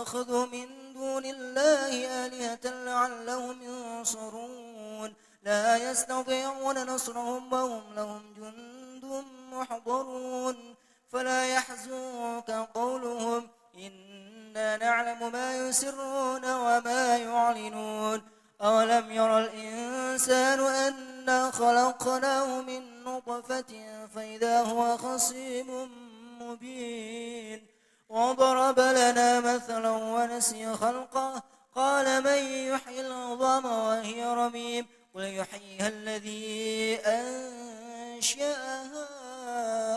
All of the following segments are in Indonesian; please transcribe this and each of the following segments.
اتخذوا من دون الله آلهة لعلهم ينصرون لا يستطيعون نصرهم وهم لهم جند محضرون فلا يحزنك قولهم إنا نعلم ما يسرون وما يعلنون أولم ير الإنسان أنا خلقناه من نطفة فإذا هو خصيم مبين وضرب لنا مثلا ونسي خلقه قال من يحيي العظام وهي رميم قل يحييها الذي أنشأها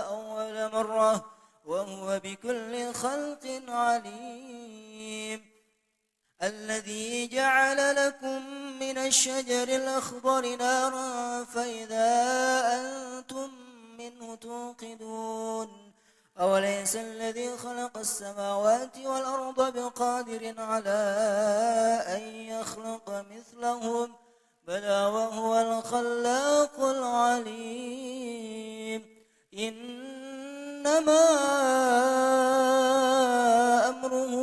أول مرة وهو بكل خلق عليم الذي جعل لكم من الشجر الأخضر نارا فإذا أنتم منه توقدون أوليس الذي خلق السماوات والأرض بقادر على أن يخلق مثلهم بلى وهو الخلاق العليم إنما أمره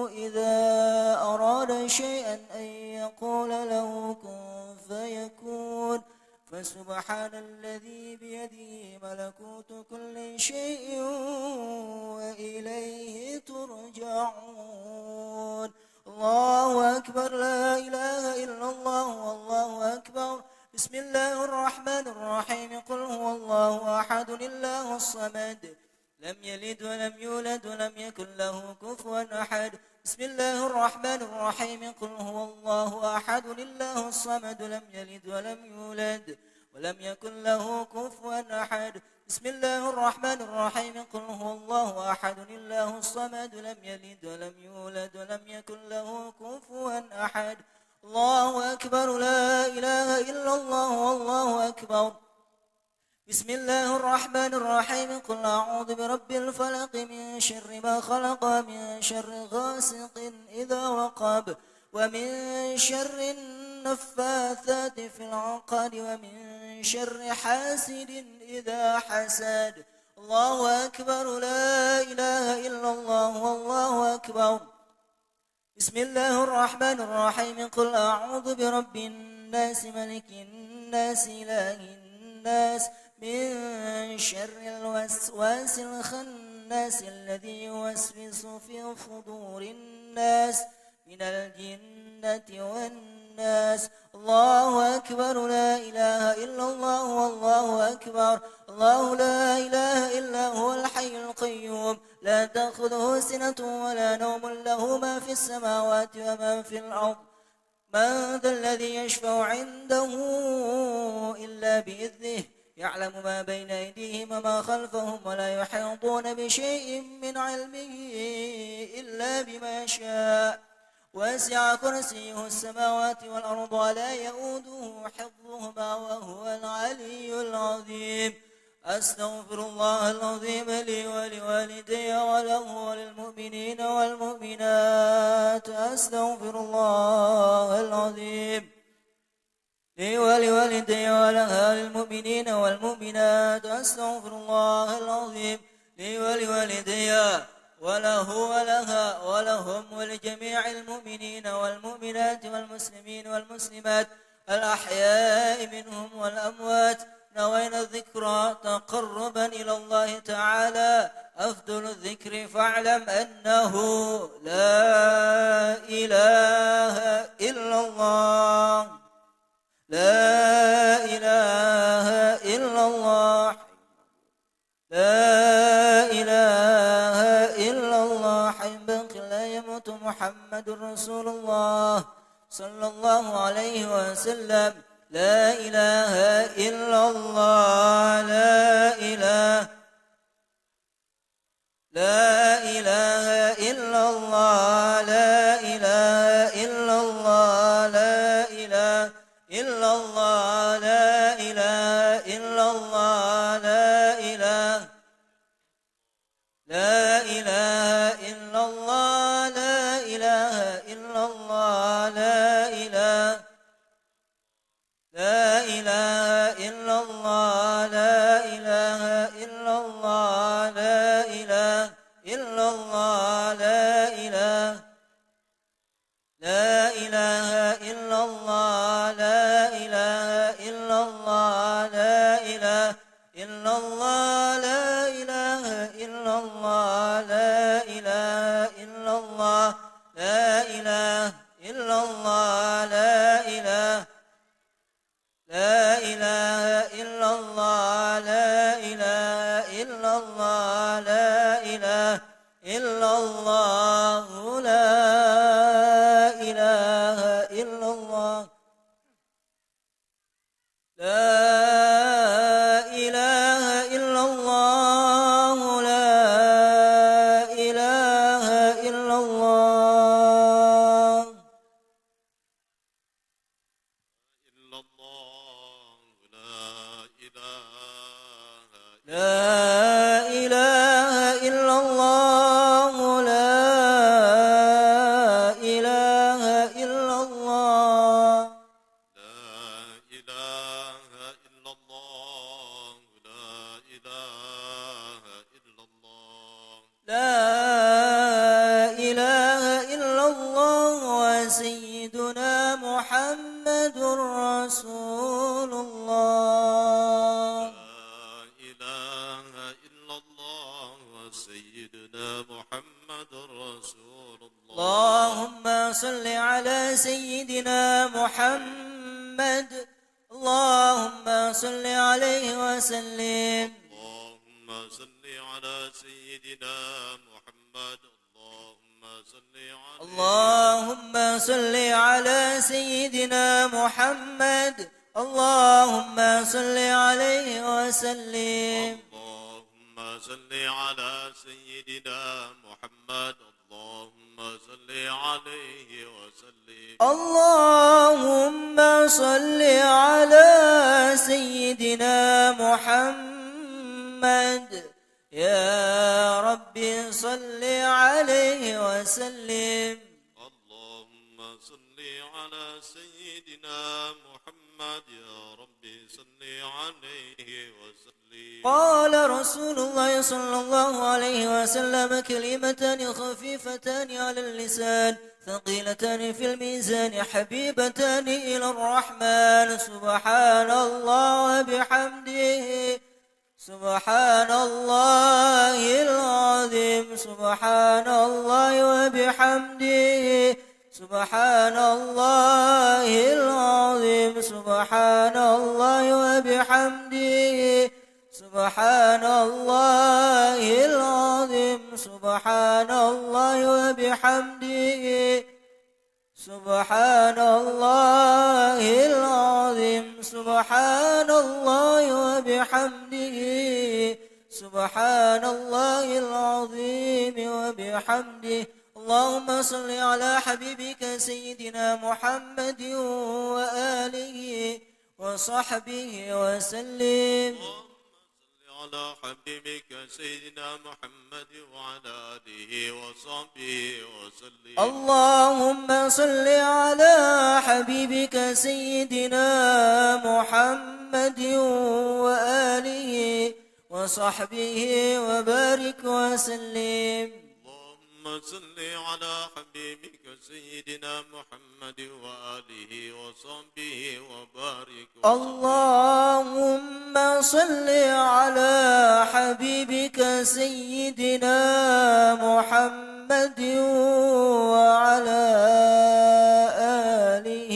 إذا أراد شيئا أن يقول له كن فيكون فسبحان الذي بيده ملكوت كل شيء وإليه ترجعون الله أكبر لا إله إلا الله والله أكبر بسم الله الرحمن الرحيم قل هو الله أحد الله الصمد لم يلد ولم يولد ولم يكن له كفوا أحد بسم الله الرحمن الرحيم قل هو الله أحد الله الصمد لم يلد ولم يولد ولم يكن له كفوا أحد بسم الله الرحمن الرحيم قل هو الله أحد الله الصمد لم يلد ولم يولد ولم يكن له كفوا أحد الله أكبر لا إله إلا الله والله أكبر بسم الله الرحمن الرحيم قل أعوذ برب الفلق من شر ما خلق من شر غاسق إذا وقب ومن شر النفاثات في العقد ومن شر حاسد إذا حسد الله أكبر لا إله إلا الله والله أكبر بسم الله الرحمن الرحيم قل أعوذ برب الناس ملك الناس إله الناس من شر الوسواس الخناس الذي يوسوس في صدور الناس من الجنة والناس الله أكبر لا إله إلا الله والله أكبر الله لا إله إلا هو الحي القيوم لا تأخذه سنة ولا نوم له ما في السماوات وما في الأرض من ذا الذي يشفع عنده إلا بإذنه يعلم ما بين أيديهم وما خلفهم ولا يحيطون بشيء من علمه إلا بما شاء وسع كرسيه السماوات والأرض ولا يؤوده حفظهما وهو العلي العظيم أستغفر الله العظيم لي ولوالدي وله وللمؤمنين والمؤمنات أستغفر الله العظيم لي ولوالدي ولها للمؤمنين والمؤمنات أستغفر الله العظيم لي ولوالدي وله ولها ولهم ولجميع المؤمنين والمؤمنات والمسلمين والمسلمات الأحياء منهم والأموات نوينا الذكرى تقربا إلى الله تعالى أفضل الذكر فاعلم أنه لا إله إلا الله لا إله إلا الله لا إله إلا الله حي باق لا يموت محمد رسول الله صلى الله عليه وسلم لا إله إلا الله لا إله إلا الله لا إله إلا الله لا إله إلا الله لا إله إلا الله لا إله إلا الله لا إله إلا الله لا إله إلا الله لا إله إلا الله لا إله إلا الله لا إله لا إله إلا الله لا إله إلا الله لا إله إلا الله لا إله إلا الله لا إله إلا الله لا إله إلا الله لا إله لا إله إلا الله لا إله إلا الله لا إله إلا الله لا إله إلا الله لا إله إلا الله لا إله إلا الله إلا الله لا إله إلا الله لا إله إلا الله لا إله إلا الله لا إله إلا الله لا إله إلا الله وسيدنا محمد رسول الله لا إله إلا الله وسيدنا محمد رسول الله اللهم صل على سيدنا محمد اللهم صل عليه وسلم اللهم صل على سيدنا محمد اللهم صل عليه اللهم صل على سيدنا محمد اللهم صل عليه وسلم اللهم صل على سيدنا محمد اللهم صل عليه وسلم اللهم صل على سيدنا محمد يا رب صل عليه وسلم اللهم صل على سيدنا محمد يا رب صل عليه وسلم قال رسول الله صلى الله عليه وسلم كلمتان خفيفتان على اللسان ثقيلتان في الميزان حبيبتان إلى الرحمن سبحان الله وبحمده سبحان الله العظيم سبحان الله وبحمده سبحان الله العظيم سبحان الله وبحمده سبحان الله العظيم سبحان الله وبحمده سبحان الله العظيم سبحان الله وبحمده سبحان الله العظيم وبحمده اللهم صل على حبيبك سيدنا محمد وآله وصحبه وسلم على حبيبك سيدنا محمد وعلى آله وصحبه وسلم اللهم صل على حبيبك سيدنا محمد وآله وصحبه وبارك وسلم اللهم صل على حبيبك سيدنا محمد وآله وصحبه وبارك وسلم اللهم صل على حبيبك سيدنا محمد وعلى آله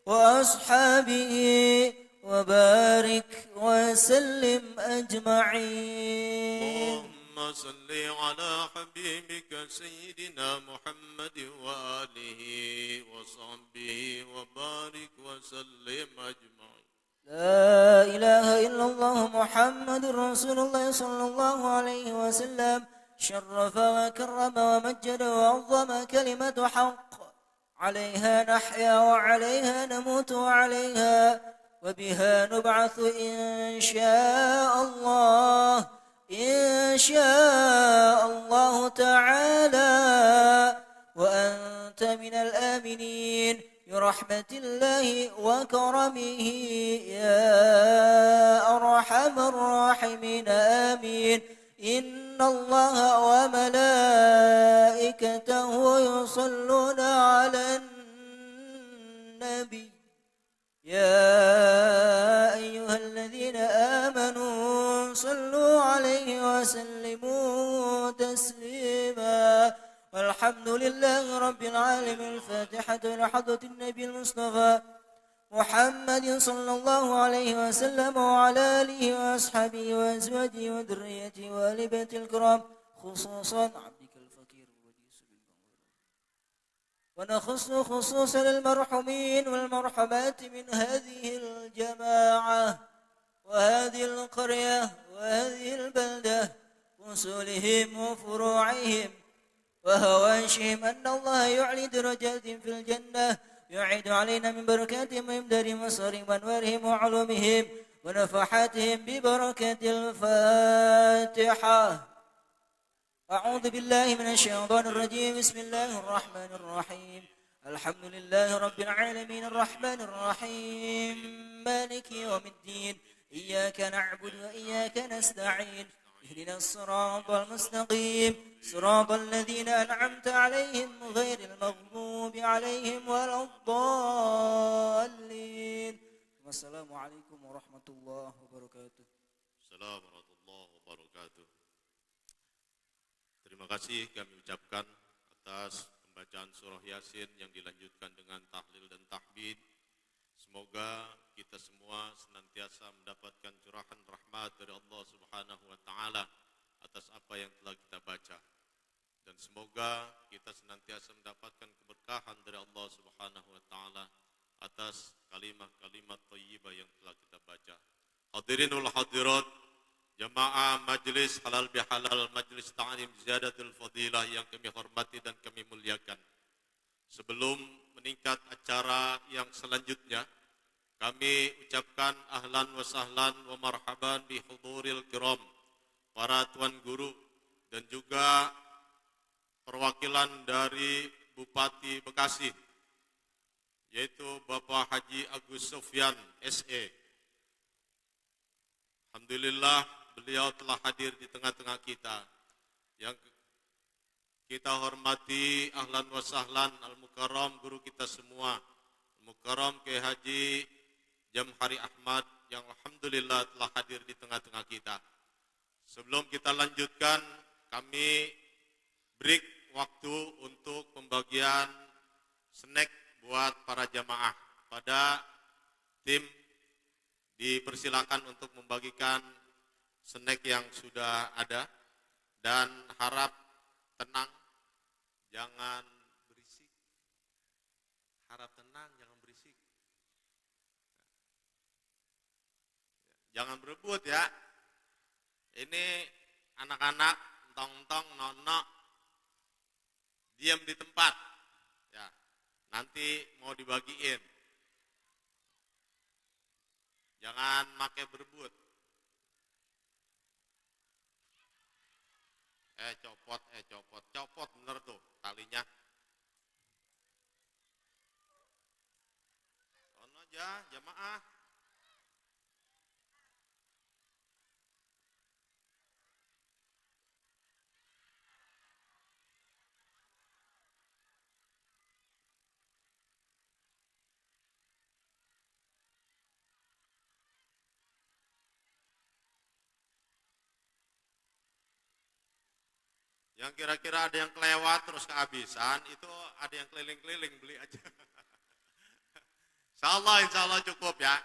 وأصحابه وبارك وسلم أجمعين اللهم صل على حبيبك سيدنا محمد وآله وصحبه وبارك وسلم أجمعين لا إله إلا الله محمد رسول الله صلى الله عليه وسلم شرف وكرم ومجد وعظم كلمة حق عليها نحيا وعليها نموت وعليها وبها نبعث إن شاء الله إن شاء الله تعالى وأنت من الآمنين برحمة الله وكرمه يا أرحم الراحمين آمين إن الله وملائكته يصلون على النبي يا أيها الذين آمنوا صلوا عليه وسلموا تسليما والحمد لله رب العالمين. الفاتحة إلى حضرة النبي المصطفى محمد صلى الله عليه وسلم وعلى آله وأصحابه وأزواجه وذريته وآل بيته الكرام خصوصا عبدك الفقير الوديس بالمغفرة. ونخص خصوصا المرحومين والمرحمات من هذه الجماعة وهذه القرية وهذه البلدة وصولهم وفروعهم وهواشهم أن الله يعلي درجاتهم في الجنة يعيد علينا من بركاتهم وإمدادهم وصارهم وأنوارهم وعلومهم ونفحاتهم ببركة الفاتحة. أعوذ بالله من الشيطان الرجيم. بسم الله الرحمن الرحيم. الحمد لله رب العالمين الرحمن الرحيم مالك يوم الدين إياك نعبد وإياك نستعين اهدنا الصراط المستقيم صراط الذين أنعمت عليهم غير المغضوب عليهم ولا الضالين. والسلام عليكم ورحمة الله وبركاته. Assalamualaikum warahmatullahi wabarakatuh. Terima kasih kami ucapkan atas pembacaan surah Yasin yang dilanjutkan dengan tahlil dan tahmid. Semoga kita semua senantiasa mendapatkan curahan rahmat dari Allah Subhanahu wa taala atas apa yang telah kita baca. Dan semoga kita senantiasa mendapatkan keberkahan dari Allah Subhanahu wa taala atas kalimat-kalimat thayyibah yang telah kita baca. Hadirinul hadirat, jamaah majlis halal bihalal, majlis ta'lim ziyadatul fadilah yang kami hormati dan kami muliakan. Sebelum meningkat acara yang selanjutnya, kami ucapkan ahlan wa sahlan wa marhaban bi huduril kiram, para tuan guru dan juga perwakilan dari Bupati Bekasi, yaitu Bapak Haji Agus Sofyan SE. Alhamdulillah beliau telah hadir di tengah-tengah kita. Yang kita hormati ahlan wa sahlan al-mukarram guru kita semua, al-mukarram Kiai Haji Jamhari Ahmad yang alhamdulillah telah hadir di tengah-tengah kita. Sebelum kita lanjutkan, kami break waktu untuk pembagian snack buat para jamaah. Pada tim dipersilakan untuk membagikan snack yang sudah ada dan harap tenang, jangan berisik. Harap tenang, jangan berisik. Jangan berebut ya. Ini anak-anak entong-entong nono diam di tempat. Ya. Nanti mau dibagiin. Jangan pakai berebut. Copot bener tuh talinya. Sono aja jamaah. Yang kira-kira ada yang kelewat terus kehabisan, itu ada yang keliling-keliling beli aja. Insya Allah cukup ya.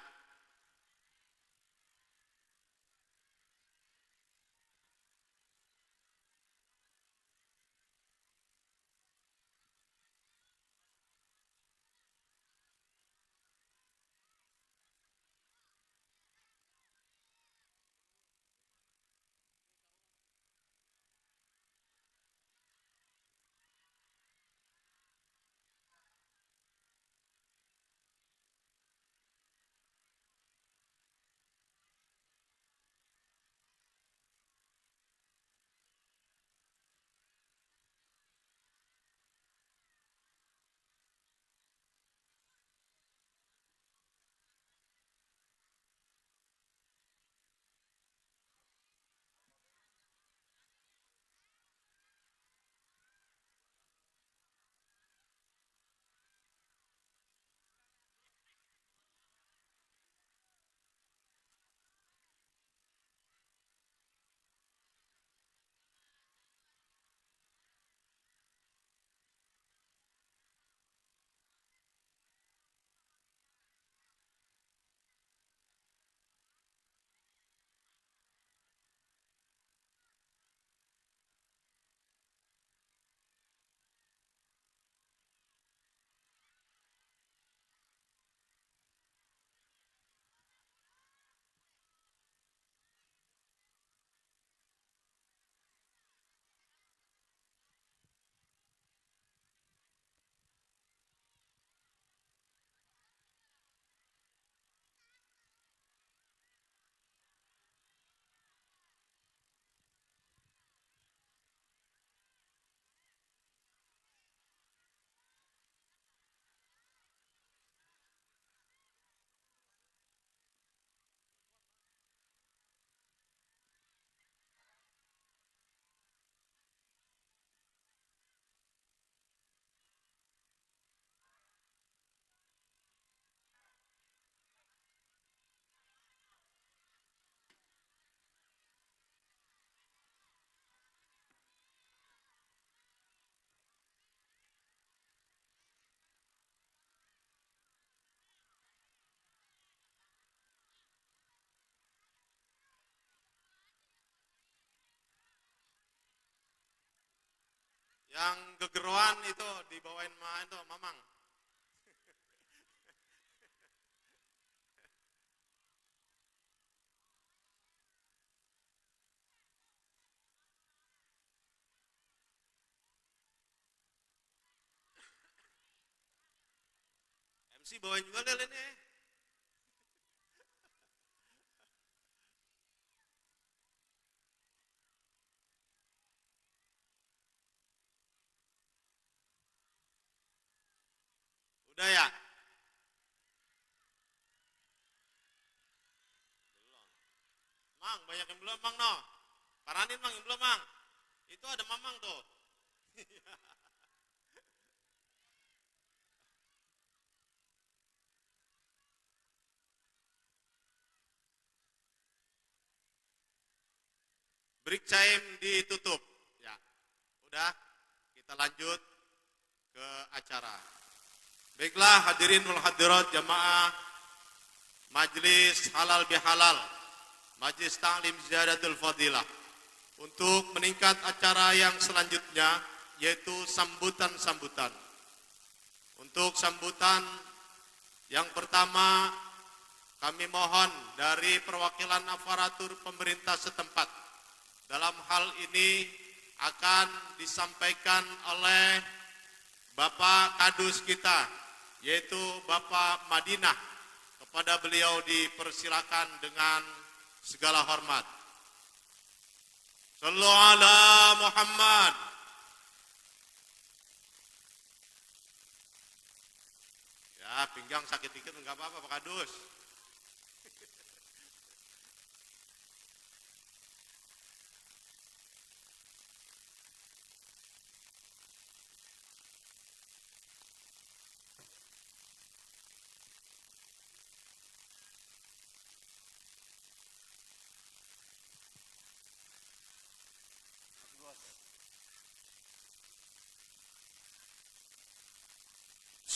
Yang gegeruan itu dibawain itu Mamang. MC bawain juga lele nih. Udah ya? Belum. Mang, banyak yang belum, Mang, no. Paranin, Mang, yang belum, Mang. Itu ada Mamang tuh. Break time ditutup. Ya. Udah, kita lanjut ke acara. Baiklah hadirin wal hadirat jamaah Majlis Halal Bihalal, Majlis Ta'lim Ziyadatul Fadilah. Untuk meningkat acara yang selanjutnya yaitu sambutan-sambutan. Untuk sambutan yang pertama kami mohon dari perwakilan aparatur pemerintah setempat. Dalam hal ini akan disampaikan oleh Bapak Kadus kita, yaitu Bapak Madinah. Kepada beliau dipersilakan dengan segala hormat. Sallu ala Muhammad. Ya, pinggang sakit dikit enggak apa-apa Pak Kadus.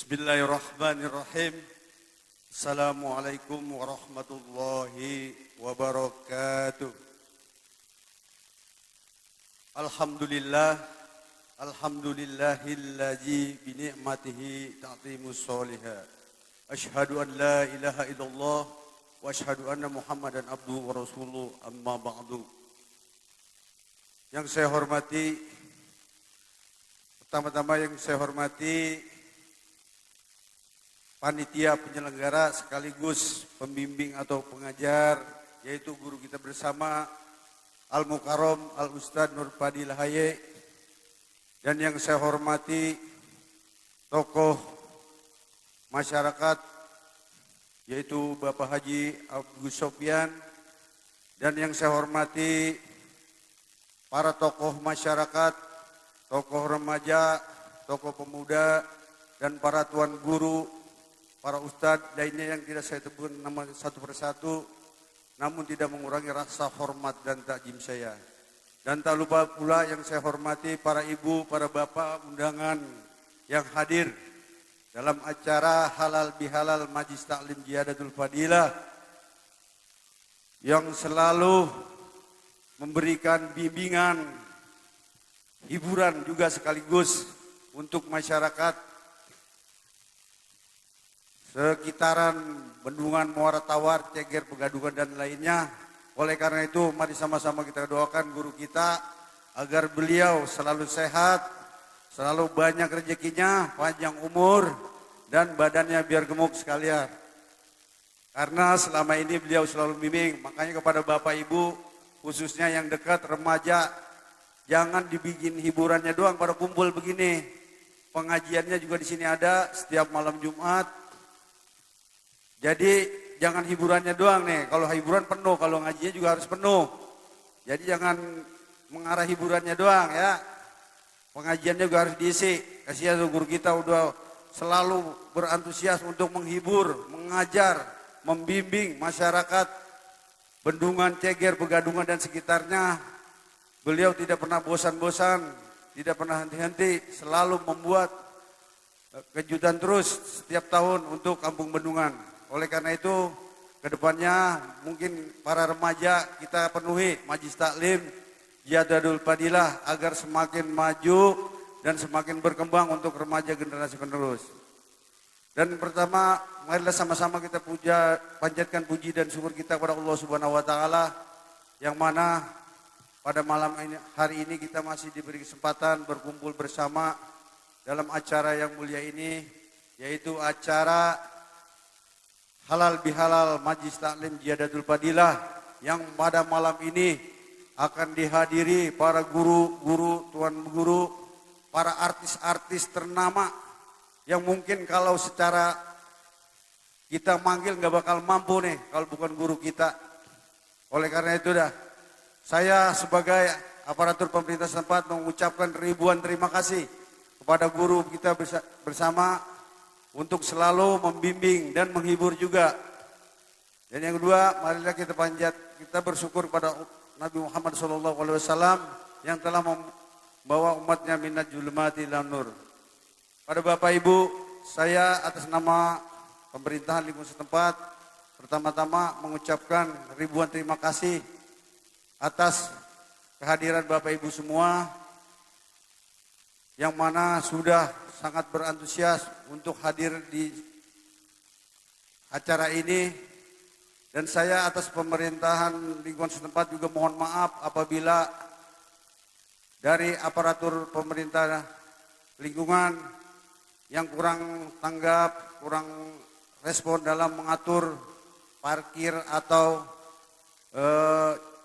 Bismillahirrahmanirrahim. Assalamualaikum warahmatullahi wabarakatuh. Alhamdulillah, alhamdulillahillazi bini'matihi ta'timus sholihat. Ashhadu an la ilaha illallah wa ashhadu anna Muhammadan abduhu wa rasuluh, amma ba'du. Yang saya hormati, pertama-tama yang saya hormati panitia penyelenggara sekaligus pembimbing atau pengajar, yaitu guru kita bersama Al-Mukarram Al-Ustadz Nur Fadil Haye. Dan yang saya hormati tokoh masyarakat, yaitu Bapak Haji Abdul Sofyan. Dan yang saya hormati para tokoh masyarakat, tokoh remaja, tokoh pemuda, dan para tuan guru, para ustadz lainnya yang tidak saya sebut nama satu persatu, namun tidak mengurangi rasa hormat dan takjim saya. Dan tak lupa pula yang saya hormati para ibu, para bapak undangan yang hadir dalam acara Halal Bihalal Majlis Ta'lim Ziyadatul Fadilah, yang selalu memberikan bimbingan, hiburan juga sekaligus untuk masyarakat sekitaran Bendungan Muara Tawar, Ceger, Pegadungan dan lainnya. Oleh karena itu mari sama-sama kita doakan guru kita agar beliau selalu sehat, selalu banyak rezekinya, panjang umur, dan badannya biar gemuk sekalian. Karena selama ini beliau selalu bimbing, makanya kepada Bapak Ibu khususnya yang dekat remaja, jangan dibikin hiburannya doang pada kumpul begini. Pengajiannya juga di sini ada setiap malam Jumat. Jadi jangan hiburannya doang nih, kalau hiburan penuh, kalau ngajinya juga harus penuh. Jadi jangan mengarah hiburannya doang ya. Pengajiannya juga harus diisi. Kasihan guru kita udah selalu berantusias untuk menghibur, mengajar, membimbing masyarakat Bendungan, Ceger, Pegadungan dan sekitarnya. Beliau tidak pernah bosan-bosan, tidak pernah henti-henti, selalu membuat kejutan terus setiap tahun untuk Kampung Bendungan. Oleh karena itu, kedepannya mungkin para remaja kita penuhi Majlis Taklim Ziyadatul Fadilah agar semakin maju dan semakin berkembang untuk remaja generasi penerus. Dan pertama, marilah sama-sama kita panjatkan puji dan syukur kita kepada Allah Subhanahu wa taala yang mana pada malam ini, hari ini kita masih diberi kesempatan berkumpul bersama dalam acara yang mulia ini, yaitu acara Halal Bihalal Majlis Taklim Jiyadatul Fadilah yang pada malam ini akan dihadiri para guru-guru, tuan guru, para artis-artis ternama yang mungkin kalau secara kita manggil nggak bakal mampu nih kalau bukan guru kita. Oleh karena itu saya sebagai aparatur pemerintah setempat mengucapkan ribuan terima kasih kepada guru kita bersama untuk selalu membimbing dan menghibur juga. Dan yang kedua, marilah kita bersyukur kepada Nabi Muhammad SAW yang telah membawa umatnya minat julumati ila nur. Pada Bapak Ibu, saya atas nama pemerintahan lingkungan setempat pertama-tama mengucapkan ribuan terima kasih atas kehadiran Bapak Ibu semua yang mana sudah sangat berantusias untuk hadir di acara ini. Dan saya atas pemerintahan lingkungan setempat juga mohon maaf apabila dari aparatur pemerintah lingkungan yang kurang tanggap, kurang respon dalam mengatur parkir atau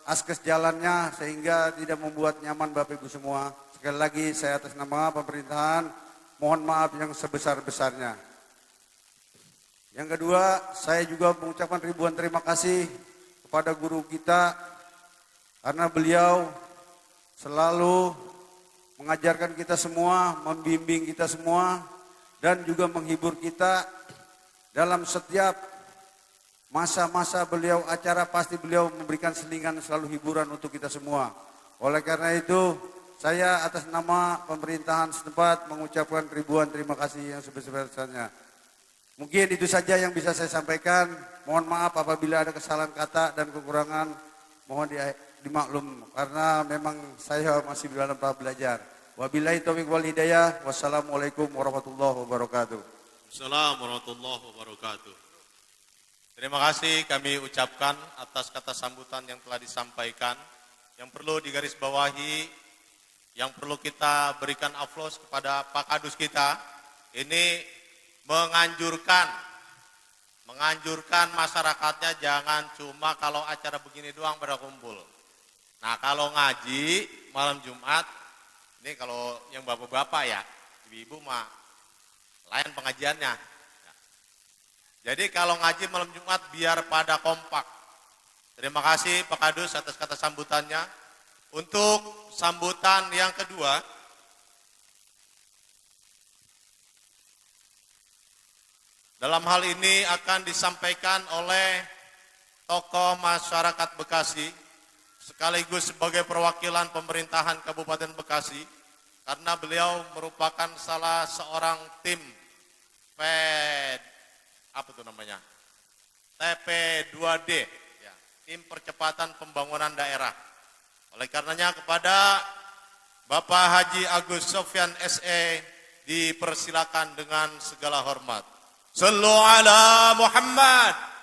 askes jalannya sehingga tidak membuat nyaman Bapak Ibu semua. Sekali lagi saya atas nama pemerintahan mohon maaf yang sebesar-besarnya. Yang kedua, saya juga mengucapkan ribuan terima kasih kepada guru kita karena beliau selalu mengajarkan kita semua, membimbing kita semua, dan juga menghibur kita dalam setiap masa-masa beliau acara. Pasti beliau memberikan selingan selalu hiburan untuk kita semua. Oleh karena itu, saya atas nama pemerintahan setempat mengucapkan ribuan terima kasih yang sebesar-besarnya. Mungkin itu saja yang bisa saya sampaikan. Mohon maaf apabila ada kesalahan kata dan kekurangan, mohon dimaklum karena memang saya masih dalam tahap belajar. Wabillahi taufiq wal hidayah. Wassalamualaikum warahmatullahi wabarakatuh. Assalamualaikum warahmatullahi wabarakatuh. Terima kasih kami ucapkan atas kata sambutan yang telah disampaikan. Yang perlu digarisbawahi, yang perlu kita berikan aplaus kepada Pak Kadus kita, ini menganjurkan masyarakatnya jangan cuma kalau acara begini doang pada kumpul. Nah kalau ngaji malam Jumat, ini kalau yang bapak-bapak ya, ibu-ibu mah lain pengajiannya. Jadi kalau ngaji malam Jumat biar pada kompak. Terima kasih Pak Kadus atas kata sambutannya. Untuk sambutan yang kedua, dalam hal ini akan disampaikan oleh tokoh masyarakat Bekasi, sekaligus sebagai perwakilan pemerintahan Kabupaten Bekasi, karena beliau merupakan salah seorang tim TP2D, ya, tim percepatan pembangunan daerah. Oleh karenanya kepada Bapak Haji Agus Sofyan SE dipersilakan dengan segala hormat. Sallu ala Muhammad.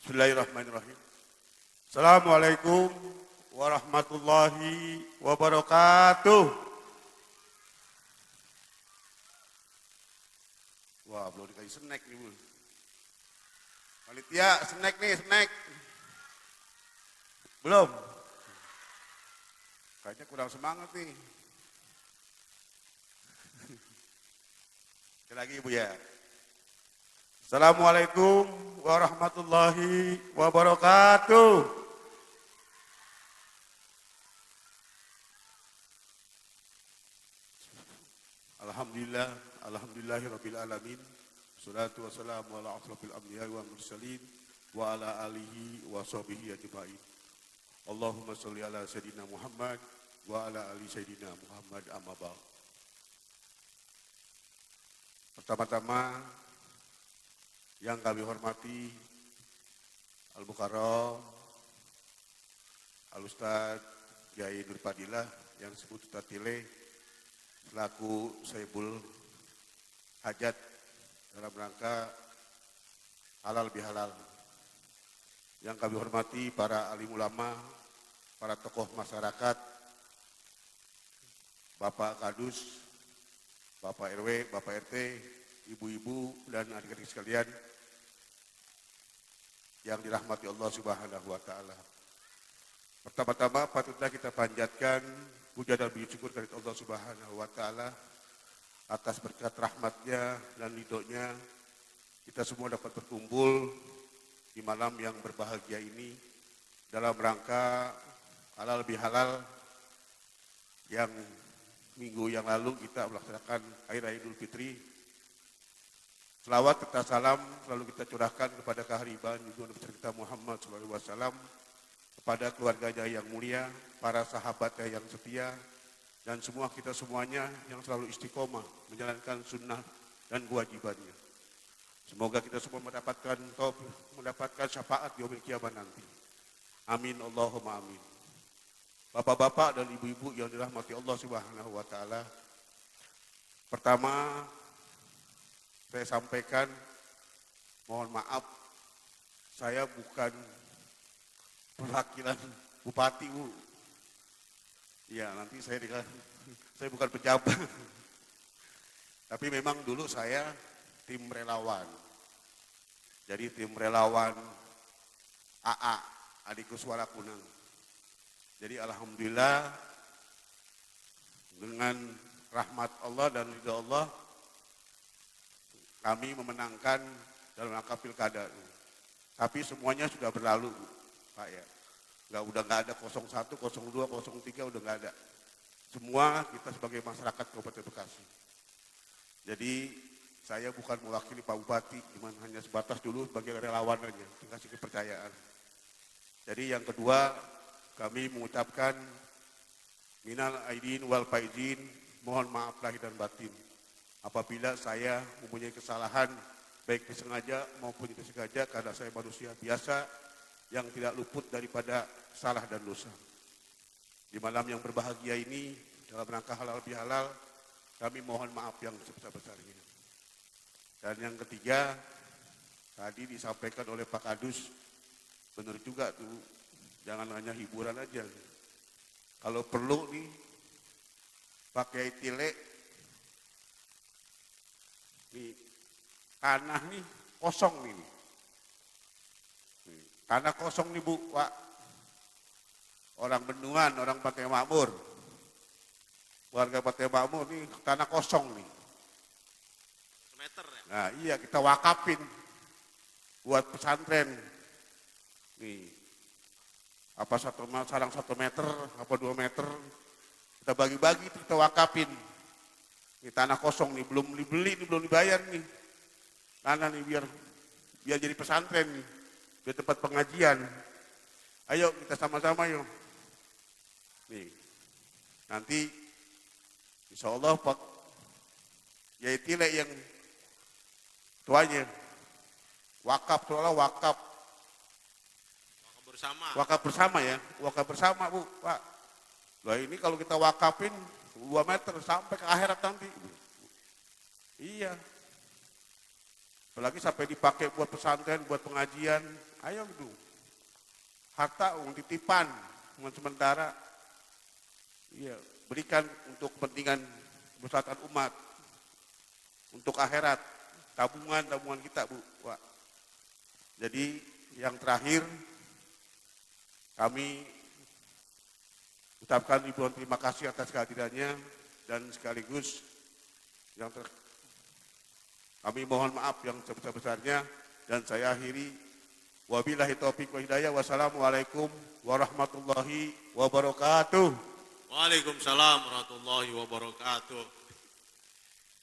Bismillahirrahmanirrahim. Assalamualaikum warahmatullahi wabarakatuh. Wah, belum dikasih snack nih, Bu. Panitia, snack nih, snack. Belum. Kayaknya kurang semangat nih. Sekali lagi, Bu ya. Assalamualaikum warahmatullahi wabarakatuh. Alhamdulillah, alhamdulillahirabbil alamin. Wassalatu wassalamu ala asrofil anbiya'i wal mursalin wa ala alihi wa sahbihi ajma'in. Allahumma sholli ala sayyidina Muhammad wa ala ali sayyidina Muhammad amma ba'd. Pertama-tama yang kami hormati Al-Mukarram Al-Ustaz Kiai Nur Fadilah yang disebut Ustaz Tile selaku Saibul Hajat dalam rangka halal bihalal. Yang kami hormati para alim ulama, para tokoh masyarakat, Bapak Kadus, Bapak RW, Bapak RT, ibu-ibu dan adik-adik sekalian yang dirahmati Allah Subhanahu wa taala. Pertama-tama patutlah kita panjatkan puja dan puji syukur kepada Allah Subhanahu wa taala atas berkat rahmatnya dan ridhonya kita semua dapat berkumpul di malam yang berbahagia ini dalam rangka halal bihalal yang minggu yang lalu kita melaksanakan Hari Raya Idul Fitri. Selawat serta salam selalu kita curahkan kepada kehariban junjungan besar kita Muhammad SAW, kepada keluarganya yang mulia, para sahabatnya yang setia, dan semua kita semuanya yang selalu istiqomah menjalankan sunnah dan kewajibannya. Semoga kita semua mendapatkan syafaat di yaumil kiamat nanti. Amin Allahumma amin. Bapak-bapak dan ibu-ibu yang dirahmati Allah Subhanahu wa taala. Pertama, saya sampaikan mohon maaf, saya bukan perwakilan bupati, Bu. Ya, nanti saya bukan pejabat. Tapi memang dulu saya tim relawan. Jadi tim relawan AA, Adikku Suara Kunang. Jadi alhamdulillah dengan rahmat Allah dan ridha Allah kami memenangkan dalam rangka pilkada. Tapi semuanya sudah berlalu, Pak ya. Udah nggak ada 01, 02, 03 udah nggak ada. Semua kita sebagai masyarakat Kabupaten Bekasi. Jadi saya bukan mewakili Pak Bupati, cuman hanya sebatas dulu sebagai relawan aja, dikasih kepercayaan. Jadi yang kedua, kami mengucapkan minal aidin wal faizin, mohon maaf lahir dan batin. Apabila saya mempunyai kesalahan, baik disengaja maupun tidak sengaja, karena saya manusia biasa yang tidak luput daripada salah dan dosa. Di malam yang berbahagia ini, dalam rangka halal bihalal, kami mohon maaf yang sebesar-besarnya. Dan yang ketiga, tadi disampaikan oleh Pak Kadus, benar juga tuh, jangan hanya hiburan aja. Kalau perlu nih, pakai tile, nih, tanah nih kosong nih. Tanah kosong nih Bu, Pak. Orang Bendungan, orang Pantai Makmur. Warga Pantai Makmur nih tanah kosong nih. Meter ya? Nah iya, kita wakafin buat pesantren. Nih, apa sarang 1 meter, apa 2 meter, kita bagi-bagi, kita wakafin. Ini tanah kosong nih, belum dibeli, nih, belum dibayar nih. Tanah nih biar jadi pesantren nih, biar tempat pengajian. Ayo kita sama-sama yuk. Nih, nanti insya Allah Pak Yai Tile yang tuanya wakaf, soalnya wakaf bersama ya, wakaf bersama Bu, Pak. Lah ini kalau kita wakafin 2 meter sampai ke akhirat nanti. Iya. Apalagi sampai dipakai buat pesantren, buat pengajian. Ayo gitu. Harta titipan, sementara. Iya, berikan untuk kepentingan kesehatan umat. Untuk akhirat, tabungan kita, Bu. Wah. Jadi yang terakhir, kami ucapkan ribuan terima kasih atas kehadirannya dan sekaligus kami mohon maaf yang sebesar-besarnya dan saya akhiri wabillahi taufiq wa hidayah. Wassalamualaikum warahmatullahi wabarakatuh. Waalaikumsalam warahmatullahi wabarakatuh.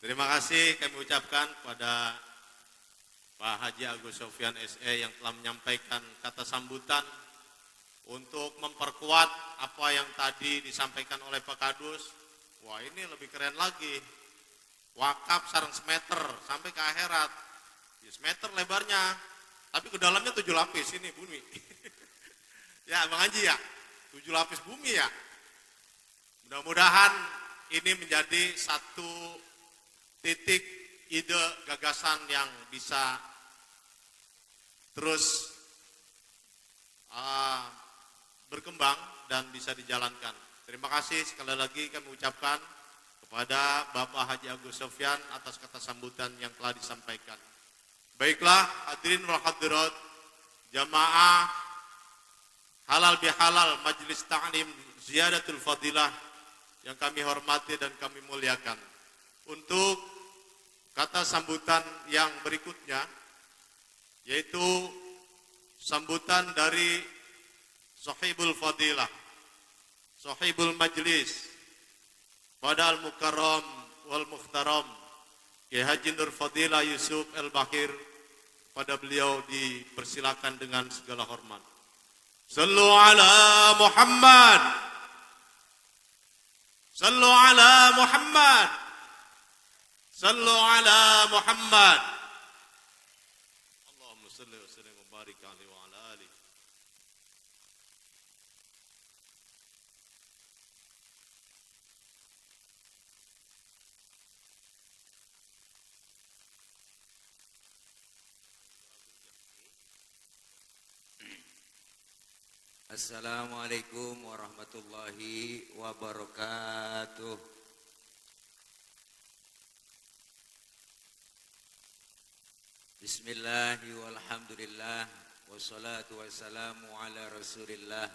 Terima kasih kami ucapkan pada Pak Haji Agus Sofyan SE yang telah menyampaikan kata sambutan untuk memperkuat apa yang tadi disampaikan oleh Pak Kadus. Wah, ini lebih keren lagi. Wakaf sarang semeter sampai ke akhirat. Ya, semeter lebarnya, tapi ke dalamnya 7 lapis ini bumi. Ya, Bang Haji ya, 7 lapis bumi ya. Mudah-mudahan ini menjadi satu titik ide gagasan yang bisa terus berkembang dan bisa dijalankan. Terima kasih sekali lagi kami ucapkan kepada Bapak Haji Agus Sofyan atas kata sambutan yang telah disampaikan. Baiklah hadirin wal hadirat, jamaah halal bihalal Majelis Ta'lim Ziyadatul Fadilah yang kami hormati dan kami muliakan. Untuk kata sambutan yang berikutnya, yaitu sambutan dari Sahibul Fadilah, Sahibul Majlis, pada Al-Mukarram wal Mukhtaram, Kiai Haji Nur Fadilah Yusuf El-Bakir, pada beliau dipersilakan dengan segala hormat. Sallu ala Muhammad, sallu ala Muhammad, sallu ala Muhammad. Allahumma salli wa sallim wa barik alaihi wa ala alihi. Assalamualaikum warahmatullahi wabarakatuh. Bismillahi walhamdulillah wassalatu wassalamu ala rasulillah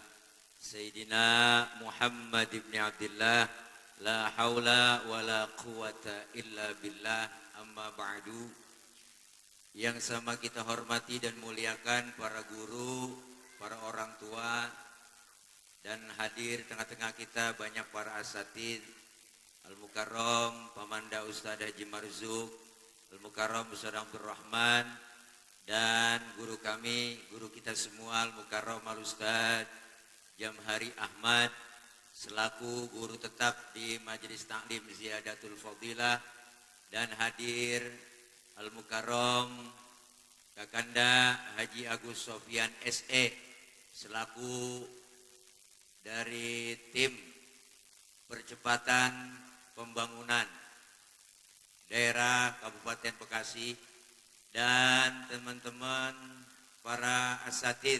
Sayyidina Muhammad ibn Abdillah, la hawla wa la quwata illa billah, amma ba'du. Yang sama kita hormati dan muliakan para guru, para orang tua, dan hadir tengah-tengah kita banyak para asatid, Al-Mukarram Pamanda Ustadz Haji Marzuk, Al-Mukarram Ustadz Abdul Rahman, dan guru kami, guru kita semua Al-Mukarram Al-Ustadz Jamhari Ahmad selaku guru tetap di Majelis Ta'lim Ziyadatul Fadilah, dan hadir Al-Mukarram Kakanda Haji Agus Sofyan SE selaku dari tim percepatan pembangunan daerah Kabupaten Bekasi, dan teman-teman para asatid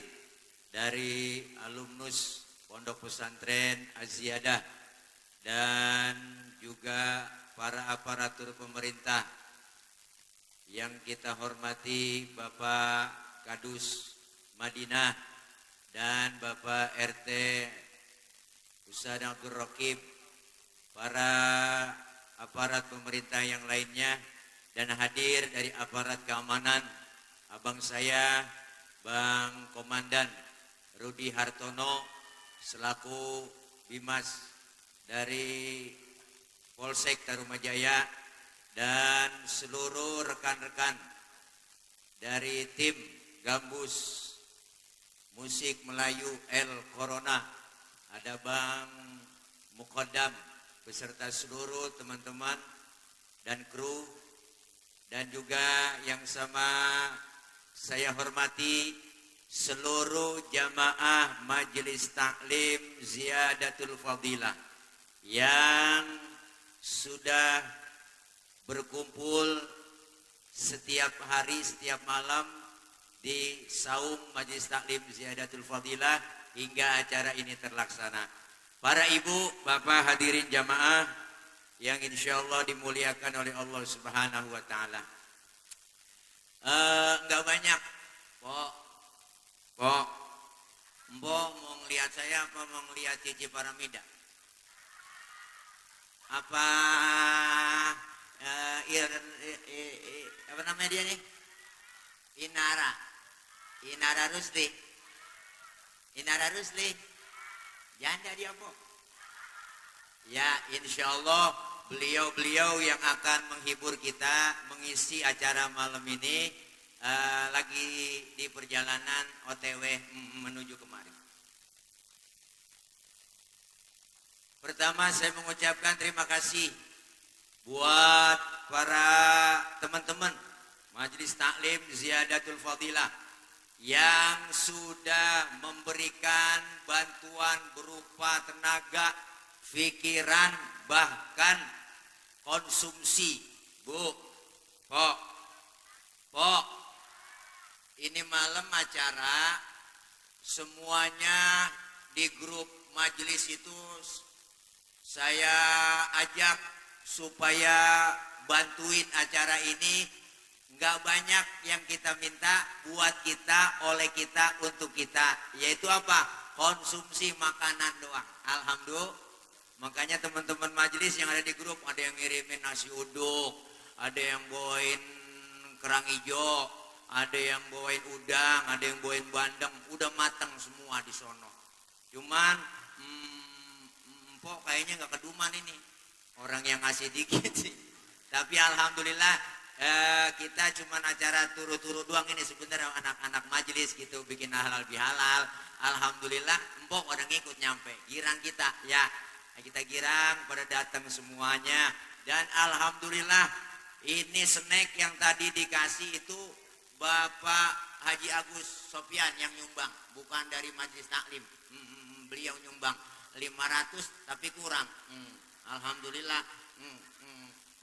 dari alumnus Pondok Pesantren Az-Ziyadah, dan juga para aparatur pemerintah yang kita hormati Bapak Kadus Madinah dan Bapak RT Ustadz Abdul Raqib, para aparat pemerintah yang lainnya, dan hadir dari aparat keamanan abang saya Bang Komandan Rudi Hartono selaku Bimas dari Polsek Tarumajaya, dan seluruh rekan-rekan dari tim Gambus Musik Melayu El Corona, ada Bang Muqaddam beserta seluruh teman-teman dan kru, dan juga yang sama saya hormati seluruh jamaah Majelis Ta'lim Ziyadatul Fadilah yang sudah berkumpul setiap hari, setiap malam di saung Majelis Taklim Ziyadatul Fadilah hingga acara ini terlaksana. Para ibu, bapak hadirin jamaah yang insya Allah dimuliakan oleh Allah Subhanahu wa Ta'ala. Enggak banyak, Pok. Mbok mau ngelihat saya apa mau ngelihat Cici Paramida? Apa apa namanya dia nih? Inara Rusli. Janda dia, Pok. Ya, insya Allah beliau yang akan menghibur kita, mengisi acara malam ini lagi di perjalanan OTW menuju kemari. Pertama saya mengucapkan terima kasih buat para teman-teman Majelis Taklim Ziyadatul Fadilah yang sudah memberikan bantuan berupa tenaga, pikiran, bahkan konsumsi. Bu, Pok, ini malam acara semuanya di grup majelis itu saya ajak supaya bantuin acara ini. Nggak banyak yang kita minta, buat kita, oleh kita, untuk kita. Yaitu apa? Konsumsi makanan doang. Alhamdulillah. Makanya teman-teman majelis yang ada di grup, ada yang ngirimin nasi uduk, ada yang bawain kerang hijau, ada yang bawain udang, ada yang bawain bandeng. Udah matang semua di sono. Cuman Pok kayaknya nggak keduman ini. Orang yang ngasih dikit sih. Tapi alhamdulillah kita cuman acara turu-turu doang ini sebenarnya anak-anak majelis gitu bikin halal bihalal. Alhamdulillah Mpok udah ngikut nyampe. Girang kita ya. Kita girang pada datang semuanya. Dan alhamdulillah ini snack yang tadi dikasih itu Bapak Haji Agus Sofyan yang nyumbang, bukan dari Majelis Taklim. Beliau nyumbang 500 tapi kurang. Alhamdulillah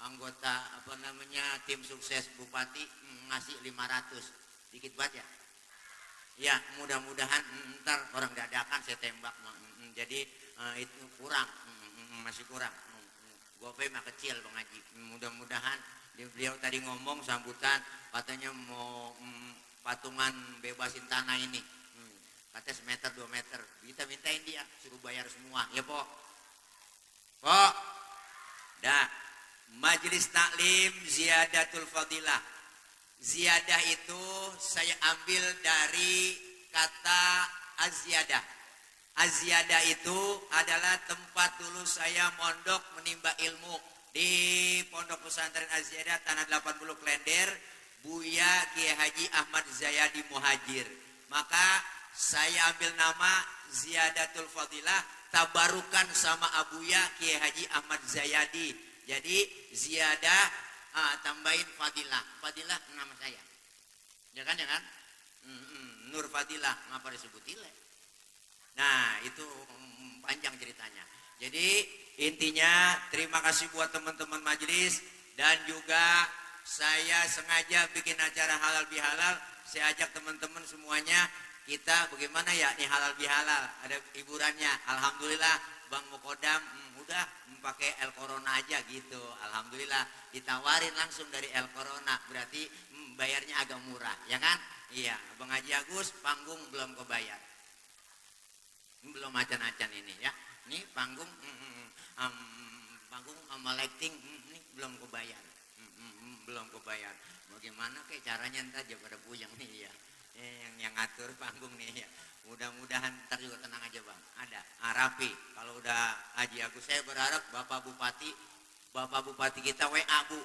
anggota tim sukses Bupati ngasih 500. Dikit banget ya. Ya, mudah-mudahan ntar orang dadakan saya tembak. Jadi itu kurang, masih kurang. Gope mah kecil Bang Haji. Mudah-mudahan beliau tadi ngomong sambutan katanya mau patungan bebasin tanah ini. Katanya semeter 2 meter. Kita mintain dia suruh bayar semua. Ya, Pok. Dah. Majelis Taklim Ziyadatul Fadilah. Ziyadah itu saya ambil dari kata azyadah. Azyadah itu adalah tempat dulu saya mondok menimba ilmu di Pondok Pesantren Azyadah Tanah 80 Klender, Buya Kiai Haji Ahmad Zayadi Muhajir. Maka saya ambil nama Ziyadatul Fadilah, tabarukan sama Abuya Kiai Haji Ahmad Zayadi. Jadi ziyadah tambahin Fadilah. Fadilah nama saya. Ya kan? Nur Fadilah, ngapa disebut Ile? Nah, itu panjang ceritanya. Jadi intinya terima kasih buat teman-teman majelis dan juga saya sengaja bikin acara halal bihalal. Saya ajak teman-teman semuanya, kita bagaimana ya nih halal bihalal, ada hiburannya. Alhamdulillah Bang Mukodam udah pakai El Corona aja gitu. Alhamdulillah ditawarin langsung dari El Corona, berarti bayarnya agak murah, ya kan? Iya, Bang Haji Agus panggung belum kebayar. Belum acan-acan ini ya. Ini panggung panggung sama lighting ini belum kebayar. Belum kebayar. Bagaimana kayak caranya ntar aja pada puyeng nih ya. Yang ngatur panggung nih ya. Mudah-mudahan ntar juga tenang aja Bang. Ada Arapi. Kalau udah Haji Agus, saya berharap Bapak Bupati kita WA Bu.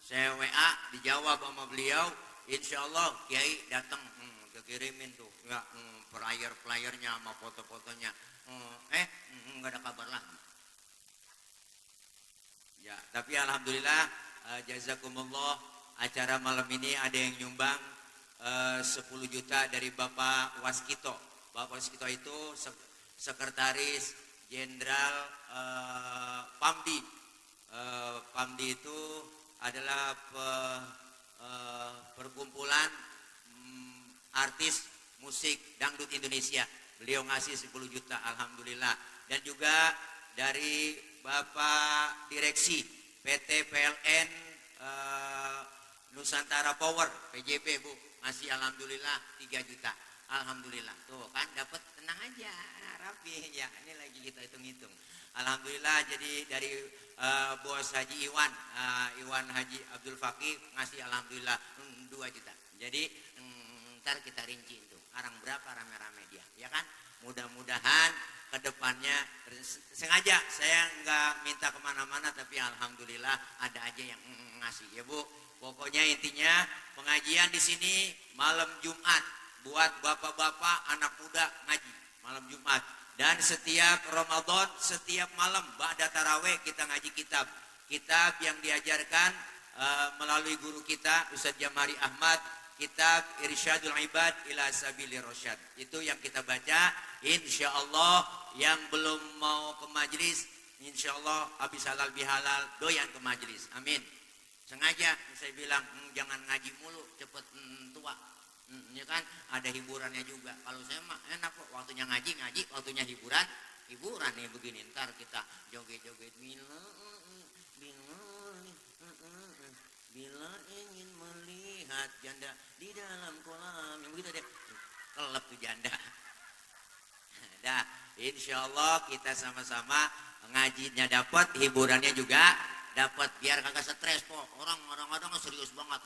Saya WA dijawab sama beliau. Insya Allah Kiai datang. Kirimin tuh ya flyer-flyernya sama foto-fotonya. Nggak ada kabar lagi. Ya, tapi alhamdulillah jazakumullah, acara malam ini ada yang nyumbang 10 juta dari Bapak Waskito. Bapak Waskito itu sekretaris jenderal Pamdi. Pamdi itu adalah artis musik dangdut Indonesia. Beliau ngasih 10 juta, alhamdulillah. Dan juga dari Bapak Direksi PT PLN Nusantara Power PJP Bu, masih alhamdulillah 3 juta. Alhamdulillah. Tuh kan dapat, tenang aja, rapi ya. Ini lagi kita hitung-hitung. Alhamdulillah. Jadi dari Bos Haji Iwan Haji Abdul Fakih ngasih alhamdulillah 2 juta. Jadi ntar kita rinci itu. Arang berapa rame-rame dia, ya kan? Mudah-mudahan kedepannya, sengaja saya nggak minta kemana-mana, tapi alhamdulillah ada aja yang ngasih ya Bu. Pokoknya intinya pengajian di sini malam Jumat buat bapak-bapak anak muda ngaji malam Jumat, dan setiap Ramadan setiap malam ba'da taraweh kita ngaji kitab yang diajarkan melalui guru kita Ustadz Jamari Ahmad, kitab Irsyadul Ibad ila Sabilir Rasyad. Itu yang kita baca. Insya Allah yang belum mau ke majelis, insya Allah habis halal bihalal doyan ke majelis. Amin. Sengaja saya bilang jangan ngaji mulu cepet tua. Ya kan ada hiburannya juga. Kalau saya mah enak kok, waktunya ngaji, waktunya hiburan nih begini. Ntar kita joget-joget bila ingin melihat janda di dalam kolam, yang begitu deh, kelep tuh janda. Dah, insya Allah kita sama-sama ngajinya dapat, hiburannya juga dapat, biar kagak stres kok. Orang serius banget.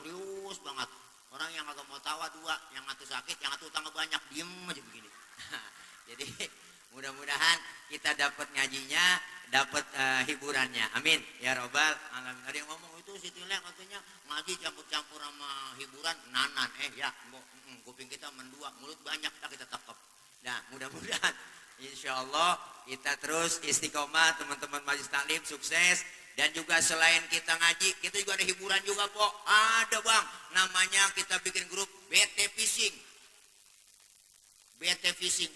Orang yang agak mau tawa 2, yang satu sakit, yang satu utang banyak, diem aja begini. Jadi mudah-mudahan kita dapat ngajinya, dapat hiburannya. Amin ya robbal alamin. Ada yang ngomong itu Siti Leng katanya ngaji campur-campur sama hiburan, nanan. Ya, kuping kita mendua, mulut banyak, kita tekep. Nah, mudah-mudahan insya Allah kita terus istiqomah, teman-teman Majelis Taklim sukses. Dan juga selain kita ngaji, kita juga ada hiburan juga Pok. Ada Bang, namanya kita bikin grup BT Fishing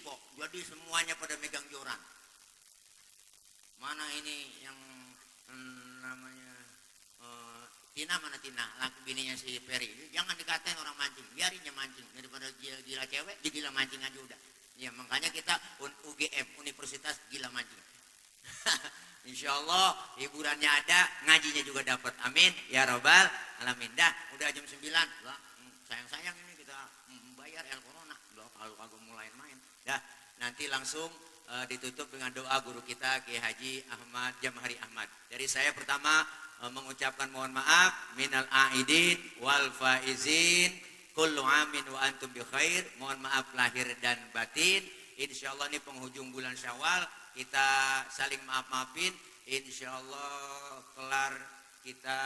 Pok. Jadi semuanya pada megang joran. Mana ini yang namanya Tina, mana Tina, laki bininya si Ferry. Jangan dikatain orang mancing, biarinnya mancing. Daripada gila cewek, digila mancing aja udah. Ya makanya kita UGM, Universitas Gila Mancing. Insya Allah hiburannya ada, ngajinya juga dapat. Amin ya robbal alamin. Dah, udah jam 9. Sayang-sayang ini kita bayar El Corona. Kalau mulai main. Dah, nanti langsung ditutup dengan doa guru kita Kiai Haji Ahmad Jamhari Ahmad. Dari saya pertama mengucapkan mohon maaf minal aidin wal faizin, kullu amin wa antum bi khair. Mohon maaf lahir dan batin. Insyaallah ini penghujung bulan Syawal, kita saling maaf-maafin. Insyaallah kelar kita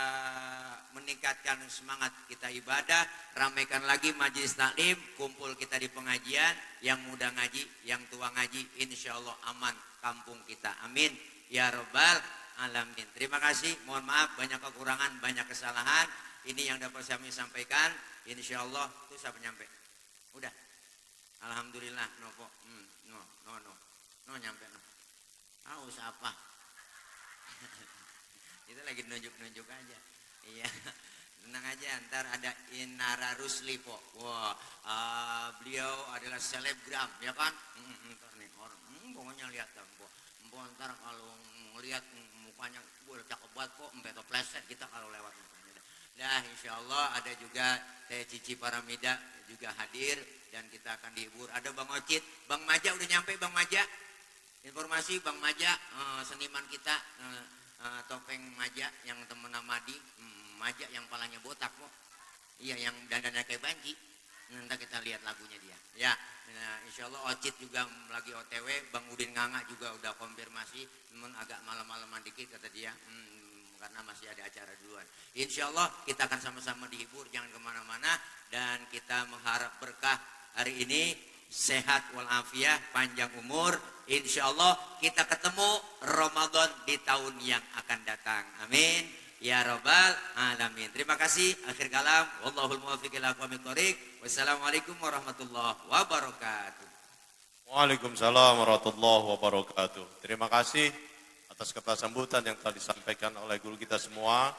meningkatkan semangat kita ibadah, ramaikan lagi majelis taklim, kumpul kita di pengajian, yang muda ngaji, yang tua ngaji, insyaallah aman kampung kita. Amin ya robbal alamin. Terima kasih, mohon maaf banyak kekurangan, banyak kesalahan. Ini yang dapat kami sampaikan. Insyaallah itu saya nyampe. Udah. Alhamdulillah no nyampe no. Haus apa? Itu lagi nunjuk-nunjuk aja. Iya. Tenang aja, ntar ada Inara Rusli Po. Wah, beliau adalah selebgram, ya kan? Ntar nih orang, pokoknya lihat kan Po. Ntar kalau ngelihat mukanya, gue udah cakep banget Po. Sampai topleset kita kalau lewat mukanya. Nah, insya Allah ada juga Teh Cici Paramida juga hadir dan kita akan dihibur. Ada Bang Ocit, Bang Maja udah nyampe Bang Maja. Informasi Bang Maja, seniman kita, topeng Maja yang temen Madi, Maja yang palanya botak kok. Iya, yang dandannya kayak banci. Nanti kita lihat lagunya dia. Ya, nah, insya Allah Ocit juga lagi OTW, Bang Udin Nganga juga udah konfirmasi, namun agak malam-malaman dikit kata dia. Karena masih ada acara duluan. Insya Allah kita akan sama-sama dihibur, jangan kemana-mana, dan kita mengharap berkah hari ini, sehat walafiat, panjang umur. Insya Allah kita ketemu Ramadan di tahun yang akan datang. Amin ya robbal alamin. Terima kasih. Akhir kalam, wallahul muwaffiq ila aqwamit thoriq. Wassalamualaikum warahmatullahi wabarakatuh. Waalaikumsalam warahmatullahi wabarakatuh. Terima kasih atas kata sambutan yang telah disampaikan oleh guru kita semua.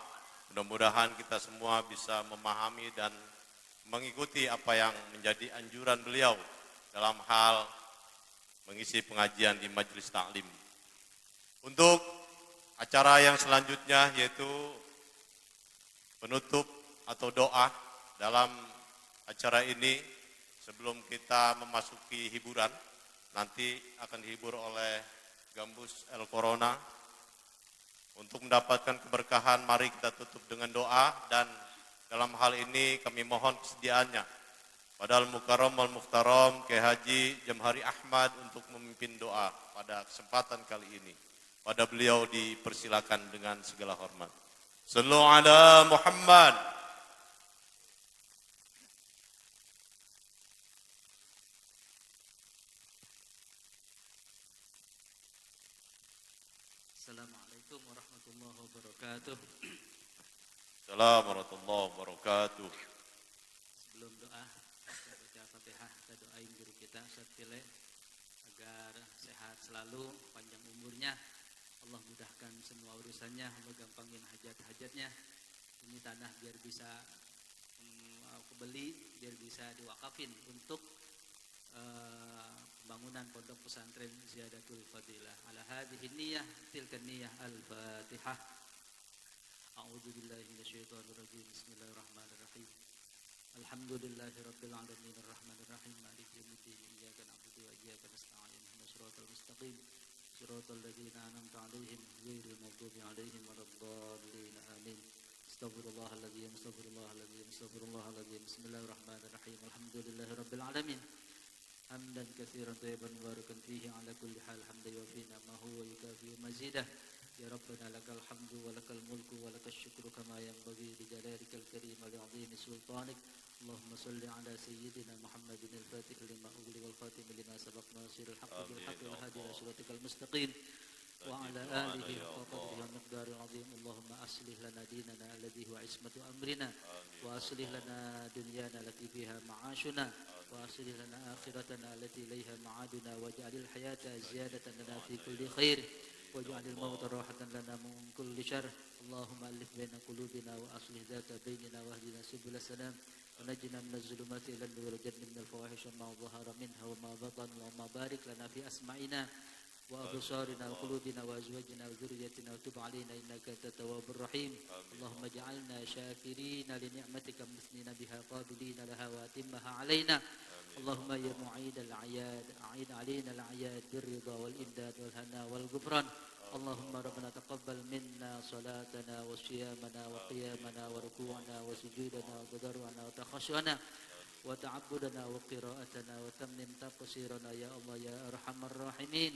Mudah-mudahan kita semua bisa memahami dan mengikuti apa yang menjadi anjuran beliau dalam hal mengisi pengajian di majelis taklim. Untuk acara yang selanjutnya yaitu penutup atau doa dalam acara ini, sebelum kita memasuki hiburan, nanti akan dihibur oleh Gambus El Corona. Untuk mendapatkan keberkahan, mari kita tutup dengan doa, dan dalam hal ini kami mohon kesediaannya pada Al-Mukarram Al-Mukhtaram Kiai Haji Jamhari Ahmad untuk memimpin doa pada kesempatan kali ini. Pada beliau dipersilakan dengan segala hormat. Sallu ala Muhammad. Assalamualaikum warahmatullahi wabarakatuh. Assalamualaikum warahmatullahi wabarakatuh. Sebelum doa, kita baca Fatihah, kita doain guru kita Ustaz Pile agar sehat selalu, panjang umurnya. Allah mudahkan semua urusannya, Allah gampangin hajat-hajatnya. Ini tanah biar bisa kebeli, biar bisa diwakafin untuk pembangunan pondok pesantren Ziyadatul Fadilah. Ala hadhihi niyyah tilka niyyah al-Fatihah. A'udzu billahi minasyaitonir rajim. Bismillahirrahmanirrahim. Alhamdulillahirabbil alamin arrahmanir rahim maliki yaumiddin. Iyyaka na'budu wa iyyaka nasta'in. Ihdinas siratal mustaqim. Siratal ladzina an'amta 'alaihim ghairil maghdubi 'alaihim waladdallin. Amin. Astaghfirullahaladzim, astaghfirullahaladzim, astaghfirullahaladzim. Bismillahirrahmanirrahim. Alhamdulillahirabbil alamin. Hamdan katsiran thayyiban mubarakan fihi ala kulli hal, hamdan yuwafi ni'amahu wa yukafi mazidah. Ya Rabbana lakal hamdu wa lakal mulku wa lakal syukru kama yanbaghi li jalalika al-karim wa li 'azimi sultanik. Allahumma salli ala sayyidina Muhammadin al-fatih lima ughliqa wal khatim lima sabaq nasiril haqqi bil haqqi wal hadi ila siratikal mustaqim wa ala alihi haqqa qadrihi wa miqdaril 'azim. Allahumma aslih lana dinana alladhi huwa ismatu amrina wa aslih lana dunyana allati fiha ma'ashuna wa aslih lana akhiratana allati ilayha ma'aduna waj'alil hayata ziyadatan lana fi kulli khair waj'alil mauta rahatan lana min kulli syarr. Allahumma alif baina qulubina wa aslih dhata bainina wahdina subul salam wa najjina minaz zulumati ila nur wa jannibna minal fawahish ma dhahara minha wa ma batan wa ma barik lana fi asma'ina wa absarina wa qulubina wa azwajina wa dhurriyyatina wa tub 'alaina innaka antat tawwabur rahim. Allahumma ij'alna syakirina li ni'matika musnina biha qabilina laha wa atimmaha 'alaina. Allahumma ya mu'id al-'ayad a'id 'alaina al-'ayad birridha wal imdad wal hana wal ghufran. Allahumma rabbana taqabbal minna salatana wa siyamana wa qiyamana wa ruku'ana wa sujudana wa tadarru'ana wa takhashu'ana wa ta'abbudana wa qira'atana wa tammim taqsirana ya Allah ya arhamar rahimin.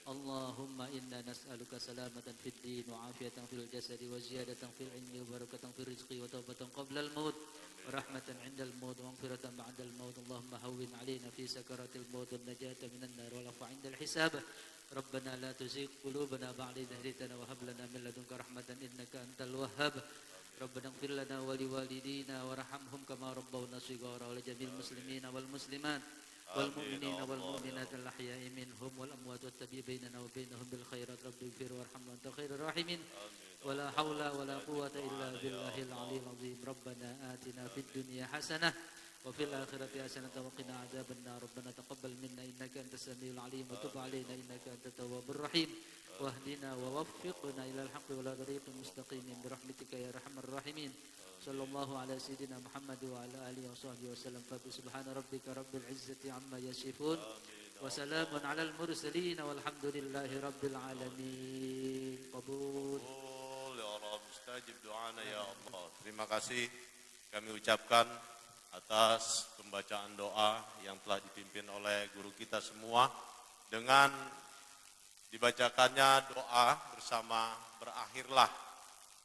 Allahumma inna nas'aluka salamatan fid din wa afiyatan fil jasadi wa ziyadatan fil ilmi wa barakatan fil rizqi wa tawbatan qabla al maut wa rahmatan 'inda al maut wa maghfiratan ba'da al maut. Allahumma hawwin 'alaina fi sakaratil maut wan najata minan nar wal 'afwa 'inda al hisab. Rabbana la tuzigh qulubana ba'da idh hadaytana wa hab lana min ladunka rahmatan innaka antal wahhab. Rabbana ighfir lana wa liwalidina warhamhum kama rabbawna shighara wa li jami'il muslimina wal muslimat wal mu'minina wal mu'minat al ahya'i minhum wal amwat wat tabi bainana wa bainahum bil khairat. Rabbi ighfir warham wa anta khairur rahimin. Wa la haula wa la quwwata illa billahil aliyyil azim. Rabbana atina fid dunya hasanah wa fil akhirati hasanatan wa qina adzabannar. Rabbana taqabbal minna innaka antas samiul alim wa tub 'alaina innaka antat tawwabur rahim. Wahdina wa waffiqna ila al-haqqi wa la tariqil mustaqim bi rahmatika ya arhamar rahimin. Sallallahu ala sayyidina Muhammad wa ala alihi wa sahbihi wa sallam. Fa subhana rabbika rabbil izzati amma yasifun wa salamun ala al-mursalin walhamdulillahi rabbil alamin. Qabul. Ya Rabb, mustajib doana ya Allah. Terima kasih kami ucapkan atas pembacaan doa yang telah dipimpin oleh guru kita semua. Dengan dibacakannya doa bersama, berakhirlah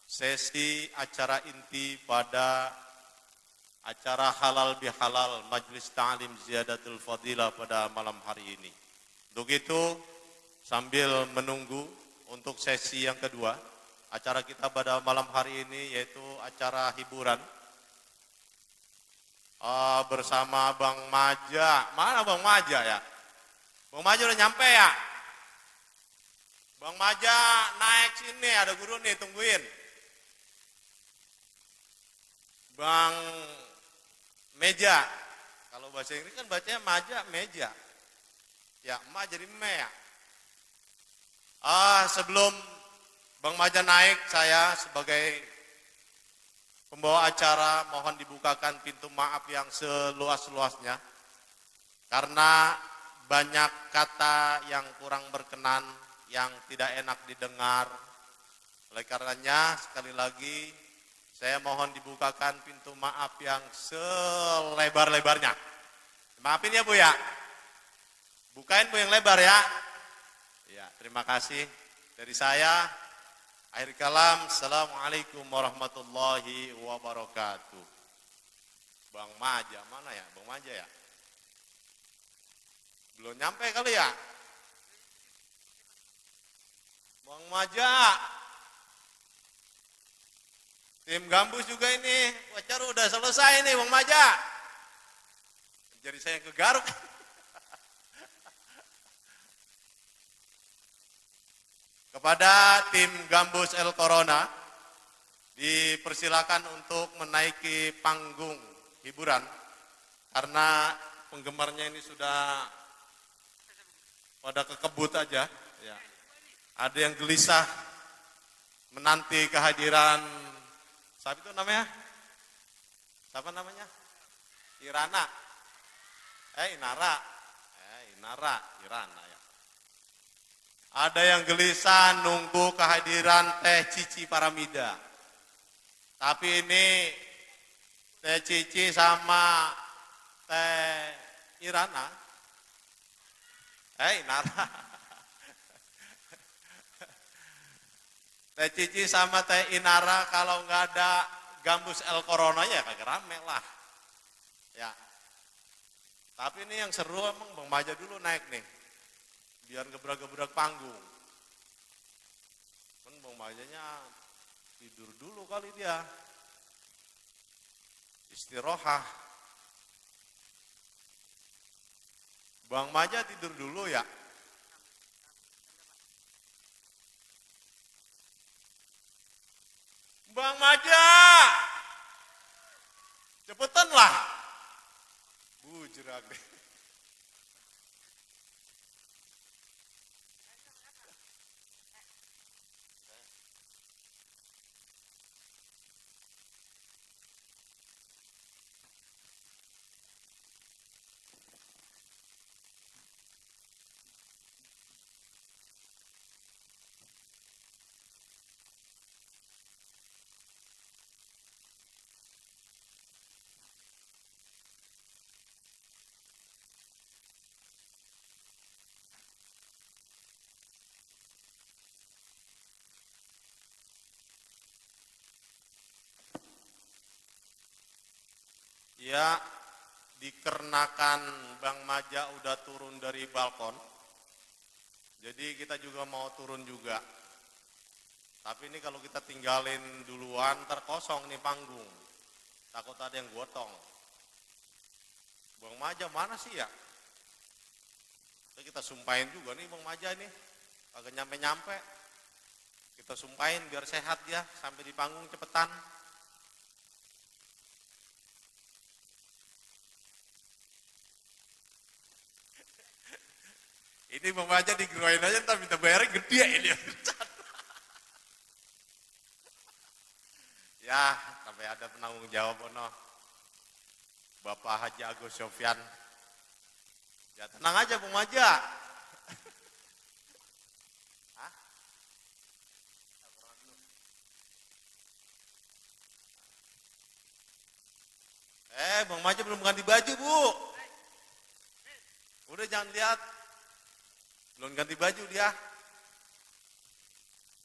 sesi acara inti pada acara halal bihalal Majelis Ta'lim Ziyadatul Fadilah pada malam hari ini. Untuk itu, sambil menunggu untuk sesi yang kedua, acara kita pada malam hari ini yaitu acara hiburan bersama Bang Maja. Mana Bang Maja ya? Bang Maja udah nyampe ya? Bang Maja naik sini, ada guru nih, tungguin. Bang meja. Kalau bahasa Inggris kan bacanya maja, meja. Ya, ma jadi me ya. Sebelum Bang Maja naik, saya sebagai pembawa acara mohon dibukakan pintu maaf yang seluas-luasnya. Karena banyak kata yang kurang berkenan, yang tidak enak didengar. Oleh karenanya, sekali lagi, saya mohon dibukakan pintu maaf yang selebar-lebarnya. Maafin ya Bu ya. Bukain Bu yang lebar ya. Ya, terima kasih. Dari saya, akhir kalam, Assalamualaikum warahmatullahi wabarakatuh. Bang Maja, mana ya? Bang Maja ya? Belum nyampe kali ya? Bang Maja. Tim Gambus juga ini, acara udah selesai nih Bang Maja. Jadi saya yang kegaruk. Kepada tim Gambus El Corona, dipersilakan untuk menaiki panggung hiburan. Karena penggemarnya ini sudah pada kekebut aja. Ya. Ada yang gelisah menanti kehadiran, siapa itu namanya? Siapa namanya? Irana. Irana ya. Ada yang gelisah nunggu kehadiran Teh Cici Paramida. Tapi ini Teh Cici sama Teh Irana. Inara. Teh Cici sama Teh Inara kalau nggak ada Gambus El Corona ya kagak rame lah. Ya. Tapi ini yang seru emang Bang Maja dulu naik nih. Biar gebrak-gebrak panggung. Kan Bang Majanya tidur dulu kali dia. Istirahat. Bang Maja tidur dulu ya. Bang Maja. Cepetan lah. Bujrak deh. Ya, dikarenakan Bang Maja udah turun dari balkon, jadi kita juga mau turun juga. Tapi ini kalau kita tinggalin duluan, ntar kosong nih panggung. Takut ada yang gotong. Bang Maja mana sih ya? Kita sumpahin juga nih Bang Maja ini, agak nyampe-nyampe. Kita sumpahin biar sehat dia, sampai di panggung cepetan. Ini Bang Maja digeroin aja, ntar minta bayarnya gede ini. Ya, sampai ada penanggung jawab ono. Bapak Haji Agus Sofyan. Ya tenang aja Bang Maja. Bang Maja belum ganti baju, Bu. Udah jangan lihat. Belum ganti baju dia.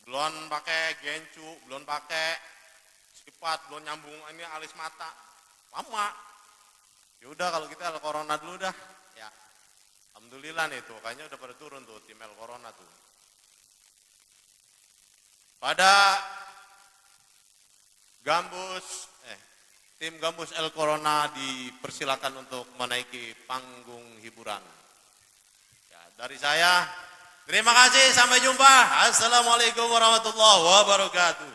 Belum pakai gencu, belum pakai sipat, belum nyambung ini alis mata. Lama. Ya udah kalau kita El Corona dulu dah. Ya. Alhamdulillah nih tuh, kayaknya udah pada turun tuh tim El Corona tuh. Pada tim Gambus El Corona dipersilakan untuk menaiki panggung hiburan. Dari saya, terima kasih, sampai jumpa. Assalamualaikum warahmatullahi wabarakatuh.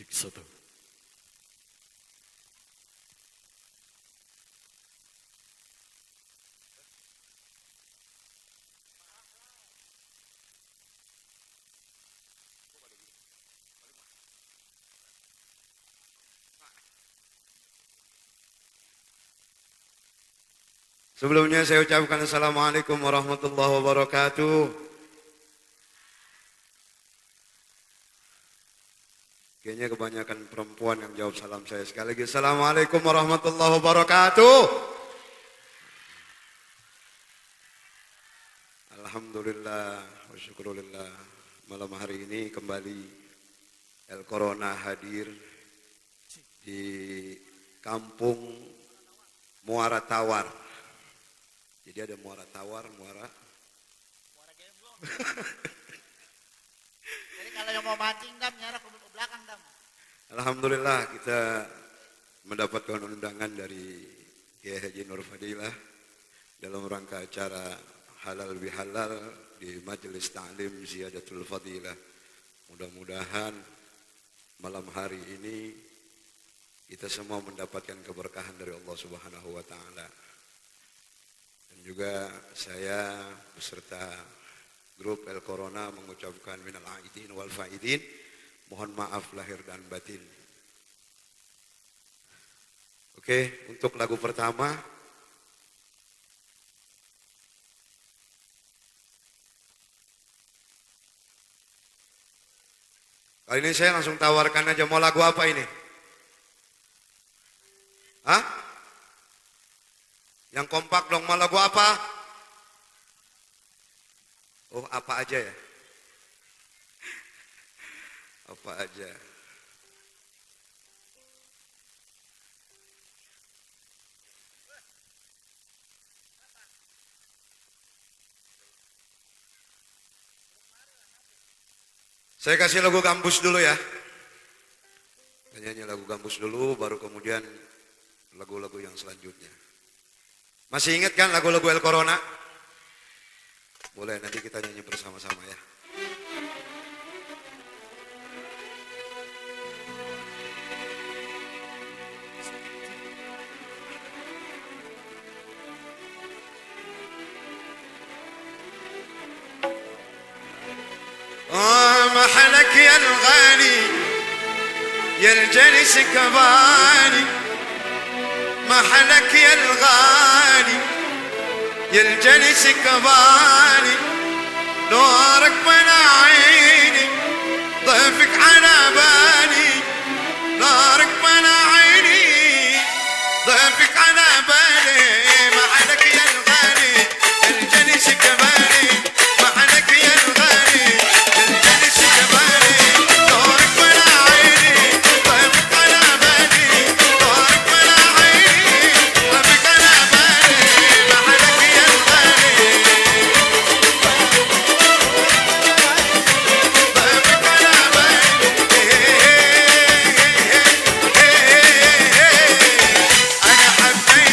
Cek satu. Sebelumnya saya ucapkan Assalamualaikum warahmatullahi wabarakatuh. Kayaknya kebanyakan perempuan yang jawab salam saya. Sekali lagi Assalamualaikum warahmatullahi wabarakatuh. Alhamdulillah wa syukurillah. Malam hari ini kembali El Corona hadir di kampung Muara Tawar. Jadi ada Muara Tawar, Muara Gembong. Jadi kalau yang mau mancing dam, nyarap ke belakang dam. Alhamdulillah kita mendapatkan undangan dari Kiai Haji Nur Fadilah dalam rangka acara halal bihalal di Majelis Ta'lim Ziyadatul Fadilah. Mudah-mudahan malam hari ini kita semua mendapatkan keberkahan dari Allah Subhanahu wa taala. Dan juga saya beserta grup El Corona mengucapkan minal aidin wal faidin, mohon maaf lahir dan batin. Oke, untuk lagu pertama kali ini saya langsung tawarkan aja, mau lagu apa ini? Hah? Yang kompak dong, mau lagu apa? Oh, apa aja ya? Apa aja? Saya kasih lagu Gambus dulu ya. Nyanyi lagu Gambus dulu, baru kemudian lagu-lagu yang selanjutnya. Masih ingat kan lagu-lagu El Corona? Boleh, nanti kita nyanyi bersama-sama ya. محلك يا الغالي يا الجلس كباني محلك يا الغالي يا الجلس كباني نورك بنا عيني ضيفك على بالي نورك بنا عيني ضيفك على بالي محلك يا الغالي يا الجلس كباني محلك يا الغالي أنا حبيت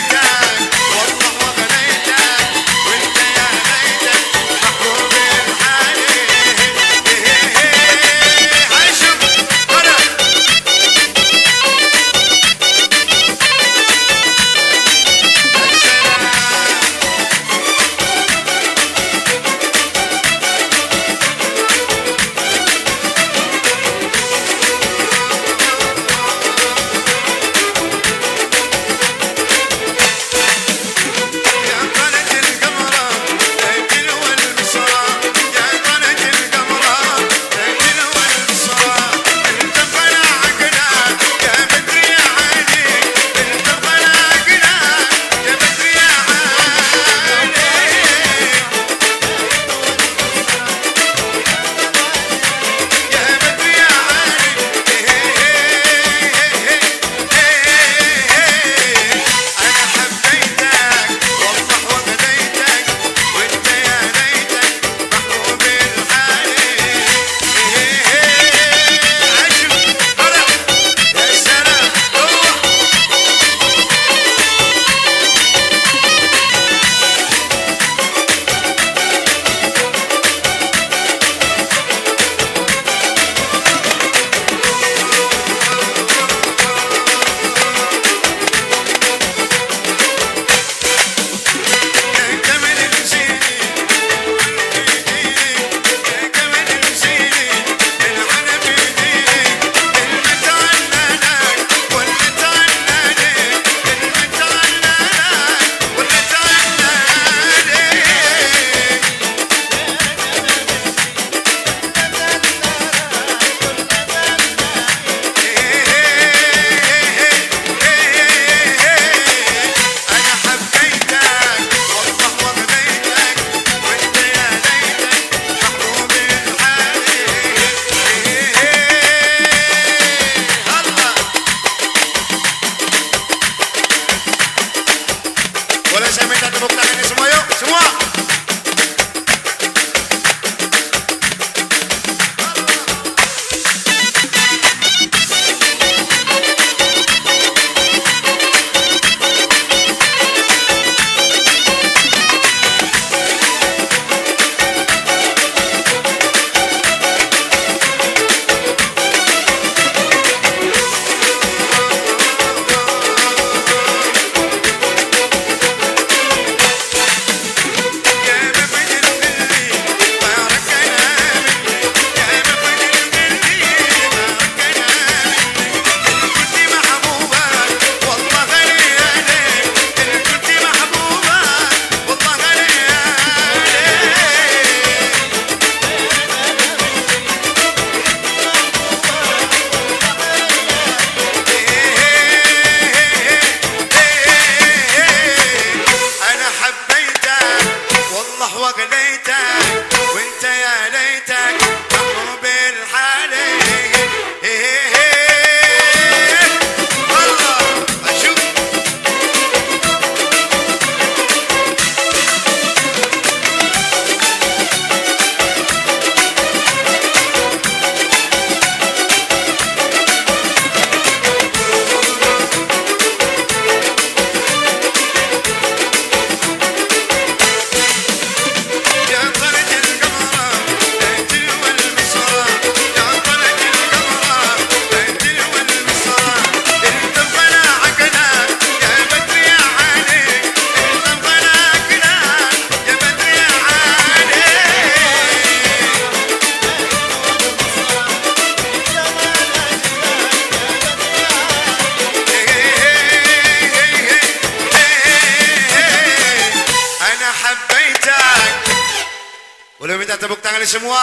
minta tepuk tangan semua.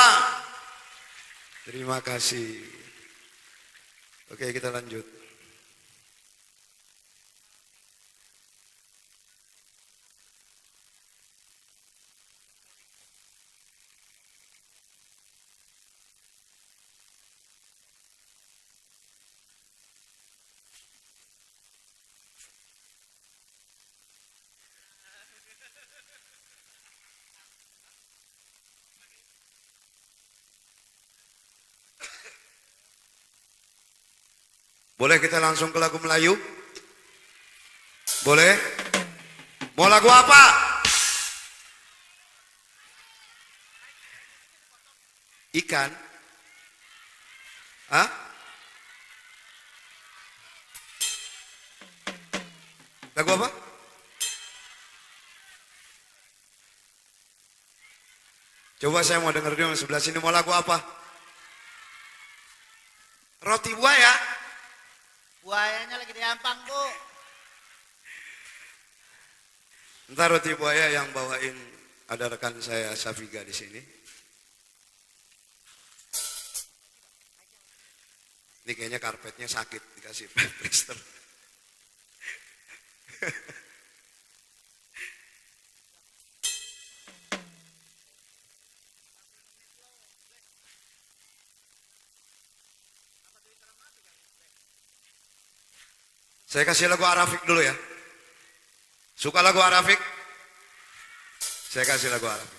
Terima kasih. Oke, kita lanjut. Boleh kita langsung ke lagu Melayu? Boleh? Mau lagu apa? Ikan? Hah? Lagu apa? Coba saya mau dengar dulu sebelah sini, mau lagu apa? Roti buaya? Buayanya lagi diampang, Bu. Ntar roti buaya yang bawain ada rekan saya Safiga di sini. Ini kayaknya karpetnya sakit, dikasih plester. Saya kasih lagu Arafik dulu ya. Suka lagu Arafik? Saya kasih lagu Arafik.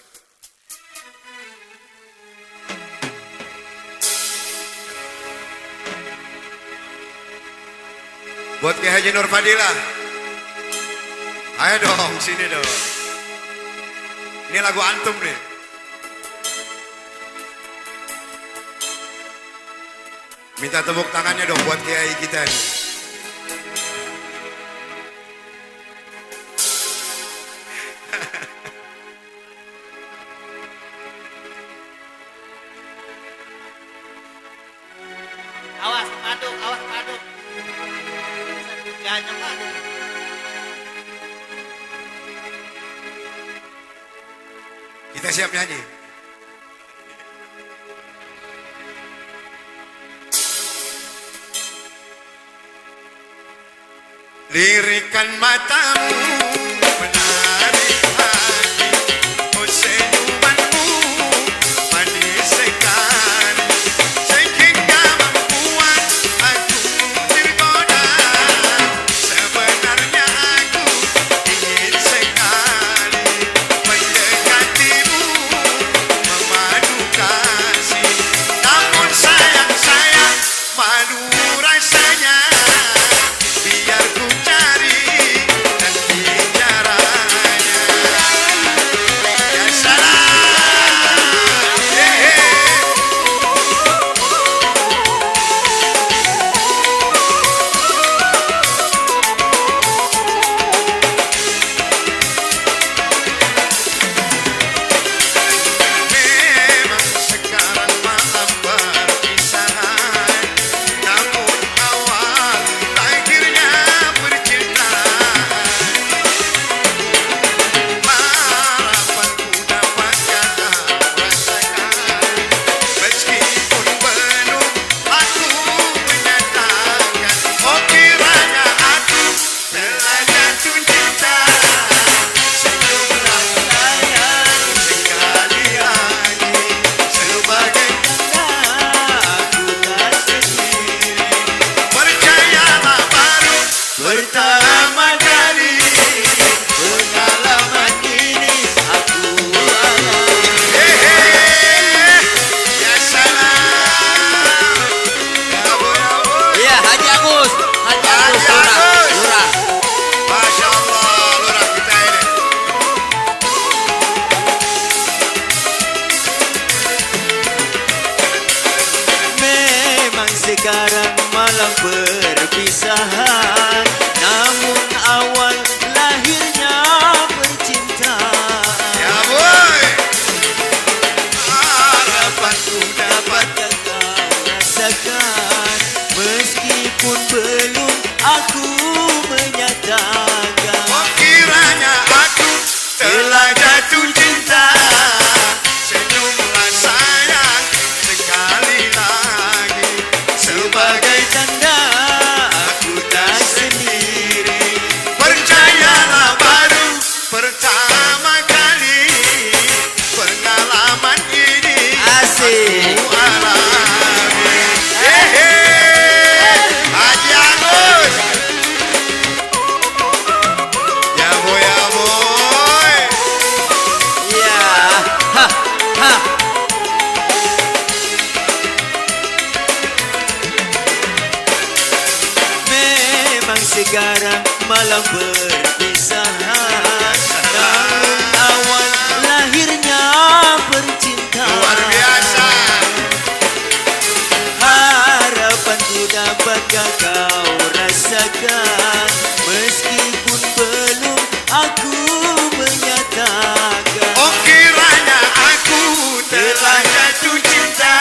Buat Ki Haji Nur Fadilah. Ayo dong, sini dong. Ini lagu antum nih. Minta tepuk tangannya dong buat Kiai kita nih. Awas paduk, awas paduk. Jangan paduk. Kita siap nyanyi. Lirikan matamu menarik hati, oh senyumanmu manis sekali, sehingga membuat aku tergoda. Sebenarnya aku ingin sekali mendekatimu, memadu kasih, namun sayang malu rasanya. Biar ku cari nanti caranya. Ya salam. Memang sekarang malam perpisahan, namun awal akhirnya percintaan. Harapanku dapatkah kau rasakan, meskipun penuh aku menyatakan, oh kiranya aku telah jatuh cinta. Senyumlah sayang sekali lagi, sebagai tanda aku tak sendiri. Percayalah baru pertama kali pengalaman ini aku alami. Ya salam. Ya boy. Iya, Haji Agus. Haji Agus. Haji Agus. Lurah. Masya Allah, lurah kita ini. Memang sekarang malam perpisahan, namun awal sekarang malam perpisahan, namun awal lahirnya percintaan. Luar biasa. Harapanku dapatkah kau rasakan, meskipun belum aku menyatakan. Oh kiranya aku telah jatuh cinta,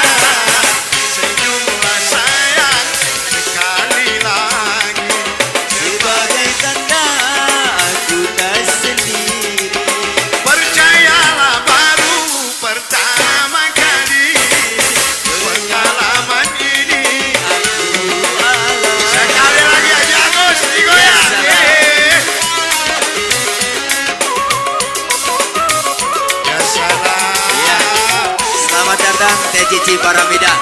senyumlah sayang sekali lagi, Sebagai tanda aku tak sendiri. percayalah baru pertama kali pengalaman ini. Sekali lagi aja Agus digoyang. Ya salam. Ya. Selamat datang Teh Cici Faramida.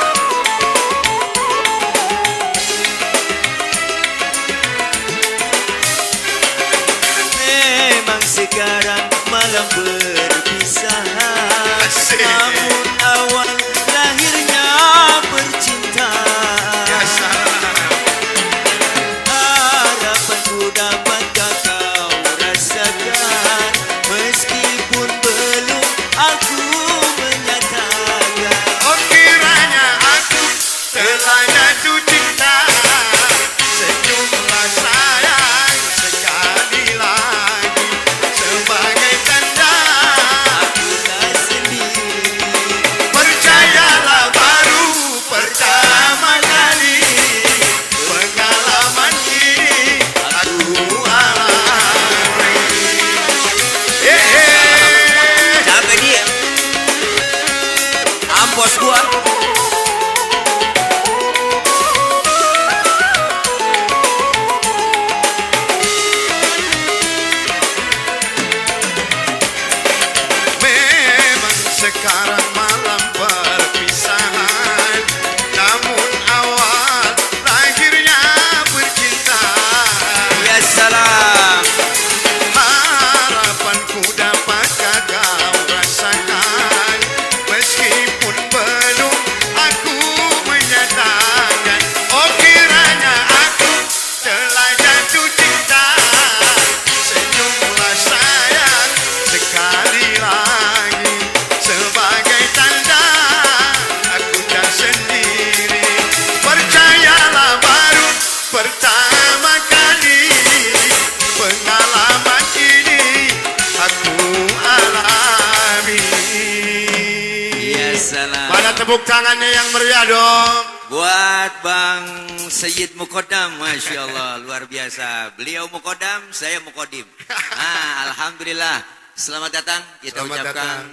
Memang sekarang malam perpisahan, Asik. namun awal lahirnya percintaan. Ya salam. Harapanku dapatkah kau rasakan, meskipun belum aku menyatakan. Oh kiranya aku telah jatuh cinta, senyumlah sayang sekali lagi, sebagai tanda Aku tak sendiri. percayalah baru pertama kali pengalaman ini aku alami. Capek dia. Ampos gua. Memang sekarang malam perpisahan, namun awal lahirnya percintaan. Ya salam. Harapanku dapatkah kau rasakan, meskipun belum aku menyatakan. Oh kiranya aku telah jatuh cinta, senyumlah sayang sekali lagi, sebagai tanda aku tak sendiri. Percayalah baru pertama kali pengalaman ini aku alami. Ya salam. Mana tepuk tangannya yang meriah dong. Buat Bang Sayyid Mukodam, Masya Allah, luar biasa. Beliau Mukodam, saya Mukodim. Alhamdulillah. Selamat datang. Kita Selamat ucapkan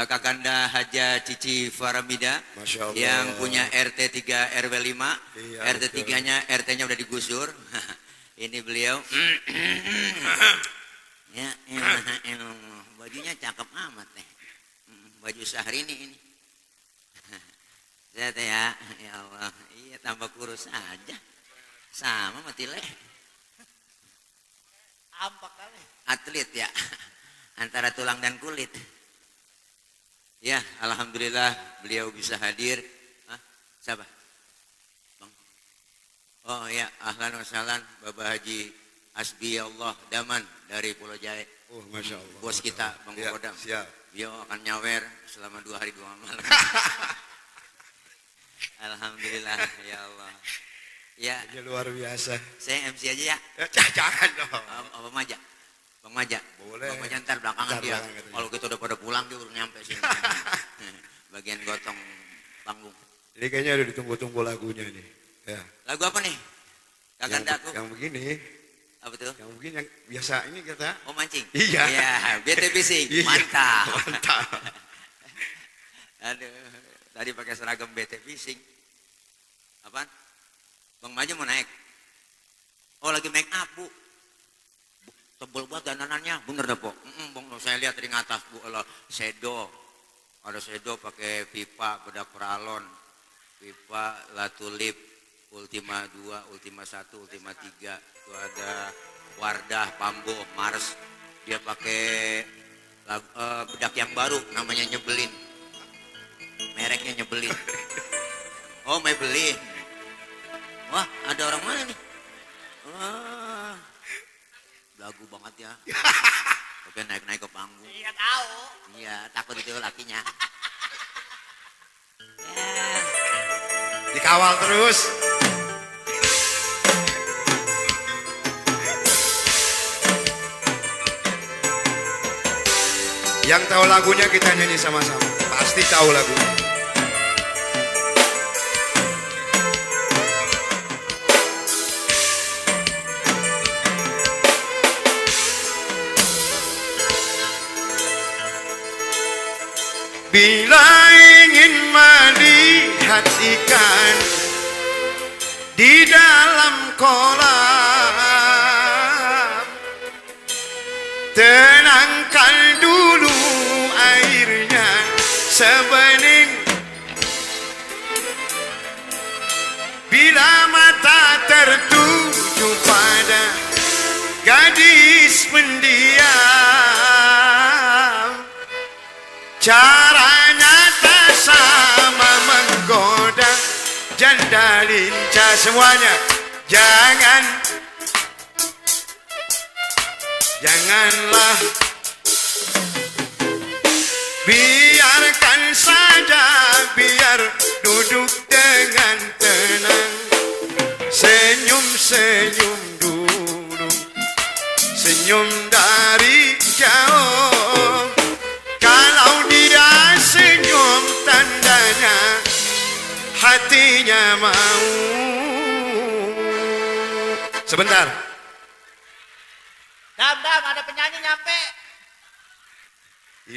Kakanda Haja Cici Faramida Masya Allah. yang punya RT 3 RW 5. Iya, RT 3-nya RT-nya udah digusur. Ini beliau. Ya, bajunya cakep amat nih. Baju Syahrini ini. Lihat ya, ya Allah, iya tambah kurus aja, sama mati leh. Ampak kali. Atlet ya, antara tulang dan kulit. Ya, alhamdulillah beliau bisa hadir. Hah? Siapa? Bang. Oh ya, ahlan wa sahlan Bapak Haji Asbi Allah Daman dari Pulau Jae. Oh, Masya Allah. Bos kita Bang Ya, Mukodam. siap. Beliau akan nyawer selama 2 hari 2 malam. Alhamdulillah ya Allah. Ya, Ini luar biasa. saya MC aja ya. Jangan dong. Apa Maja? Bang Maja. Boleh. Bang Maja ntar belakangan Ntar dia. belakangan katanya. Kalau kita udah pada pulang dia udah nyampe sini. Bagian gotong panggung. Ini kayaknya udah ditunggu-tunggu lagunya nih. Ya. Lagu apa nih? Kakandaku. Yang begini, Apa tuh? yang begini yang biasa ini kata. Oh mancing? Iya. Iya, BT Bising. Iya, Mantap. mantap. Aduh, tadi pakai seragam BT Bising. Apaan? Bang Maja mau naik? Oh lagi make up bu. Tebel banget dandanannya, bener dah po. Bang, saya lihat dari atas bu, sedo. Ada sedo pakai pipa, bedak peralon. Pipa, La Tulip, Ultima 2, Ultima 1, Ultima 3. Itu ada Wardah, Pambo, Mars. Dia pakai bedak yang baru, namanya Nyebelin. Mereknya Nyebelin. Oh, Maybelline. Wah, ada orang mana nih? Wah, lagu banget ya. Oke, naik-naik ke panggung. Iya tahu. Iya, takut itu lakinya. Dikawal terus. Yang tahu lagunya kita nyanyi sama-sama. Pasti tahu lagunya. Bila ingin melihat ikan di dalam kolam, tenangkan dulu airnya sebening. Bila mata tertuju pada gadis pendiam, caranya tak sama menggoda janda lincah. Semuanya janganlah, biarkan saja, biar duduk dengan tenang, senyum-senyum dulu, senyum dari jauh. Kalau dia senyum tandanya hatinya mau. Sebentar. Dam, ada penyanyi nyampe.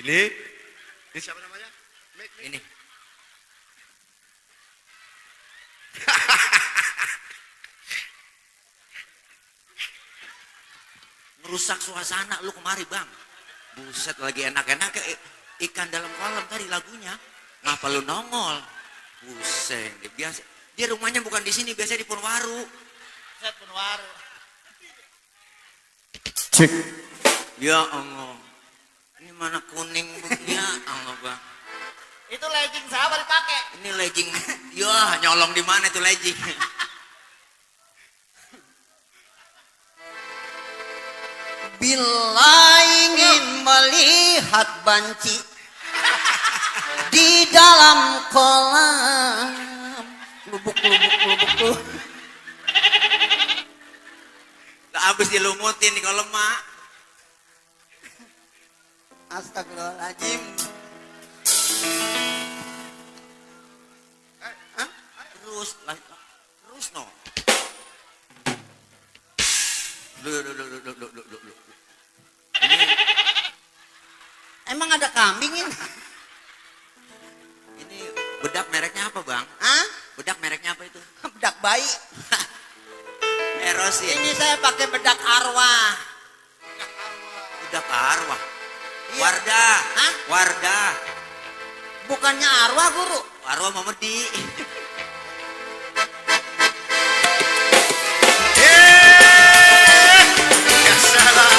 Ini siapa namanya? Ini. Ngerusak suasana lu kemari, Bang. Buset, lagi enak-enak ikan dalam kolam tadi lagunya. Ngapa lu nongol? Buset, biasa. Dia rumahnya bukan di sini, biasanya di Purwaru. Set Purwaru. Cek. Ya Allah. Ini mana kuning ya Allah, Bang. Itu legging siapa dipakai? Ini legging. Ya, nyolong di mana itu legging? Bila ingin melihat banci di dalam kolam, lubuk. Habis dilumutin di kolam, Mak. Astagfirullahaladzim. Terus no. Loh. Emang ada kambing ini? Ini bedak mereknya apa, Bang? Hah? Bedak mereknya apa itu? Bedak bayi. Eros ya. Ini saya pakai bedak arwah. Bedak arwah. Iya. Wardah. Hah? Wardah. Bukannya arwah, Guru. Arwah Mamedi. Ya salah.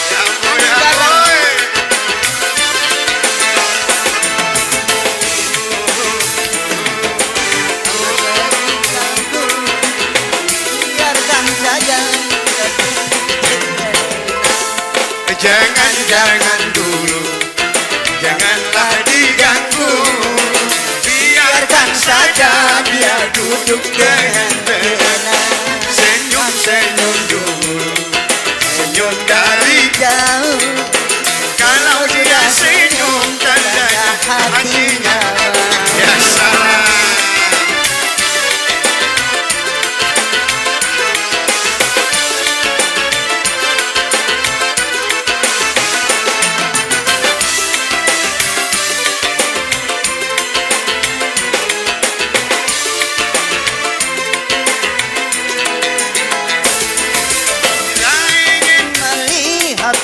Ya boy. Biarkan saja. Jangan dulu, janganlah diganggu, biarkan saja dia duduk dengan tenang, senyum-senyum dulu, senyum dari Jauh. kalau dia senyum tandanya hatinya. Ya salah. Melihat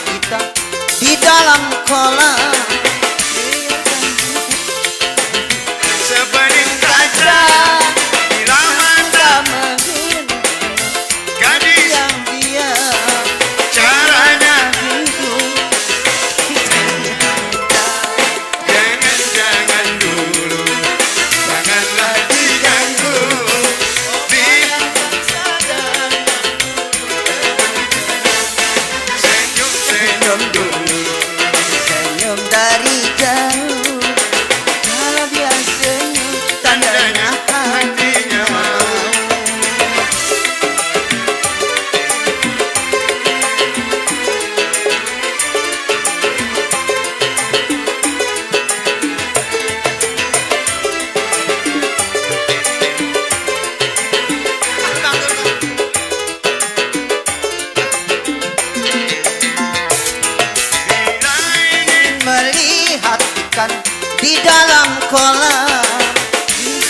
ikan di dalam kolam.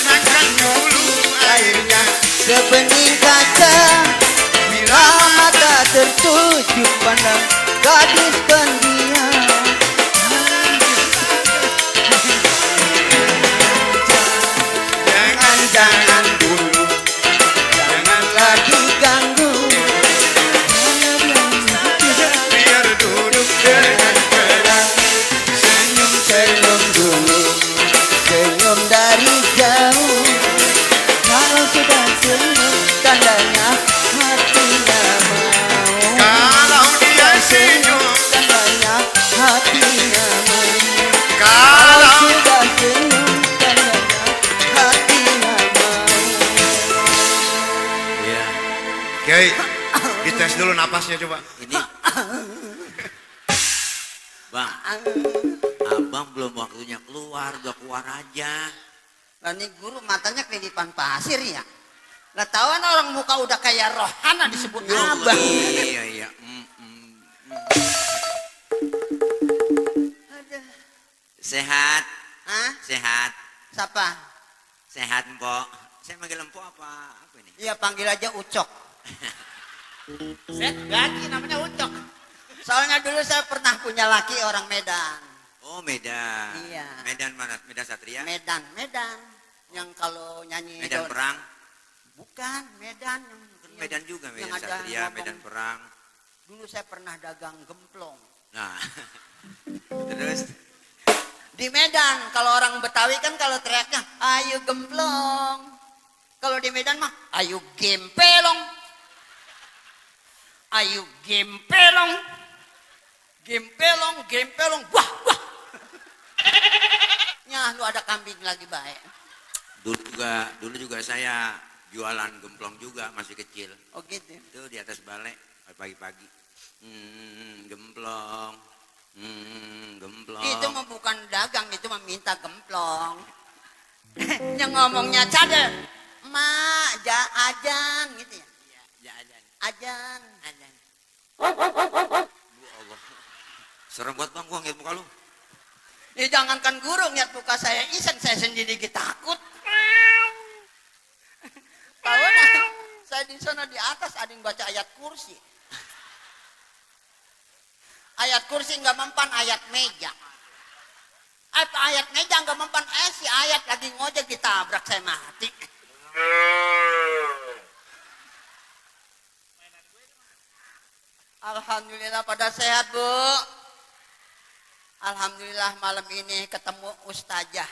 Makan dulu airnya. Sebening kaca, bila mata tertuju pandang gadis pendiam. Jangan dulu, Janganlah diganggu. biar duduk dengan tenang. Senyum senyum dulu, senyum dari jauh. Kalau sudah senyum, tandanya hatinya mau. Kalau dia senyum, Tandanya hatinya mau. kalau Sudah senyum, tandanya hatinya mau. Ya, Kiai, dites dulu napasnya coba. ini Bang, abang belum waktunya keluar, udah keluar aja. Lah nih guru matanya kelipan pasir ya. Lah tahuan orang muka udah kayak rohana disebut abang. Iya, iya. Sehat, Hah? sehat, Siapa? sehat Mpok. Saya manggil Mpok apa ini? Iya panggil aja Ucok. Set gaji namanya Ucok. Soalnya dulu saya pernah punya laki orang Medan. Oh, Medan. Iya. Medan mana? Medan Satria? Medan. Yang kalau nyanyi Medan Perang? Bukan, Medan yang Medan juga, yang Medan ada Satria, ngomong. Medan Perang. Dulu saya pernah dagang gemplong. Nah, terus Di Medan, kalau orang Betawi kan kalau teriaknya, ayo gemplong. Kalau di Medan mah, ayo gempelong. Ayo gempelong. Gempelong, wah, wah. Nyah, lu ada kambing lagi baik. dulu juga saya jualan gemplong juga masih kecil. Oh gitu. Itu di atas balai pagi-pagi. Gemplong. Gemplong. Itu mah bukan dagang, itu mah minta gemplong. Yang ngomongnya cadel. Mak, ajan gitu ya. Ya, ajan. Ajan. Allah. Serem buat Bang, gua ngeliat muka lu. Ya jangankan guru ngeliat muka saya iseng, saya sendiri takut. Tahu nah, saya di sana di atas ada yang baca ayat kursi. Ayat kursi nggak mempan ayat meja. Ayat meja nggak mempan si ayat lagi ngojek ditabrak saya mati. Alhamdulillah pada sehat Bu. Alhamdulillah malam ini ketemu ustazah.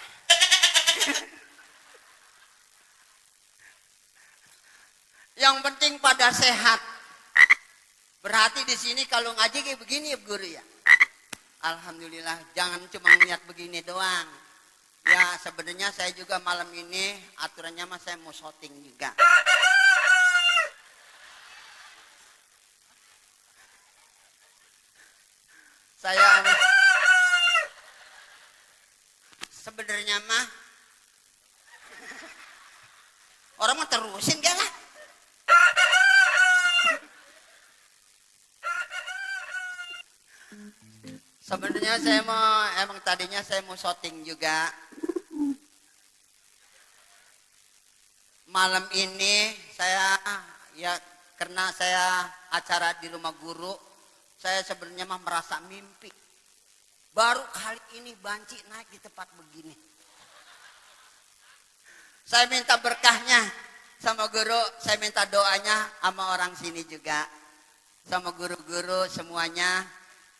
Yang penting pada sehat. Berarti di sini kalau ngaji kayak begini ya guru ya. Alhamdulillah jangan cuma niat begini doang. Ya sebenarnya saya juga malam ini aturannya mah saya mau syuting juga. Saya sebenarnya mah orang mah terusin gak lah. Sebenarnya saya mau emang tadinya saya mau syuting juga. Malam ini saya ya karena saya acara di rumah guru, saya sebenarnya mah merasa mimpi. Baru kali ini banci naik di tempat begini. Saya minta berkahnya sama guru, saya minta doanya sama orang sini juga. Sama guru-guru semuanya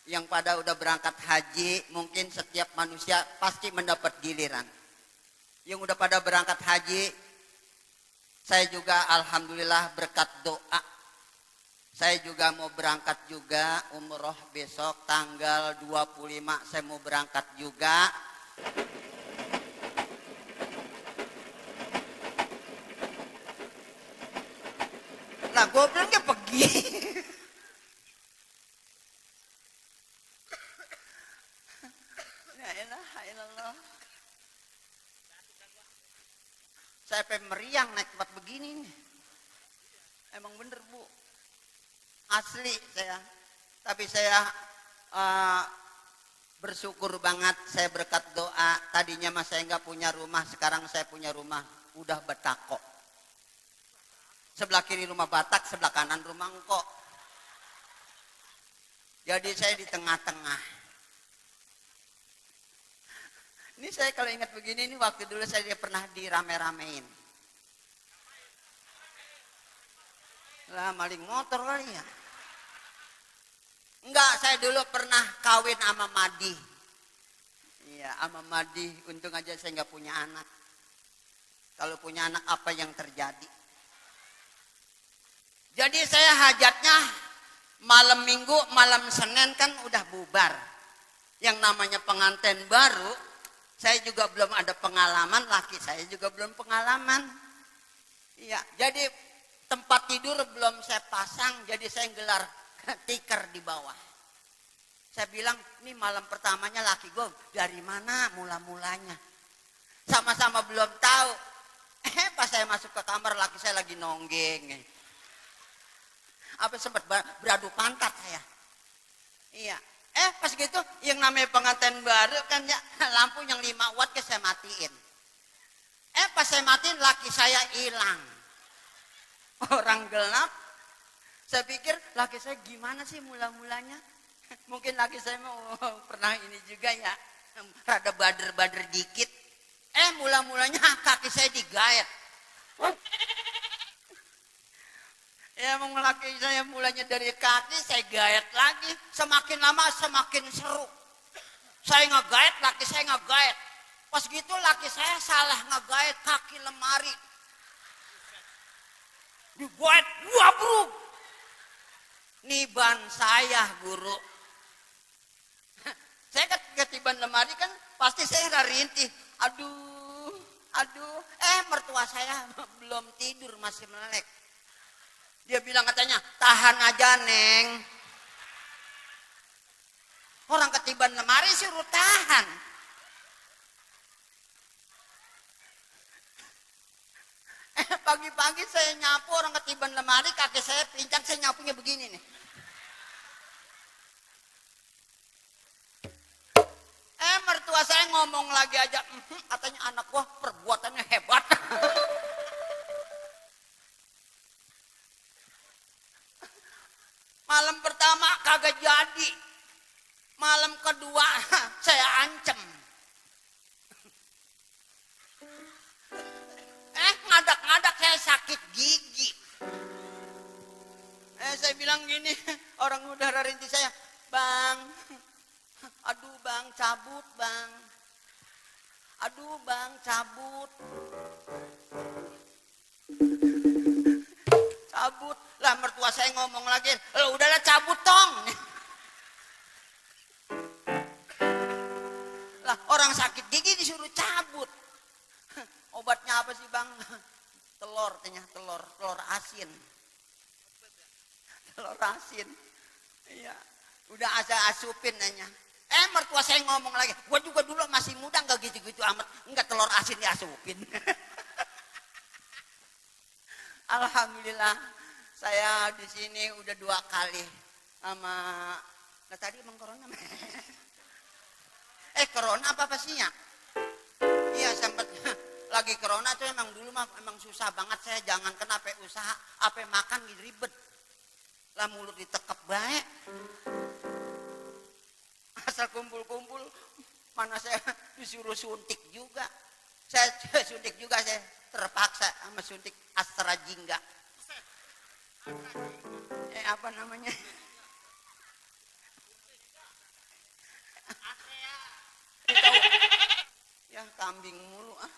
yang pada udah berangkat haji, mungkin setiap manusia pasti mendapat giliran. Yang udah pada berangkat haji, saya juga alhamdulillah berkat doa. Saya juga mau berangkat juga umroh besok tanggal 25 saya mau berangkat juga. Lah gobloknya pergi. La ilaha illallah. Saya pengen meriang naik tempat begini nih. Emang bener Bu. Asli saya. Tapi saya bersyukur banget saya berkat doa. Tadinya mas saya nggak punya rumah, sekarang saya punya rumah. Udah betah kok. Sebelah kiri rumah Batak, sebelah kanan rumah Engkok. Jadi saya di tengah-tengah. Ini saya kalau ingat begini, ini waktu dulu saya pernah dirame-ramein. Lah maling motor kali ya. Enggak, saya dulu pernah kawin sama Madi. Iya, sama Madi. Untung aja saya nggak punya anak. Kalau punya anak apa yang terjadi? Jadi saya hajatnya malam Minggu, malam Senin kan udah bubar. Yang namanya pengantin baru, saya juga belum ada pengalaman, laki saya juga belum pengalaman. Iya, jadi tempat tidur belum saya pasang, jadi saya gelar tikar di bawah. Saya bilang, ini malam pertamanya laki gue, dari mana mula-mulanya? Sama-sama belum tahu. Pas saya masuk ke kamar, laki saya lagi nonggeng. Apa sempat beradu pantat saya. Iya. Pas gitu, yang namanya pengantin baru kan ya, lampu yang 5 watt ke saya matiin. Pas saya matiin, laki saya hilang. Orang gelap. Saya pikir laki saya gimana sih mula-mulanya? Mungkin laki saya mau pernah ini juga ya, rada bader-bader dikit. Mula-mulanya kaki saya digayat. Ya emang laki saya mulanya dari kaki, saya gayat lagi. Semakin lama semakin seru. Saya ngegayat, laki saya ngegayat. Pas gitu laki saya salah ngegayat kaki lemari. Digayat, wah bro. Niban saya guru. Saya ketiban lemari kan pasti saya rintih. Aduh. Mertua saya belum tidur, masih melek. Dia bilang katanya, tahan aja Neng. Orang ketiban lemari suruh tahan. Pagi-pagi saya nyapu orang ketiban lemari, kaki saya pincang, saya nyapunya begini nih. Mertua saya ngomong lagi aja, katanya anak gua perbuatannya hebat. Malam pertama kagak jadi. Malam kedua saya ancam. Ngadak-ngadak saya sakit gigi. Saya bilang gini, orang udara rinti saya, Bang, aduh Bang, cabut Bang. Aduh Bang, cabut. Cabut. Lah mertua saya ngomong lagi, lo udahlah cabut tong. Lah orang sakit gigi disuruh cabut. Obatnya apa sih Bang? Telur asin. Telur asin. Iya. Udah asupin nanya. Mertua saya ngomong lagi, gua juga dulu masih muda nggak gitu-gitu amat, nggak telur asin diasupin. Alhamdulillah. Saya di sini udah 2 kali sama. Nah tadi emang corona. Corona apa sih ya? Iya sempat lagi corona tuh emang dulu mah emang susah banget saya, jangan kena apa usaha, apa makan ribet. Lah mulut ditekep baik. Asal kumpul-kumpul mana saya disuruh suntik juga. Saya suntik juga, saya terpaksa sama suntik AstraZeneca. Apa namanya? Ya kambing mulu ah.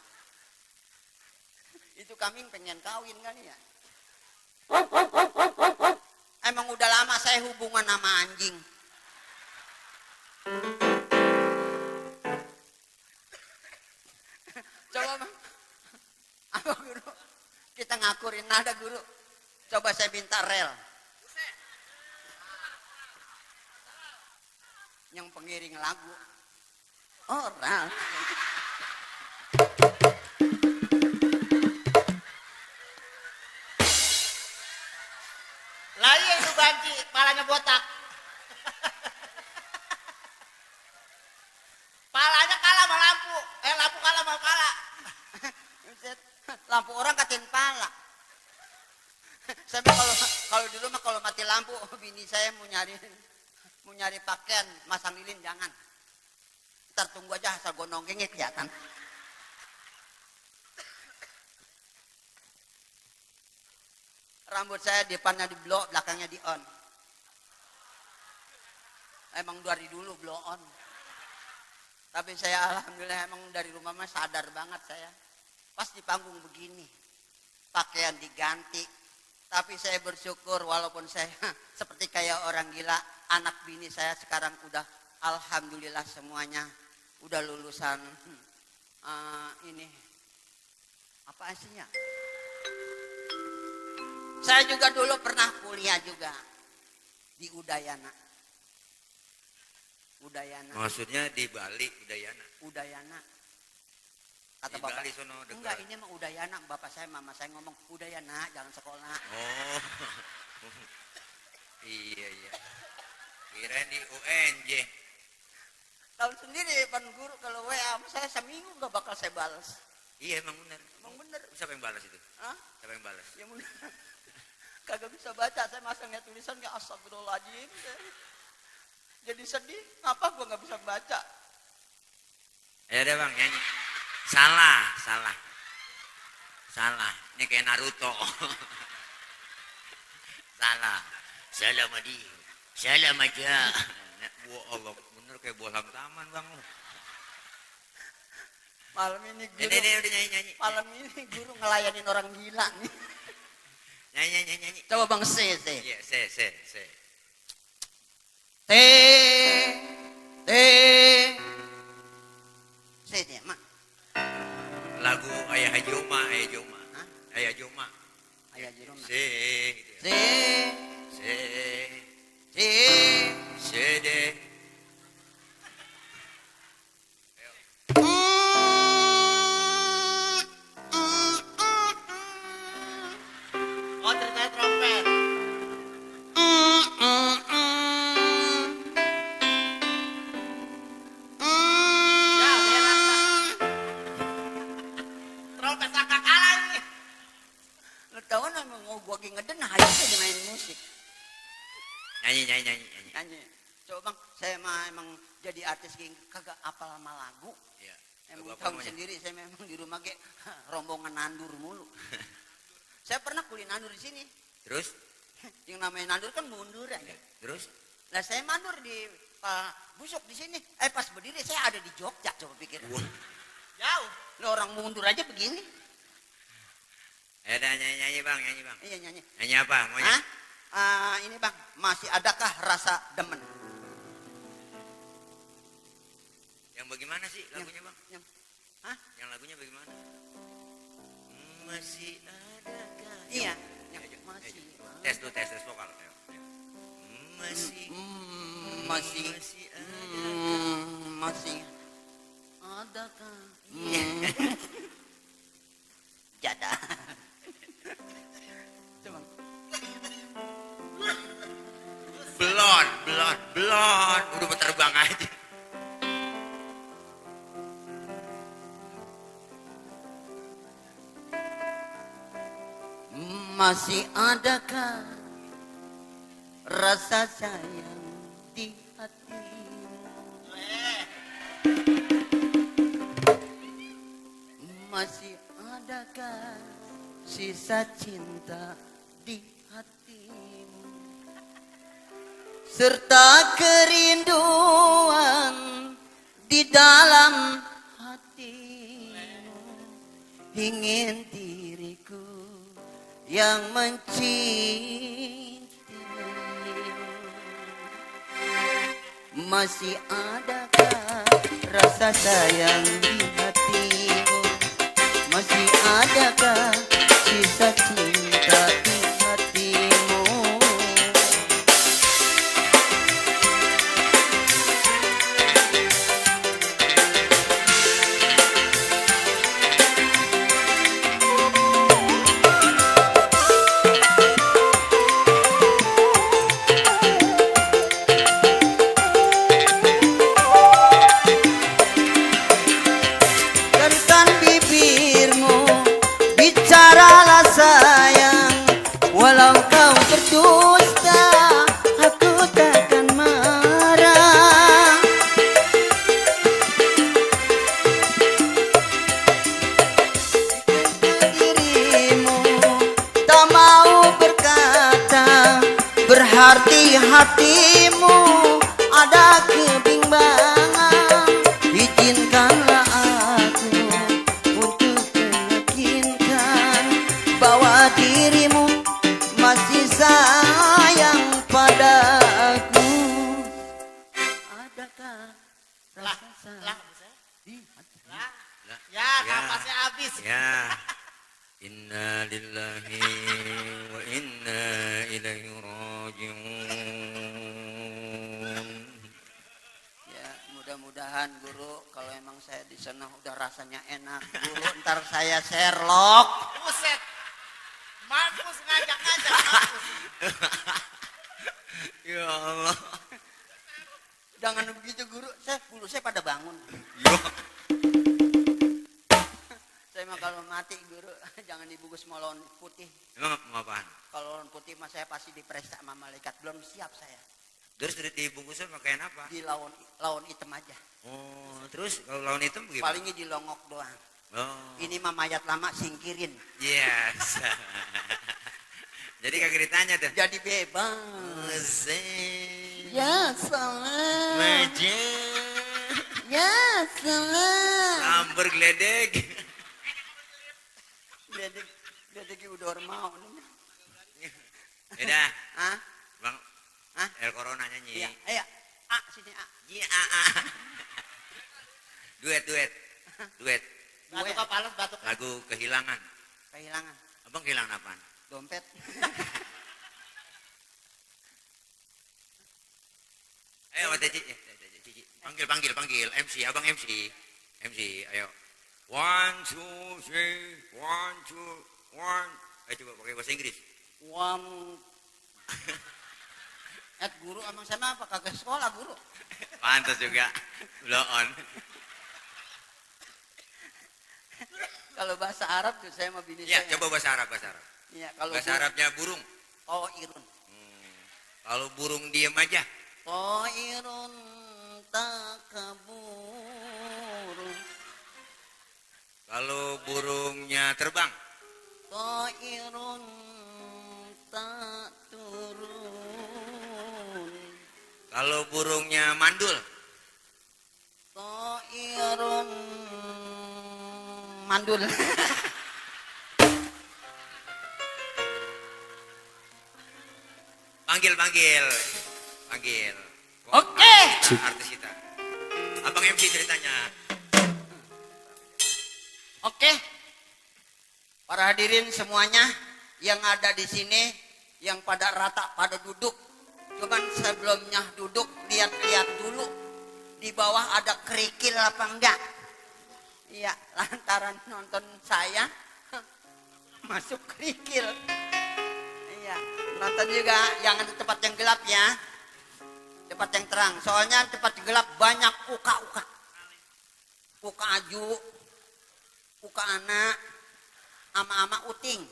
Itu kambing pengen kawin kali ya. Emang udah lama saya hubungan sama anjing. Coba apa guru? Kita ngakurin nada guru. Coba saya minta rel. Yang pengiring lagu. Oh, rel. Lah iya itu banci, palanya botak. lampu, bini saya mau nyari pakaian, masang lilin jangan. Ntar tunggu aja asal gue nonggengnya kelihatan. Rambut saya depannya di blow, belakangnya di on. Emang dari dulu blow on. Tapi saya alhamdulillah emang dari rumah mah sadar banget saya. Pas di panggung begini, pakaian diganti. Tapi saya bersyukur walaupun saya seperti kayak orang gila, anak bini saya sekarang udah alhamdulillah semuanya udah lulusan ini apa aslinya? Saya juga dulu pernah kuliah juga di Udayana. Maksudnya di Bali Udayana. Udayana. Kata di bapak. Bali sono dekat. Enggak, ini mah Udayana. Bapak saya, mama saya ngomong Udayana, jangan sekolah. Oh. Iya. Kirain di UNJ. Tahu sendiri Pan Guru kalau WA sama saya seminggu nggak bakal saya balas. Iya emang benar. Emang bener. Siapa yang balas itu? Hah? Siapa yang balas? Ya bener. Kagak bisa baca, saya masang tulisan kayak astagfirullahaladzim. Jadi sedih, ngapa gua nggak bisa baca? Ayo deh bang nyanyi. Salah. Ini kayak Naruto. Salah madi. Salah aja. Wah Allah, bener kayak bolam taman bang. Malam ini guru. Ini udah nyanyi. Malam ini guru ngelayanin orang gila nih. Nyanyi. Coba bang C. Iya, C. C dia mak. Lagu Ayah Haji Uma. Hah? Ayah Haji Uma. Ayah Haji Uma. C. D. Oh ternyata trompet. Ya, berak. Trompet kakak kalah nih. Lu tahu emang mau gua lagi ngeden, ayo aja main musik. Nyanyi. Coba bang, saya mah emang jadi artis gini kagak apal sama lagu. Iya. Emang tahu sendiri saya memang di rumah kayak rombongan nandur mulu. Saya pernah kuliah nandur di sini. Terus? Yang namanya nandur kan mundur aja. Terus? Nah saya mandur di busuk di sini. Pas berdiri saya ada di Jogja, coba pikir. Jauh. Lo orang mundur aja begini. Ada nyanyi bang. Iya nyanyi. Nyanyi apa? Maunya? Ini bang, masih adakah rasa demen? Yang bagaimana sih lagunya bang? Yang lagunya bagaimana? Masih adakah? Iya. Masih. Tes vokal. Masih adakah? Jada. Coba. Belon. Udah terbang aja. Masih adakah rasa sayang di hatimu? Masih adakah sisa cinta di hatimu? Serta kerinduan di dalam hatimu. Ingin diriku yang mencintaimu. Masih adakah rasa sayang di hatimu? Masih adakah sisa cinta di hatimu? Bicaralah saya hati-hatimu ada kebimbangan, izinkanlah aku untuk meyakinkan bahwa dirimu masih sayang padaku. Adakah rasa sayang di hati? Ya, napasnya habis. Ya. Inna lillahi wa inna ilaihi raji'un. Ya, mudah-mudahan guru kalau emang saya di sana udah rasanya enak, guru ntar saya Sherlock. Buset. Markus ngajak-ngajak Markus. Ya Allah. Jangan begitu guru, bulu saya pada bangun. Yo. Saya mah kalau mati guru jangan dibungkus sama lawan putih. Emang mau apaan? Kalau lawan putih mah saya pasti diperiksa sama malaikat, belum siap saya. Terus dibungkusnya pakaian apa? Di lawan hitam aja. Oh, terus kalau lawan hitam bagaimana? Palingnya di longok doang. Oh. Ini mah mayat lama singkirin. Yes. Jadi kagak ditanya tuh. Jadi bebas. Ya. Ya salam. Maja. Ya salam. Sambar geledek. Dia udah mau. Udah. Hah? Bang. Hah? El Corona nyanyi. Iya, ayo. A sini A. Iya. Duet. Batuk apa panas batuk. Lagu Kehilangan. Kehilangan Abang kehilangan apaan? dompet. Ayo Cici. Panggil MC, Abang MC, ayo. 1, 2, 3, 1, 2, 1. Ayo coba pakai bahasa Inggris. Guru emang saya mah apa kagak sekolah guru. Pantas juga. Blow on. Kalau bahasa Arab tuh saya mah bini Ya, saya. coba bahasa Arab. Iya, kalau Bahasa Arabnya burung. Toirun. Kalau burung diem aja. Toirun takabur. Kalau burungnya terbang. Toirun tak turun. Kalau burungnya mandul. Toirun mandul. Panggil. Oke. Artis kita. Abang MC ceritanya. Oke. Para hadirin semuanya yang ada di sini, yang pada rata pada duduk. Cuman sebelumnya duduk lihat-lihat dulu di bawah ada kerikil apa enggak. Iya, lantaran nonton saya masuk kerikil. Iya, nonton juga jangan di tempat yang gelap ya. Tempat yang terang. Soalnya tempat gelap banyak uka-uka. Uka aju, uka anak, ama-ama uting.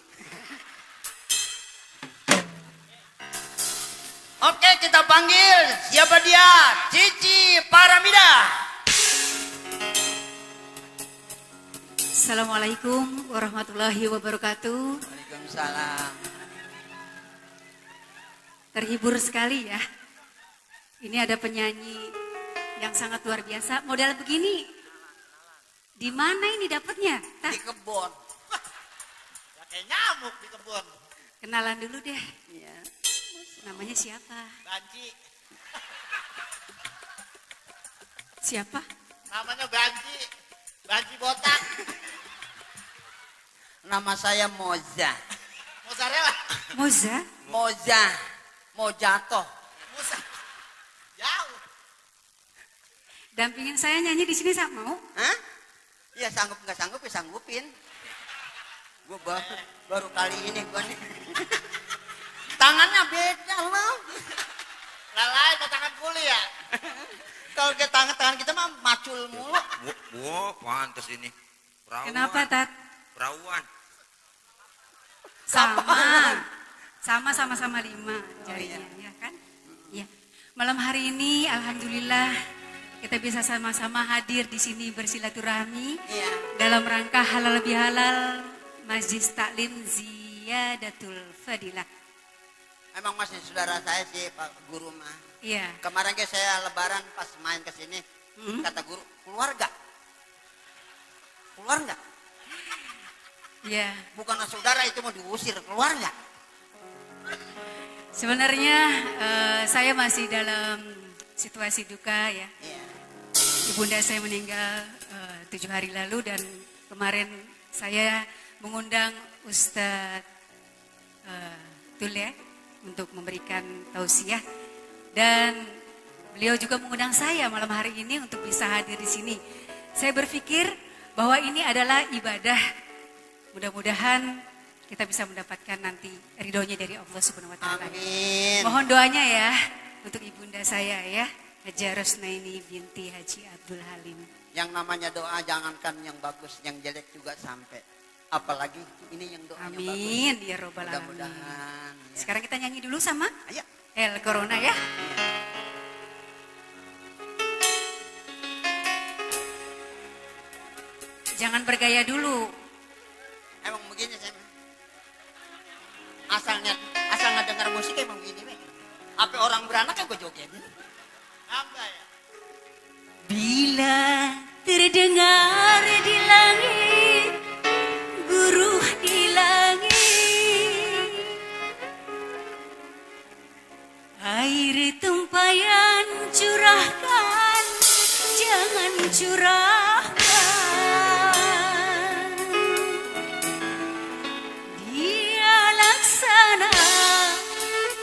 Oke, kita panggil siapa dia? Cici Paramida. Assalamualaikum warahmatullahi wabarakatuh. Waalaikumsalam. Terhibur sekali ya. Ini ada penyanyi yang sangat luar biasa. Model begini, di mana ini dapatnya? Di kebun. Ya kayak nyamuk di kebun. Kenalan dulu deh. Iya. Namanya siapa? Banci. Siapa? Namanya Banci. Banci botak. Nama saya Moza. Mozzarella. Moza? Moza. Mojato. Musa. Jauh. Dampingin saya nyanyi di sini, mau? Hah? Ya sanggup nggak sanggup ya sanggupin. Gue baru kali ini gue nih. Tangannya beda loh. Lain tangan kuli ya. Kalau ke tangan kita mah macul mulu. Wah, pantas ini. Perawan. Kenapa, Tat? Perawan. Sama-sama 5 jarinya, ya kan? Ya. Malam hari ini, alhamdulillah kita bisa sama-sama hadir di sini bersilaturahmi Iya. dalam rangka halal bihalal Majlis Taklim Ziyadatul Fadilah. Emang masih saudara saya sih Pak Guru mah. Iya. Kemarin ke saya lebaran pas main ke sini, kata guru, keluar gak? Keluar gak? Iya. Bukan saudara itu mau diusir, keluar gak? Sebenarnya saya masih dalam situasi duka ya. Iya. Ibunda saya meninggal 7 hari lalu dan kemarin saya mengundang Ustadz Tule untuk memberikan tausiah dan beliau juga mengundang saya malam hari ini untuk bisa hadir di sini. Saya berpikir bahwa ini adalah ibadah. Mudah-mudahan kita bisa mendapatkan nanti ridhonya dari Allah Subhanahu wa taala. Amin. Mohon doanya ya untuk ibunda saya ya, Haja Rosnaini binti Haji Abdul Halim. Yang namanya doa jangankan yang bagus, yang jelek juga sampai. Apalagi ini yang doanya bagus. Amin ya robbal alamin. Mudah-mudahan. Ya. Sekarang kita nyanyi dulu sama Ayo. El Corona ya. Jangan bergaya dulu. Emang begini saya. Asal nggak dengar musik emang begini. Apa orang beranak kan gue joget. Apa ya? Bila terdengar di langit, guru di langit, air tempayan curahkan, jangan curahkan. Dia laksana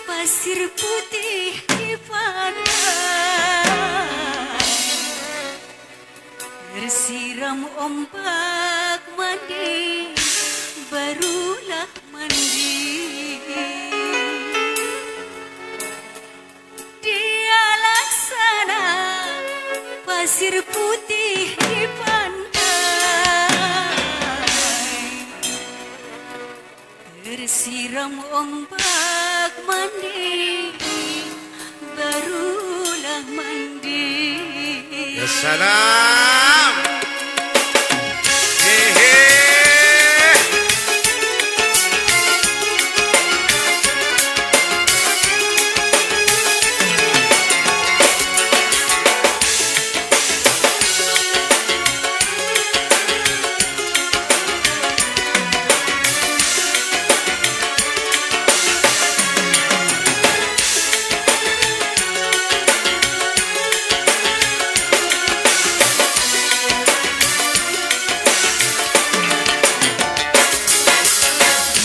pasir putih di pantai, tersiram ombak mandi, barulah mandi. Dia laksana pasir putih di pantai, tersiram ombak mandi, barulah mandi. Ya salam. Hehe.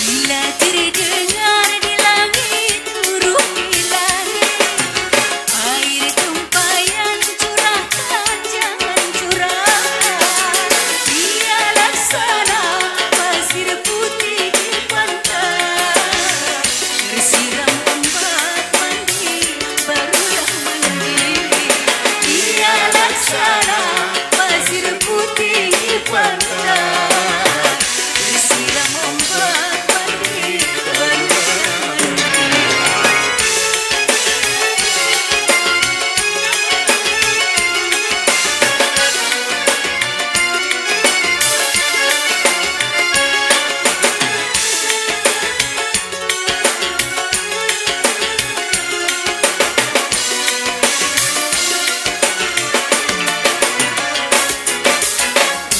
Bila terdengar di langit, guru di langit, air tempayan curahkan, jangan curahkan. Dia laksana pasir putih di pantai, tersiram ombak mandi, barulah mandi. Dia laksana pasir putih di pantai, tersiram ombak mandi, barulah mandi.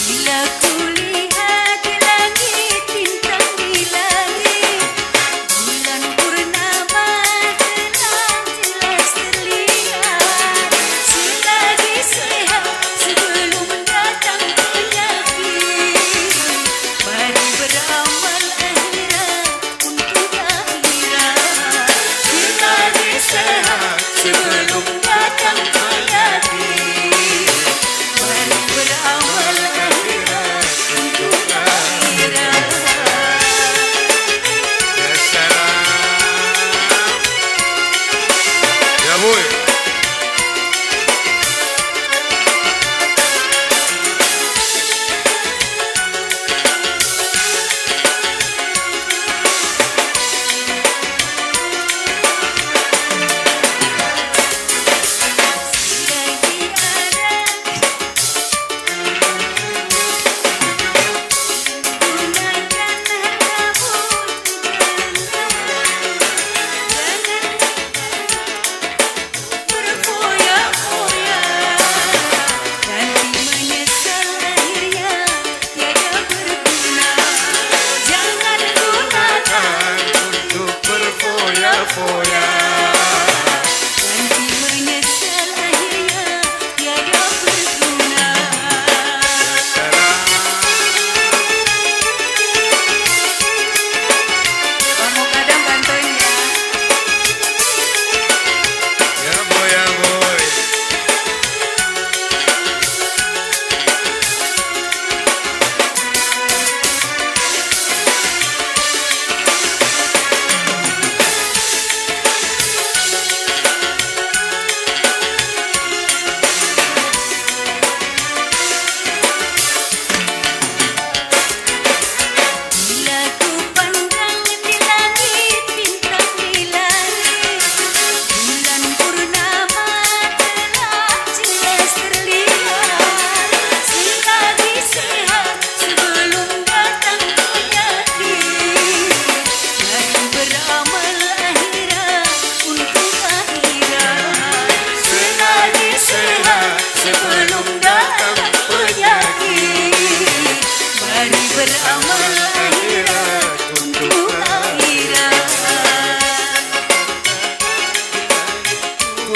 Bila kulihat di langit, bintang di langit, bulan purnama telah jelas terlihat. Selagi sehat sebelum datang penyakit, mari beramal akhirat untuk akhirat. Selagi sehat sebelum datang penyakit, mari beramal akhirat untuk akhirat. Ya salam. Ya boy. Selagi ada tunaikan hartamu dengan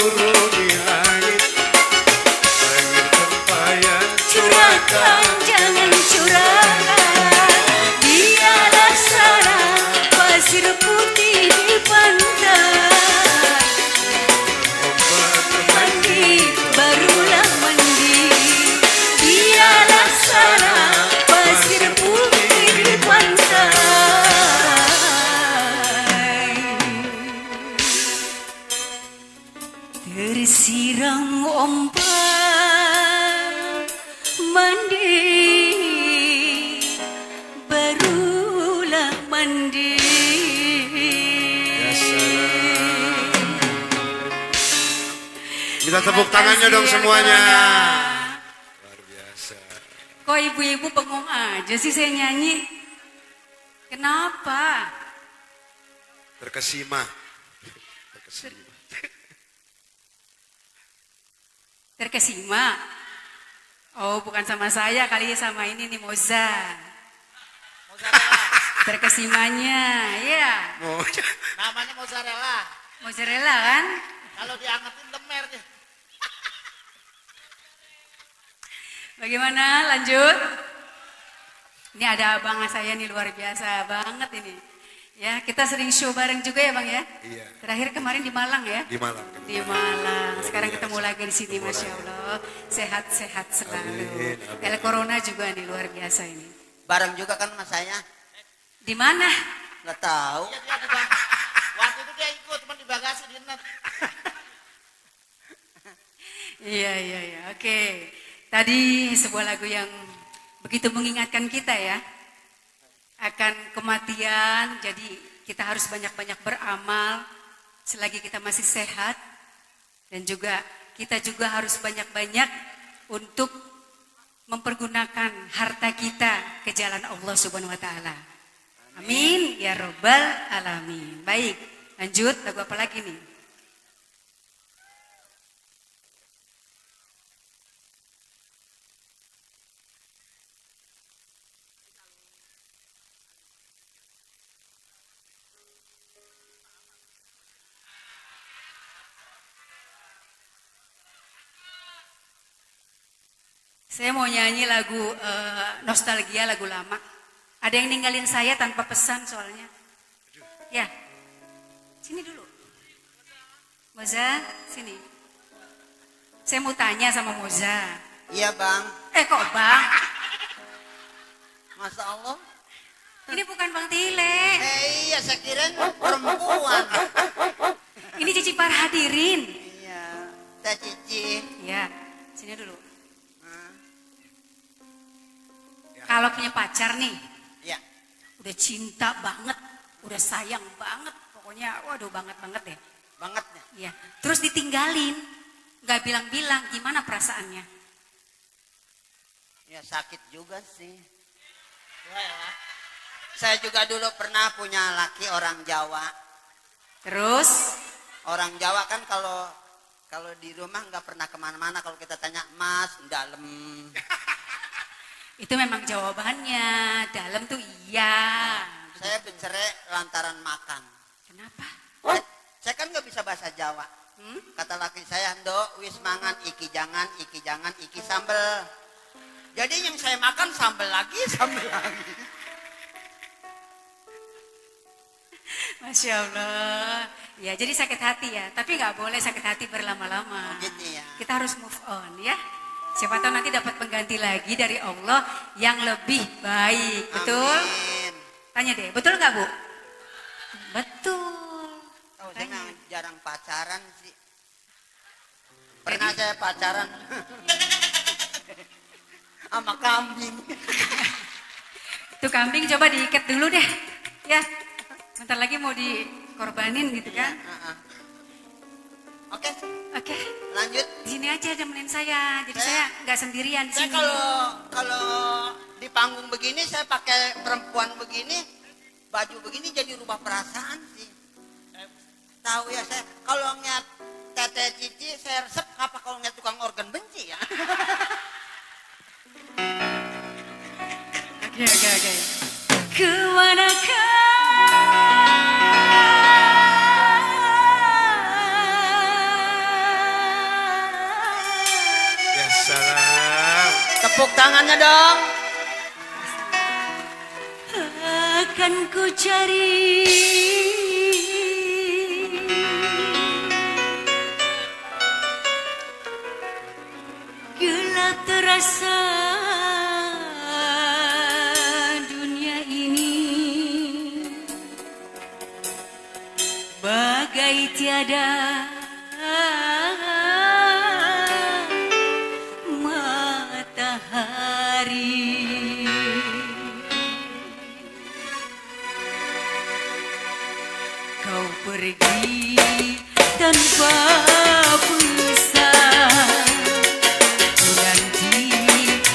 turun di langit, air tempayan Curahkan, jangan curahkan. Dia laksana pasir putih di pantai. Mandi, barulah mandi. Dia laksana pasir putih di pantai. Tersiram ombak, mandi, barulah mandi. Kita tepuk tangannya dong semuanya. Luar biasa. Kok ibu-ibu bengong aja sih saya nyanyi? Kenapa? Terkesima. Terkesima. Terkesima? Oh, bukan sama saya, kali ya sama ini nih Moza. Terkesimanya, ya. Namanya mozzarella. Mozzarella kan? Kalau diangetin lemer deh. Bagaimana lanjut? Ini ada abang saya nih luar biasa banget ini. Ya, kita sering show bareng juga ya Bang ya? Iya. Terakhir kemarin di Malang ya? Di Malang. Di Malang. Sekarang ketemu lagi di sini, Masya Allah. Sehat-sehat selalu. Amin, amin. El Corona juga nih luar biasa ini. Bareng juga kan mas saya. Di mana? Nggak tahu. Iya, dia juga. Waktu itu dia ikut, cuma di bagasi di net. Iya. Oke. Tadi sebuah lagu yang begitu mengingatkan kita ya. Akan kematian, jadi kita harus banyak-banyak beramal selagi kita masih sehat. Dan juga kita juga harus banyak-banyak untuk mempergunakan harta kita ke jalan Allah Subhanahu wa taala. Amin ya robbal alamin. Baik, lanjut lagu apa lagi nih? Saya mau nyanyi lagu nostalgia, lagu lama. Ada yang ninggalin saya tanpa pesan soalnya. Ya, sini dulu. Moza, sini. Saya mau tanya sama Moza. Iya bang. Kok bang? Masya Allah. Ini bukan Bang Tile. Iya saya kirain perempuan. Ini Cici Parhadirin. Iya, Teh Cici. Ya, sini dulu. Kalau punya pacar nih, ya, udah cinta banget, udah sayang banget, pokoknya waduh banget deh. Bangetnya. Iya. Terus ditinggalin, nggak bilang-bilang, gimana perasaannya? Ya sakit juga sih. Saya juga dulu pernah punya laki orang Jawa. Terus? Orang Jawa kan kalau di rumah nggak pernah kemana-mana. Kalau kita tanya Mas, dalam. Itu memang jawabannya, dalam tuh iya. Saya bercerai lantaran makan. Kenapa? Saya kan nggak bisa bahasa Jawa. Kata laki saya, Ndo, wis mangan, iki jangan, iki sambel. Jadi yang saya makan sambel lagi. Masya Allah. Ya jadi sakit hati ya, tapi nggak boleh sakit hati berlama-lama. Gitu ya. Kita harus move on ya. Siapa tahu nanti dapat pengganti lagi dari Allah yang lebih baik. Betul? Amin. Tanya deh, betul nggak Bu? Betul. Oh, saya jarang pacaran sih. Pernah saya pacaran sama kambing. Itu kambing coba diikat dulu deh. Ya, bentar lagi mau dikorbanin gitu kan. Oke. Lanjut. Di sini aja temenin saya. Jadi saya nggak sendirian di Saya sini. kalau di panggung begini saya pakai perempuan begini, baju begini jadi rubah perasaan sih. Tahu ya saya kalau ngeliat Teteh Cici saya resep, apa kalau ngeliat tukang organ benci ya. Oke. Kemanakah Tepuk tangannya dong. Akan ku cari gelap terasa dunia ini bagai tiada matahari. Kau pergi tanpa pesan, nanti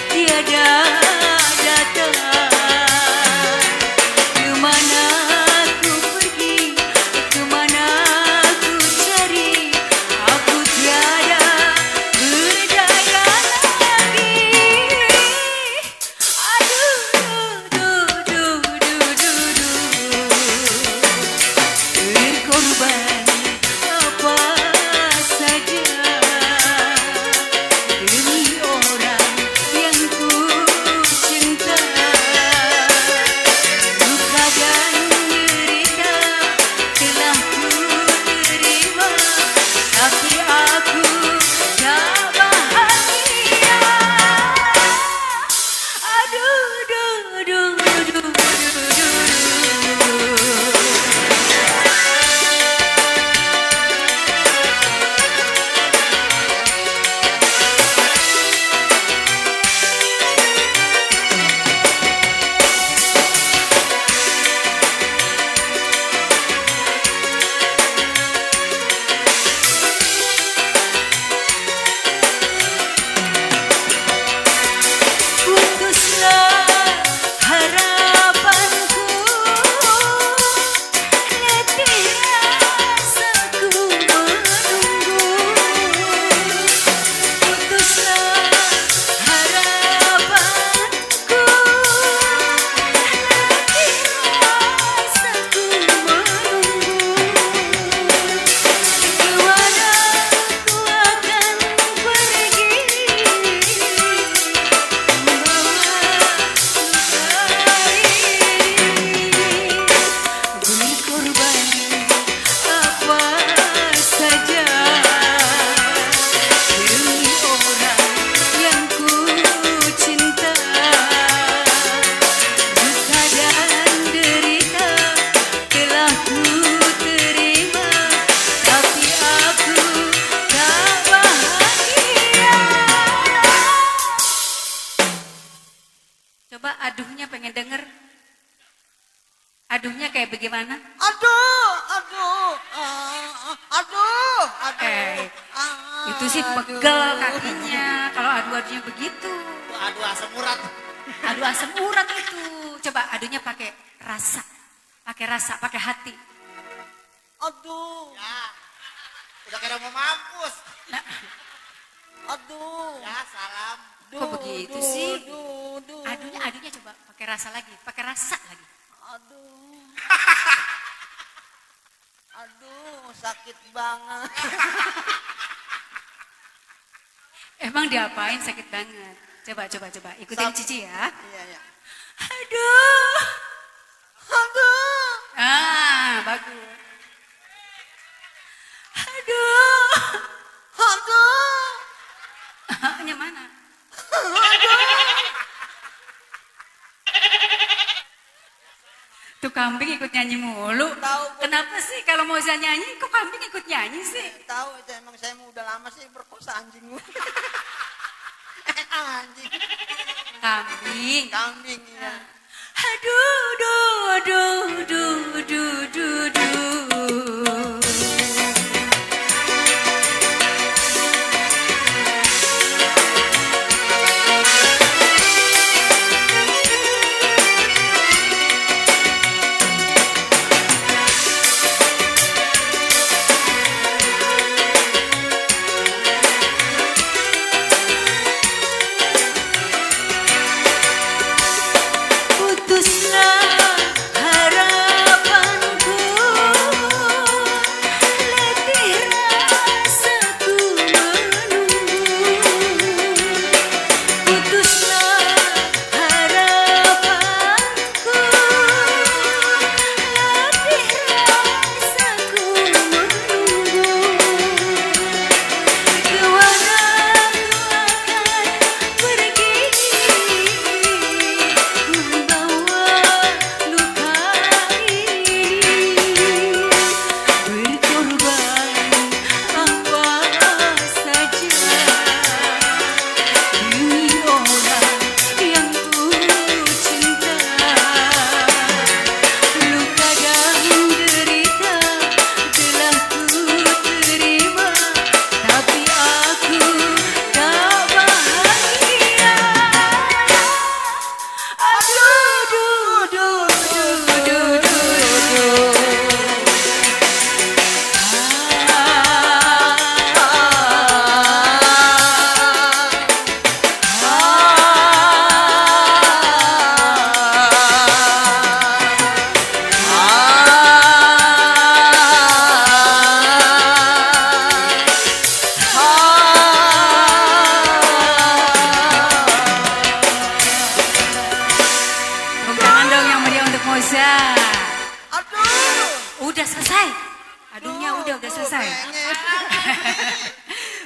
tiada datang. Kemana ku pergi, kemana ku cari, aku tiada berdaya lagi. Aduh, berkorban apa saja demi orang yang ku cinta. Duka dan derita telah ku terima, tapi aku tak bahagia. Aduh, putuslah harapanku, letih rasaku menunggu. Putuslah harapanku, letih rasaku menunggu. Kemana ku akan pergi, berkorban apa saja demi orang yang ku cinta. Duka dan derita telah ku terima, tapi aku tak bahagia. Coba aduhnya pengen denger. Aduhnya kayak bagaimana? Aduh. Itu sih pegel kakinya kalau adu-adunya begitu. Aduh asam urat. Adu asam urat itu. Coba adunya pakai rasa, pakai hati. Aduh. Ya. Udah kira mau mampus. Nah, Aduh. Ya salam. kok begitu sih? Adunya coba pakai rasa lagi. Aduh, sakit banget. Emang diapain sakit banget? Coba. Ikutin Cici ya. Iya. Aduh. Aduh. Ah, bagus. Aduh. Yang mana? Tuh kambing ikut nyanyi mulu. Kenapa sih kalau mau saya nyanyi, kok kambing ikut nyanyi sih? Tahu itu emang saya udah lama sih berkosa anjing. Anjing. Kambing ya. Aduh. Putuslah harapanku,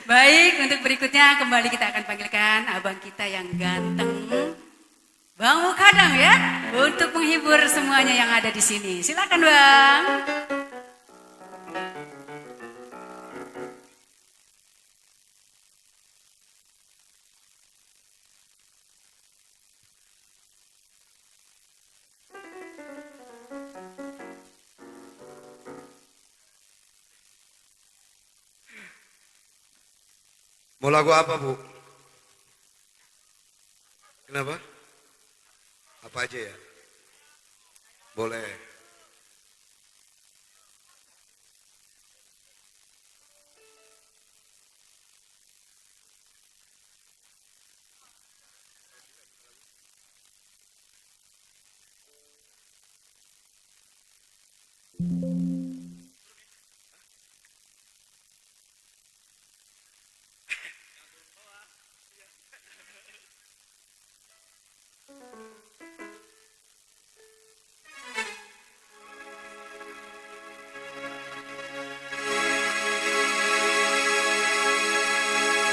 Baik, untuk berikutnya kembali kita akan panggilkan abang kita yang ganteng, Bang Mukadam ya, untuk menghibur semuanya yang ada di sini. Silakan Bang. Mau lagu apa, Bu? Kenapa? Apa aja ya? Boleh.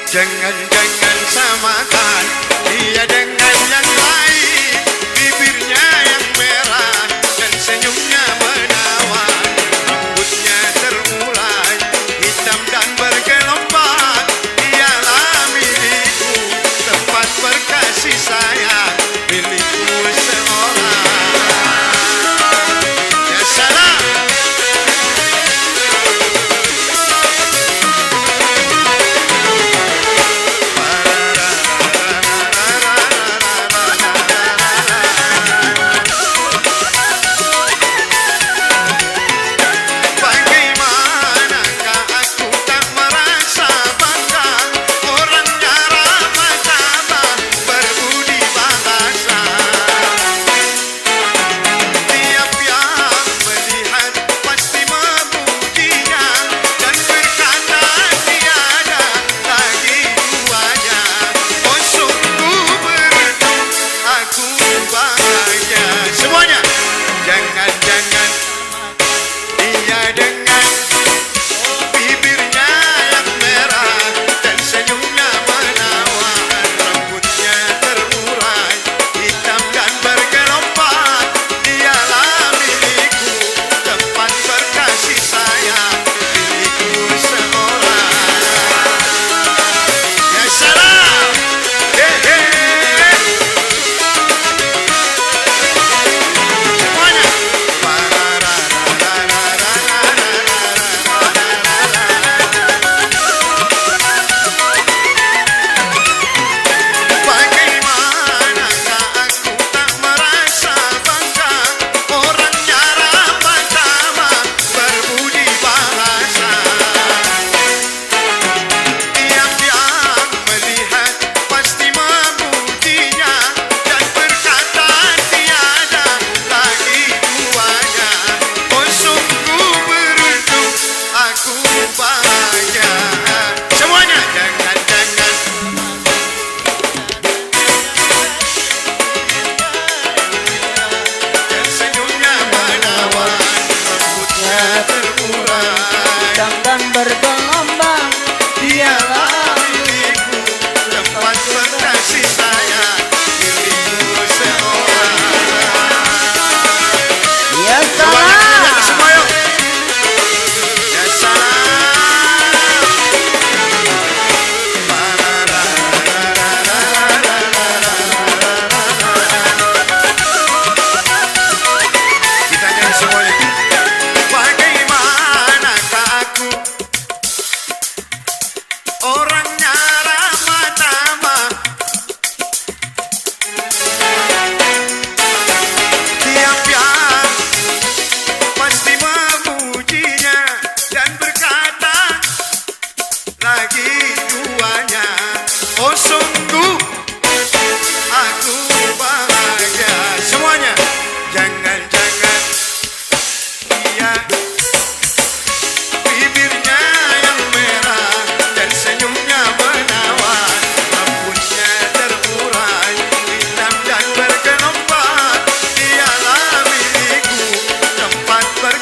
Jangan-jangan samakan dia dengan yang lain, bibirnya yang merah dan senyumnya menawan, rambutnya terurai hitam dan bergelombang. Dialah milikku, tempat berkasih sayang, milikku seorang. Ya salam.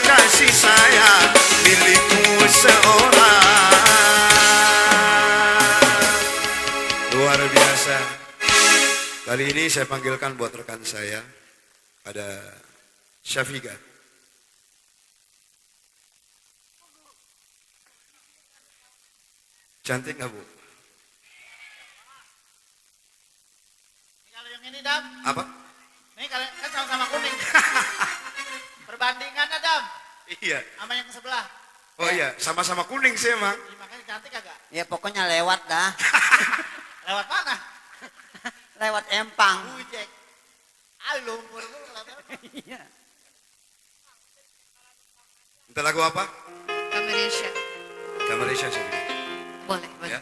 Kasih sayang milikku seorang. Kali ini saya panggilkan buat rekan saya, ada Syafiqah. Cantik nggak Bu? Kalau yang ini Dam. Apa? Ini kalian kan sama-sama kuning. Perbandingan Dam. Iya. Sama yang sebelah. Oh iya, sama-sama kuning sih emang. Makanya cantik agak. Ya pokoknya lewat dah. Lewat mana? Lewat empang. Ujek. Ayo umur lu Iya. Minta lagu apa? Kamaresha. Kamaresha Syafiqah. Boleh, boleh. Ya.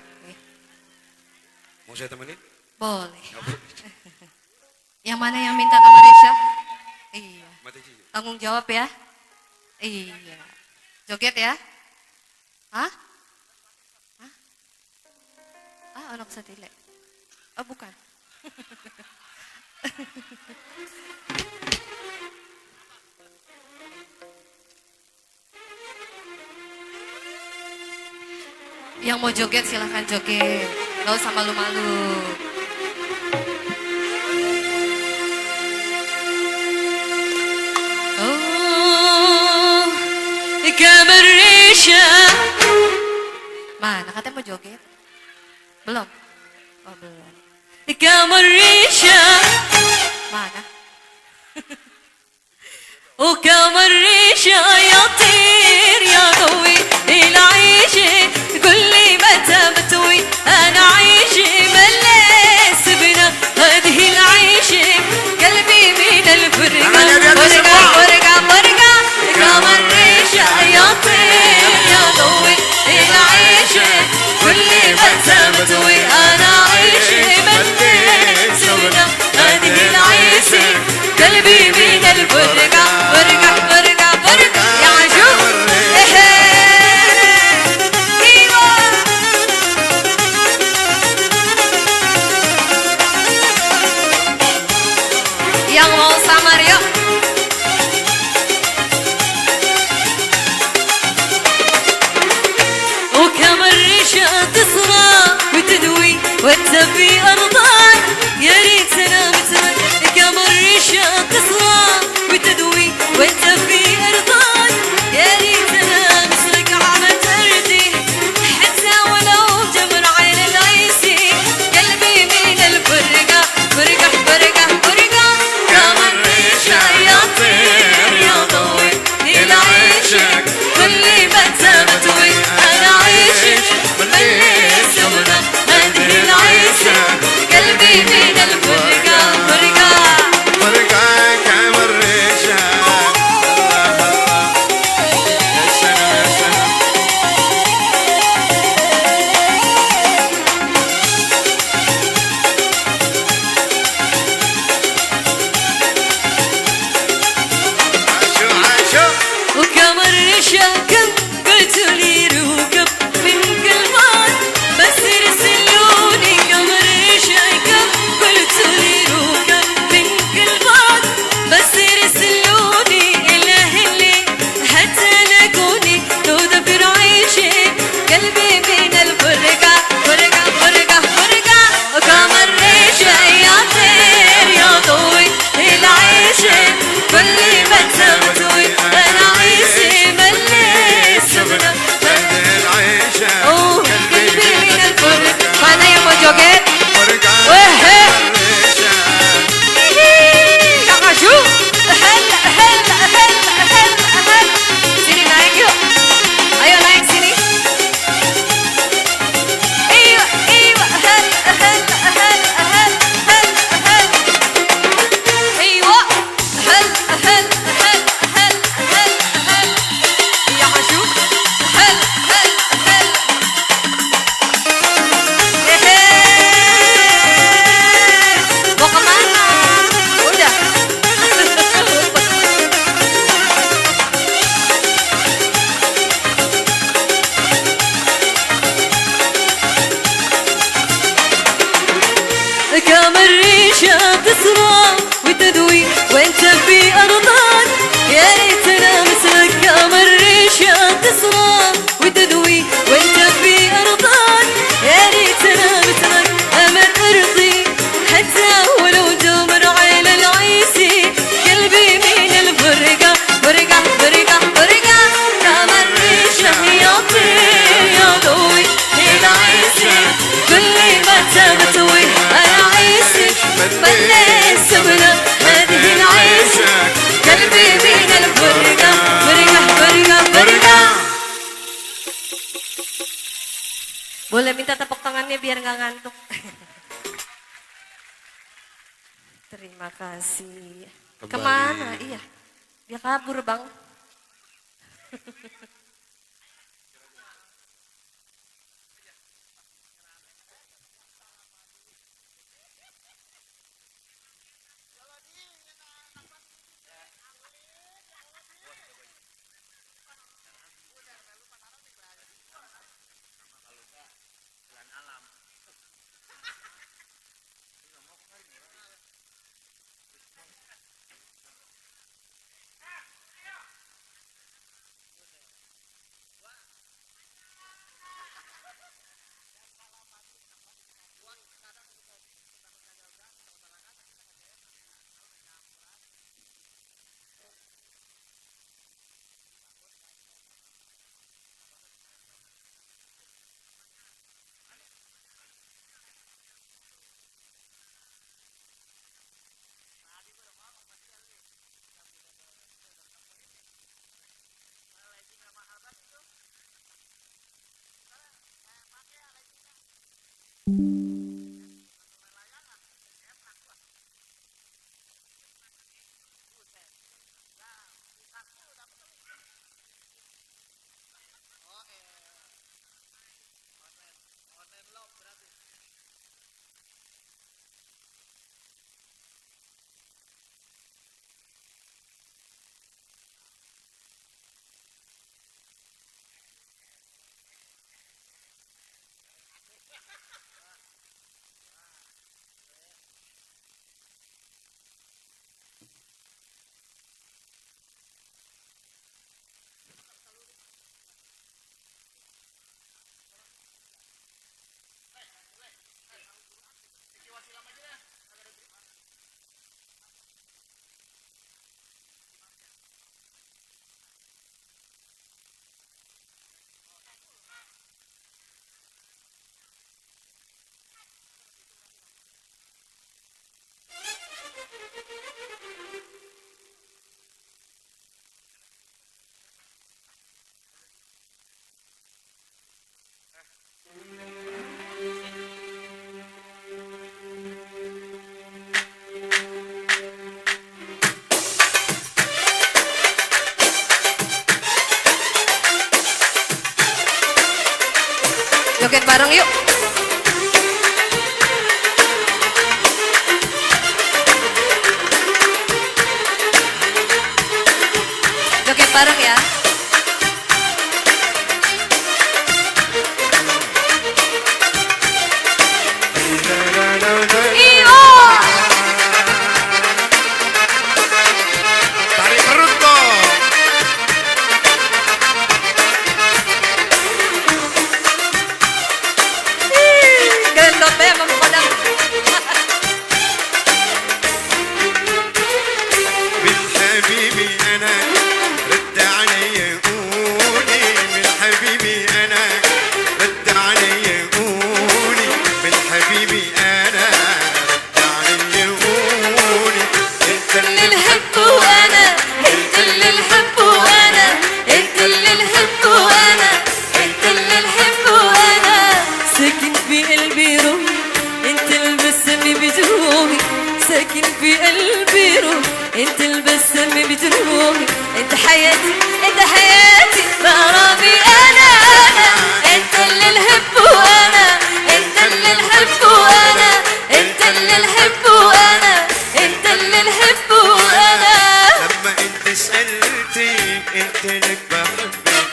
Mau saya temenin? Boleh. Yang mana yang minta Kamaresha? Iya. Tanggung jawab ya. Iya. Joget ya? Hah? Hah? Ah, anak satile. Oh, bukan. Yang mau joget silahkan joget. Gak usah malu-malu. Oh, Kamaresha. Mana katanya mau joget? Belum? Oh belum. Kamaresha. Mana? Oh Kamaresha ya طير يا ضوي العيشة كل متى بتوي أنا عايشة ملس بنا هذه العيشة قلبي من الفرقة فرقة فرقة فرقة كامريشة يا طير يا ضوي العيشة كل متى بتوي أنا عايشة ملس بنا هذه العيشة قلبي من الفرقة فرقة فرقة فرقة يا عجوب yang mau samar yuk. وكمرشة تصغى وتدوي وتبي أرضان يا ريتنا مثلك كمرشة تصغى وتدوي وتبي أرضان يا ريتنا مثلك على تردي حتى ولو جمر عين العيسي قلبي من الفرقة فرقة فرقة فرقة كمرشة يا طير يا ضوي العيشك كل متى بتوي أنا عايشك مليت سمنا هذه العيشة قلبي من الفرقة فرقة فرقة كمرشة يا سلام يا سلام عاشو عاشو وكمرشة كم قلت لي روكب من قلبان بس رسلوني كمرشة كم قلت لي روكب من قلبان بس رسلوني إله اللي حتى لقوني لو دبر عيشي قلبي من الفرقة فرقة فرقة فرقة وكمرشة يا طير يا ضوي العيشة كل ما تبتوي أنا عيسي مليت سبنا هذه العيشة قلبي من الفرقة mana yang mau joget? فرقة Weh, كمرشة Kak Asyu, hela, hela, hela, hela, hela. Sini naik yuk. Ayo naik sini. Iya, iya, hela, hela, hela, hela, hela, hela. Iya, hela, hela, hela, hela, hela, hela. Ya Asyu, hela, hela, hela. Mau kemana? Udah. كمريشة تصرى وتدوي وانت في أرضان يا ريتنا مثلك كمريشة تصرى وتدوي وانت في أرضان يا ريتنا مثلك أمر أرضي حتى ولو minta tepuk tangannya biar nggak ngantuk. Terima kasih. Kembali. Kemana? Iya. Dia kabur, Bang. Joget bareng yuk. Joget bareng ya. Iyo. Tarik perut dong. Gendotnya emang kodang. بالحبيبي أنا رد علي قولي من حبيبي أنا رد علي قولي من حبيبي أنا رد علي قولي أنت اللي الحب وانا انت اللي الحب وانا انت اللي الحب وانا انت اللي الحب وانا ساكن في قلبي روحي انت البسم بجروحي ساكن في قلبي روحي انت البسم بجروحي انت حياتي انت حياتي بغرامي انا انت اللي الحب وانا انت اللي الحب وانا انت اللي الحب وانا انت اللي الحب وانا لما انت سألتي قلت لك بحبك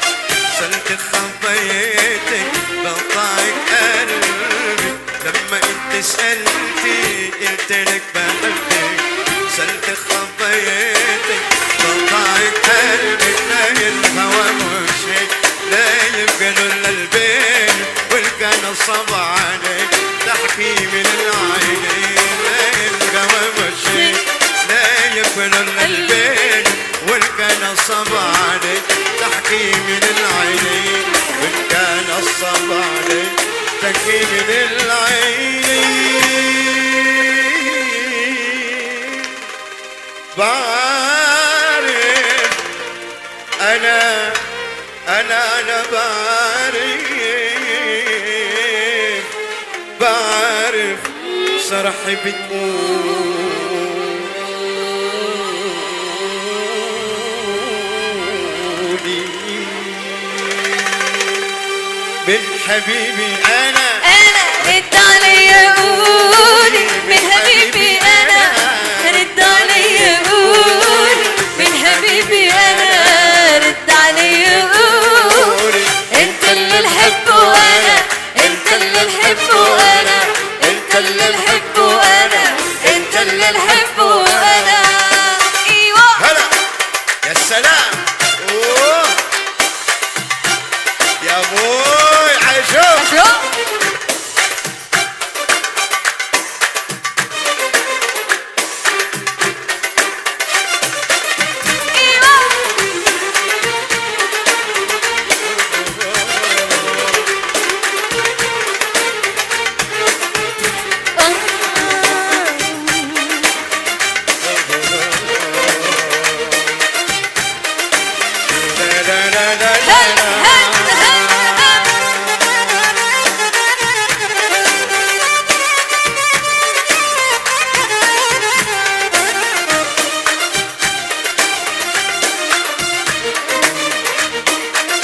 سألت خبيتك بقطعك قلبي لما انت سألتي قلت لك بحبك سألت خبيتك بقطعك قلبي لا الهوى مش لا يبقى له البين والكان صب عليك تحكي من العينين لا الهوى مش لا يبقى له البين والكان صب عليك تحكي من العينين والكان صب عليك تحكي من العينين بعرف أنا بعرف المسرح بتقولي من حبيبي أنا رد عليا قولي من حبيبي انا رد عليا قولي من حبيبي انا رد عليا قولي انت اللي نحبه وانا انت اللي نحبه وانا انت اللي نحبه وانا انت اللي نحبه وانا ايوه هلا يا سلام أوه. يا بوي عشوق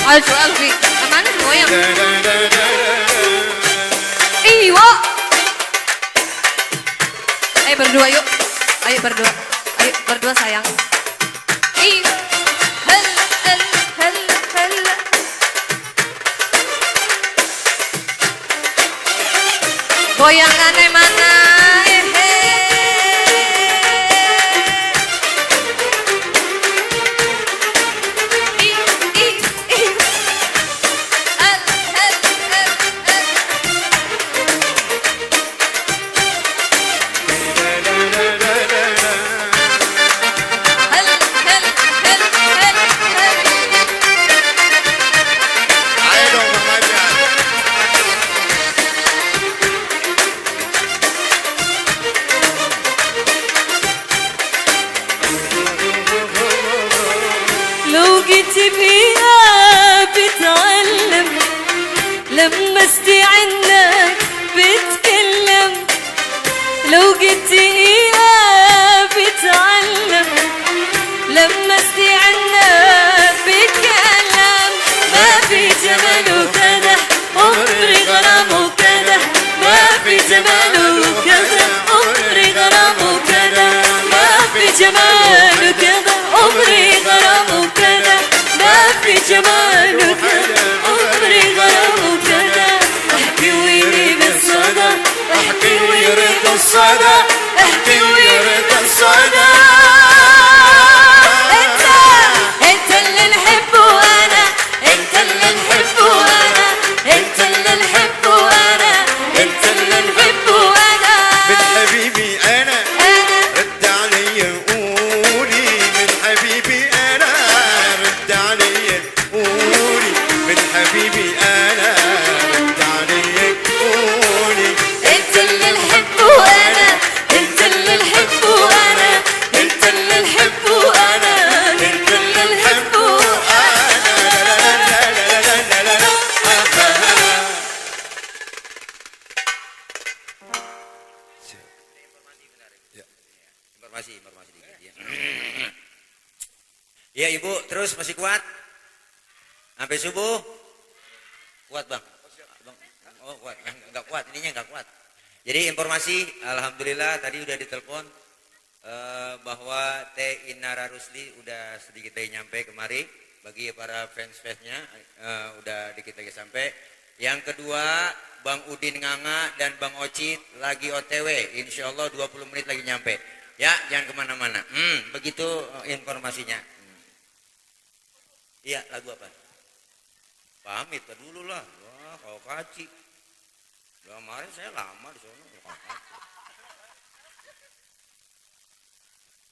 Alfi, Alfi, mana goyang? Iwo. Ayo berdua yuk. Ayo berdua. Ayo berdua sayang. Iwo. Hel, hel, hel, hel. Goyangannya mana? لو جيت فيها بتعلم لما استعنك بتكلم لو جيت فيها بتعلم لما استعنك بتكلم ما في جماله كده عمري غرامه كده ما في جماله كده عمري غرامه كده ما في جماله كده عمري غرامه كده ما في جماله كده عمري غرامه كده احكي ويني بالصدى احكي ويرد الصدى احكي ويرد الصدى انت اللي نحبه انا انت اللي نحبه انا انت اللي نحبه انا انت اللي نحبه انا من حبيبي أنا رد عليا قولي من حبيبي أنا رد عليا قولي من حبيبي أنا رد عليا قولي انت اللي نحبه انا انت اللي نحبه انا انت اللي نحبه انا انت اللي نحبه Informasi dikit ya. Ya Ibu, terus masih kuat? Sampai subuh? Kuat Bang? Oh kuat, enggak kuat, ininya enggak kuat. Jadi informasi, alhamdulillah tadi udah ditelepon bahwa Teh Inara Rusli udah sedikit lagi nyampe kemari. Bagi para fans-fansnya udah dikit lagi sampai. Yang kedua, Bang Udin Nganga dan Bang Ocit lagi OTW, insya Allah 20 menit lagi nyampe. Ya, jangan kemana-mana. Begitu informasinya. Iya, lagu apa? Pamit ke dulu lah. Wah, kau kaci. Kemarin saya lama di sana.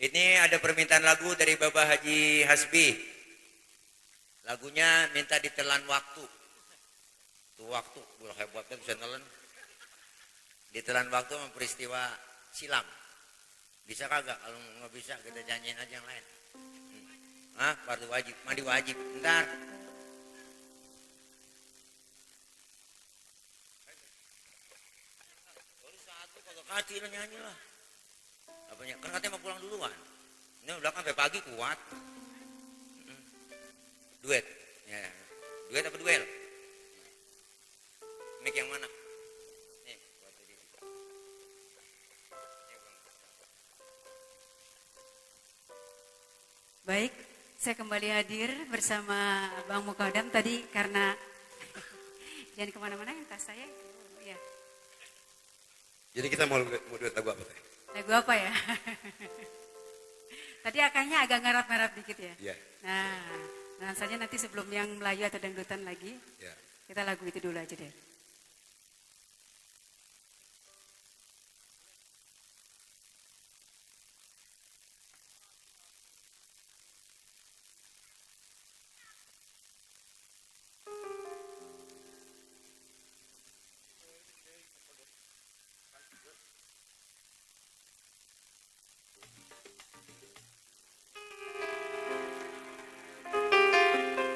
Ini ada permintaan lagu dari Bapak Haji Hasbi. Lagunya minta ditelan waktu. Tuh waktu, gue hebat kan bisa nelen. Ditelan waktu sama peristiwa silam. Bisa kagak? Kalau nggak bisa kita janjiin aja yang lain. Ah, fardu wajib, mandi wajib. Bentar. Baru 1 Kagak kati lah nyanyi lah. Apanya? Kan katanya mau pulang duluan. Ini belakang sampai pagi kuat. Duet. Ya. Duet apa duel? Mic yang mana? Nih, buat ini. Baik, saya kembali hadir bersama Bang Mukadam tadi karena jangan kemana-mana yang tas saya. Ya. Jadi kita mau duet lagu apa teh? Lagu apa ya? Tadi akanya agak ngarap-ngarap dikit ya. Iya. Nah saja nanti sebelum yang Melayu atau dangdutan lagi, Ya. kita lagu itu dulu aja deh.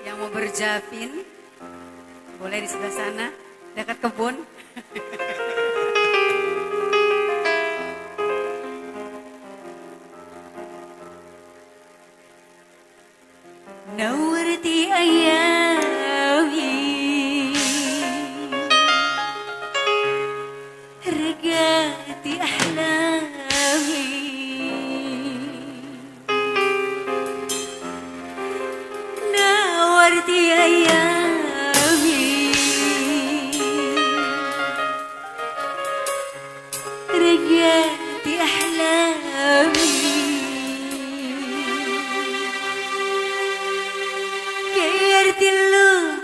Yang mau berjapin, boleh di sebelah sana, dekat kebun. نورتي أيامي رجعتي أحلامي نورتي أيامي رجعتي أحلامي غيرت اللون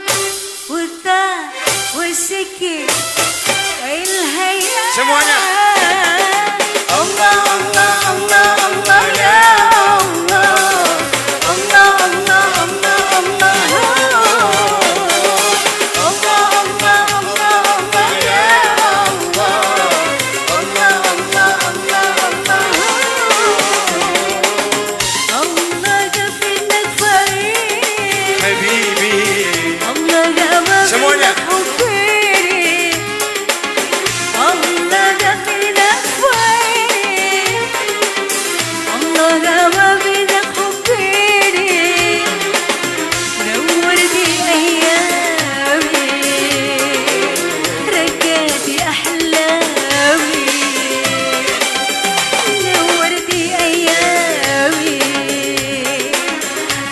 والطعم والسكر والهيام Semuanya. الله الله الله الله يا الله الله الله الله الله الله الله الله الله يا الله الله الله الله الله الله جفنك فريق Habibi. الله جابك Semuanya. حبيبي الله جفنك فريق الله جابك حبيبي نورتي أيامي رجعتي أحلامي نورتي أيامي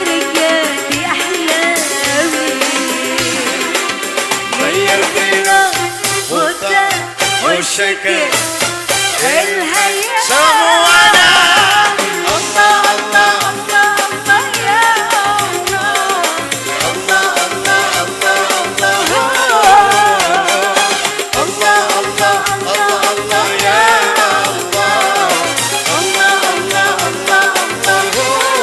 رجعتي أحلامي غيرت النار والدم والشكر الهيام Semuanya. الله الله الله الله يا الله الله الله الله الله الله الله الله يا الله الله الله الله الله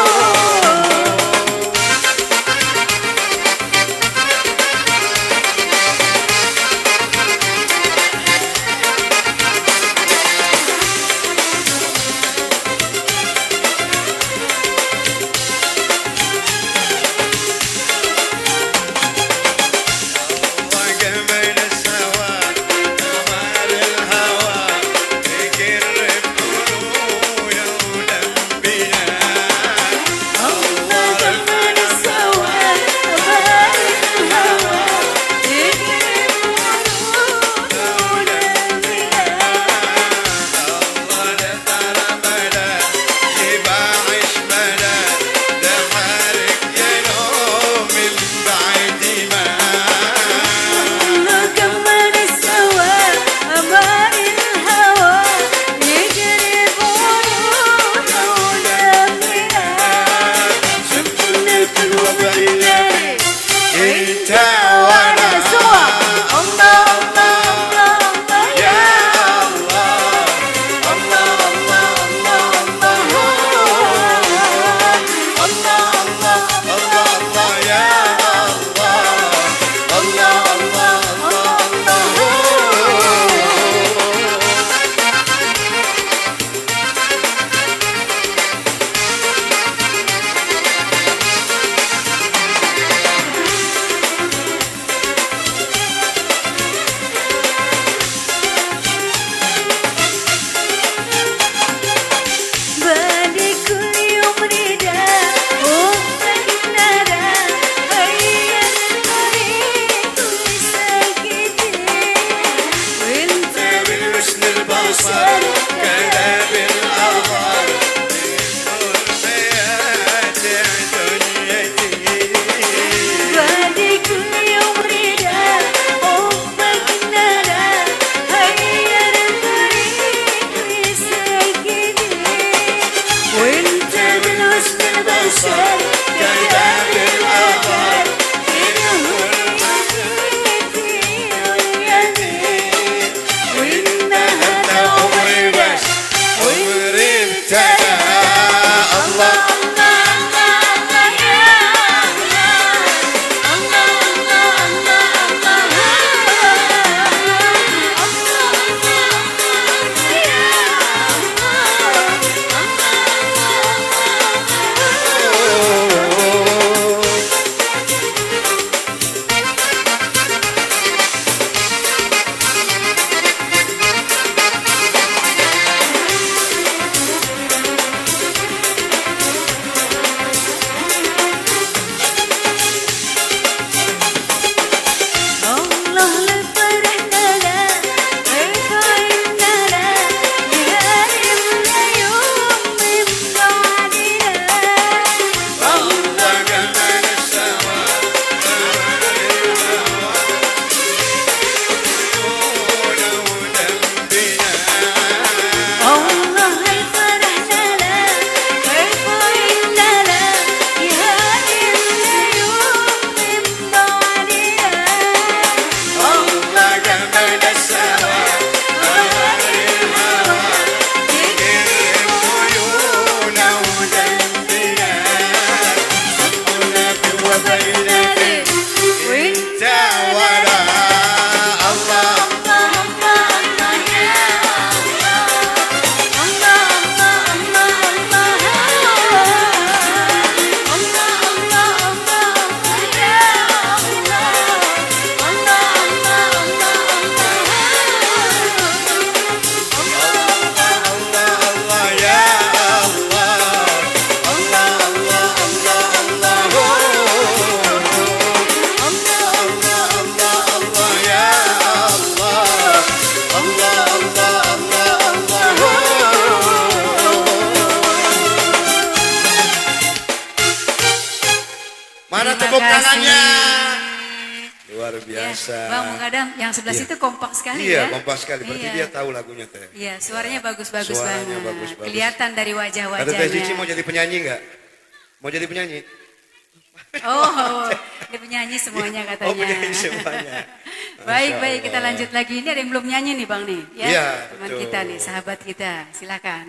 البشر كذا بالأبرار نور حياة دنيتي بعد كل يوم رداء حبك نرى غير الطريق ويسكني وانت بالحسن البشر كذا بالأبرار نور حياتي واليمين وإنها عمري بس عمري ابتدى الله الله للفرح نلا ارفع النلا يهرمنا يوم من بعدنا الله جمال السماء الله للفرح نلا ارفع النلا يهرمنا يوم من بعدنا الله جمال السماء وانت ولا الله الله يا الله الله الله الله الله الله يا الله الله mana Terima tepuk kasih. tangannya luar biasa Bang Mugadam, yang sebelah situ kompak sekali Iya, ya. kompak sekali. Berarti Iya. dia tahu lagunya teh. Iya, suaranya bagus-bagus Suaranya banget. bagus-bagus. Kelihatan dari Kata wajah-wajahnya. Teh Cici mau jadi penyanyi nggak? Mau jadi penyanyi? Oh, dia penyanyi semuanya katanya. Oh, penyanyi semuanya. Baik, Masya baik, kita Allah. lanjut lagi. Ini ada yang belum nyanyi nih Bang nih. Ya, Iya, teman betul. kita nih, sahabat kita. Silakan.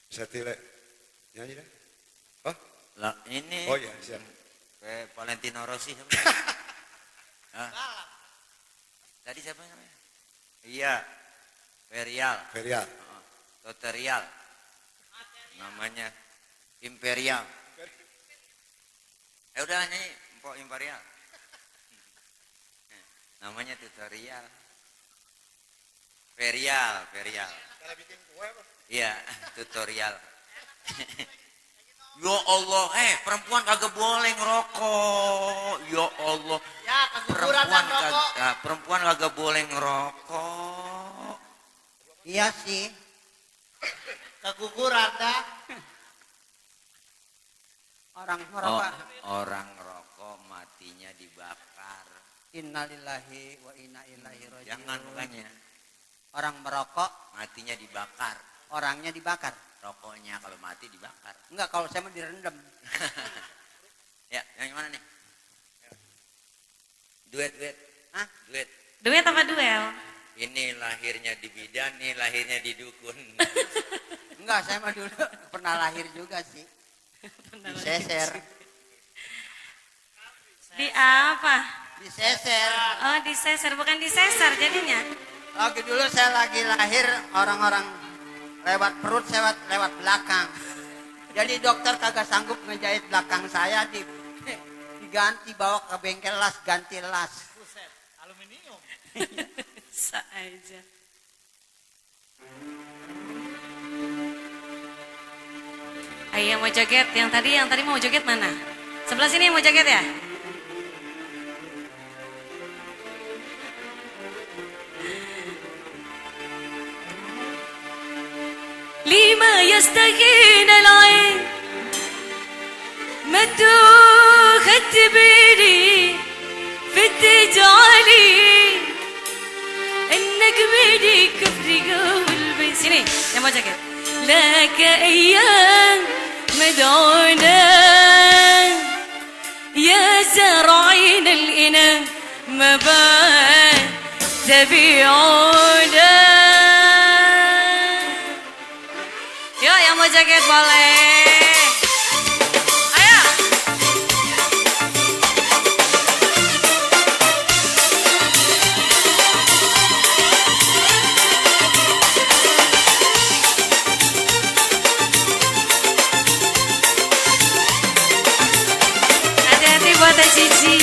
Satile. Nyanyi dah. Oh, Lah ini oh ya, siap. kayak Valentino Rossi siapa? Hah? Tadi siapa namanya? Iya. Ferial. Ferial. Toterial. Namanya Imperial. Udah nyanyi Mpok Imperial. Namanya tutorial. Ferial. Iya, tutorial. Ya Allah, perempuan kagak boleh ngerokok. Ya Allah. Ya, keguguran dan rokok. Perempuan kagak boleh ngerokok. Iya sih. Keguguran dah. Orang merokok. Orang ngerokok matinya dibakar. Innalillahi wa inna ilaihi raji'un. Jangan makanya. Orang merokok, Matinya dibakar. orangnya dibakar. Rokoknya kalau mati dibakar. Enggak, kalau saya mah direndam. Ya, yang mana nih? Duet. Hah? Duet. Duet apa duel? Ini lahirnya di bidan, nih lahirnya di dukun. Enggak, saya mah dulu pernah lahir juga sih. Diseser. Di apa? Diseser. Oh, diseser, bukan disesar jadinya. Lagi dulu saya lagi lahir, orang-orang lewat perut, lewat belakang. Jadi dokter kagak sanggup ngejahit belakang saya, diganti, bawa ke bengkel las, ganti las. Buset, aluminium. Bisa aja. Ayo yang mau joget, yang tadi mau joget mana? Sebelah sini yang mau joget ya? لما يستهين العين مدوخ تبيني في تجعلي انك بيدي كفري قلبي سيني يا ما جاكت لك ايام مدعونا يا زرعين الإنا مبات تبيعونا yuk yang mau jaket boleh ayo hati-hati buat Teh Cici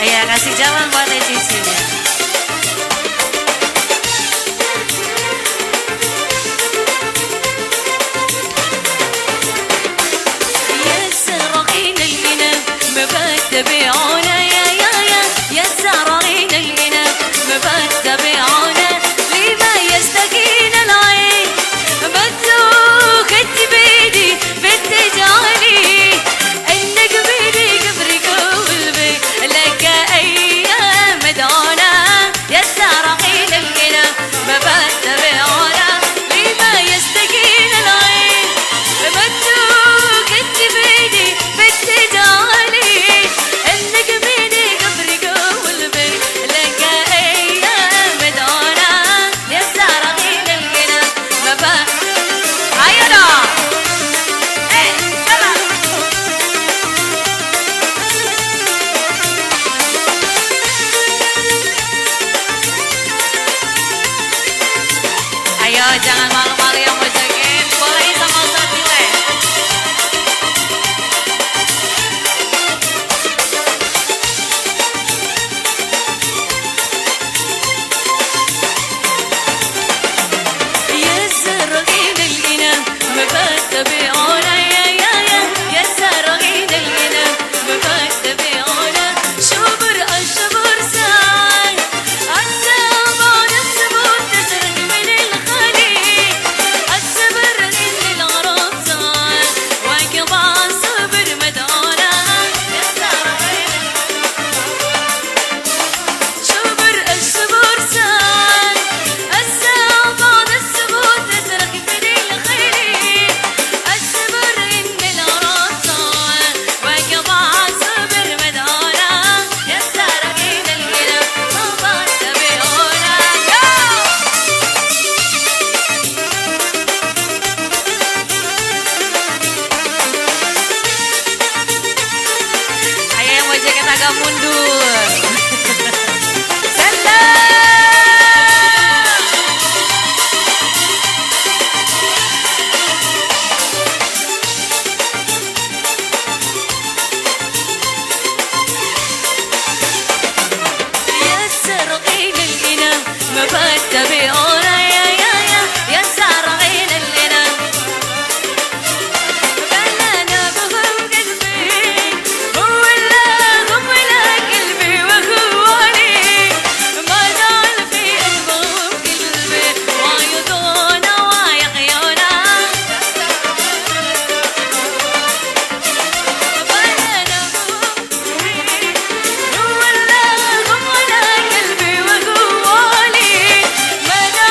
ayo kasih jalan buat Teh Cici ya. تبيعونا يا زارعين الغنى مبات تبيعونا لما يستكين العين مدوخ بيدي بتجعلي انك بيدي قبري قلبي لك ايام مدعونا يا زارعين الغنى مبات تبيعونا لما يستكين العين مدوخ بيدي بتجعلي jangan malu-malu yang mau jaket boleh sama Ustaz Bile ya sarqin al-ina mabat tabi'una ya sarqin al-ina mabat tabi'una shubr ashbur sa'an الزمان الزبون تسرق من الخليل الصبر إن الغرام زان وقضى صبر مدعونا شبر الصبر زان الزمان الزبون تسرق من الخليل الصبر إن الغرام زان وقضى صبر مدعونا يا سارقين القلب طبعا تبيعونا ayo yang mau jaket agak mundur يا سارقين الإنا مبات تبيعونا يا سارقين الإنا بلانا بهم قلبي هو ولا قلبي وهواني ما زال في قلبهم قلبي ويضونا ويحيونا بلانا بهم ولا قلبي وهواني ما زال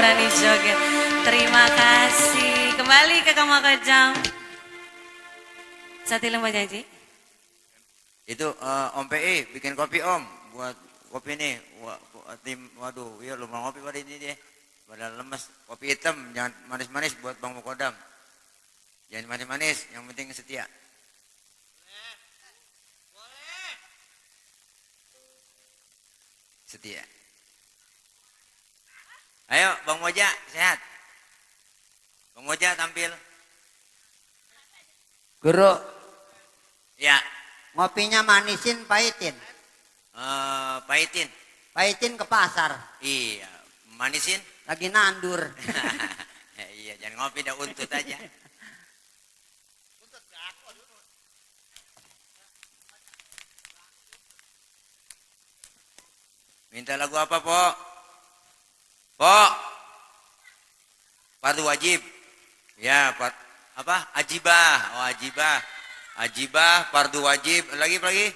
berani joget. Terima kasih. Kembali ke Kang Makajang. Satilang Mbak Janji. Itu Om PI bikin kopi Om buat kopi nih. Tim waduh, ya lu mau ngopi pada ini dia. Pada lemes, kopi hitam jangan manis-manis buat Bang Mukodam. Jangan manis-manis, yang penting setia. Setia. Ayo Bang Moja, sehat. Bang Moja tampil. Guru, Ya, ngopinya manisin, pahitin. pahitin. Pahitin ke pasar. Iya, manisin. Lagi nandur. Iya, jangan ngopi dah untut aja. Minta lagu apa, Po? Po? Fardu wajib. Ya, apa? Ajibah. Oh, ajibah. Ajibah, fardu wajib. Lagi apa lagi?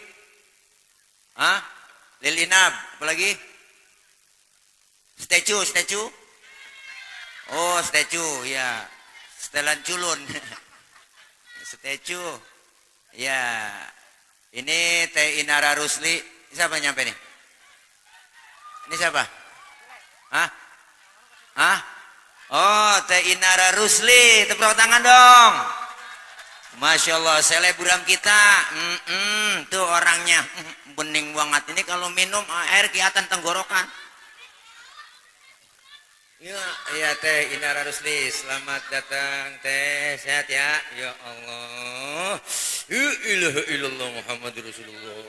Hah? Lilinab. Apa lagi? Statue. Oh, statue, ya. Setelan culun. Statue. Ya. Ini Teh Inara Rusli. Siapa yang nyampe nih? Ini siapa? Hah? Hah? Oh, Teh Inara Rusli. Tepuk tangan dong. Masya Allah, selebgram kita. Tuh orangnya. Bening banget. Ini kalau minum air kelihatan tenggorokan. Ya Teh Inara Rusli, selamat datang Teh, sehat ya. Ya Allah, ilaha illallah Muhammadur Rasulullah.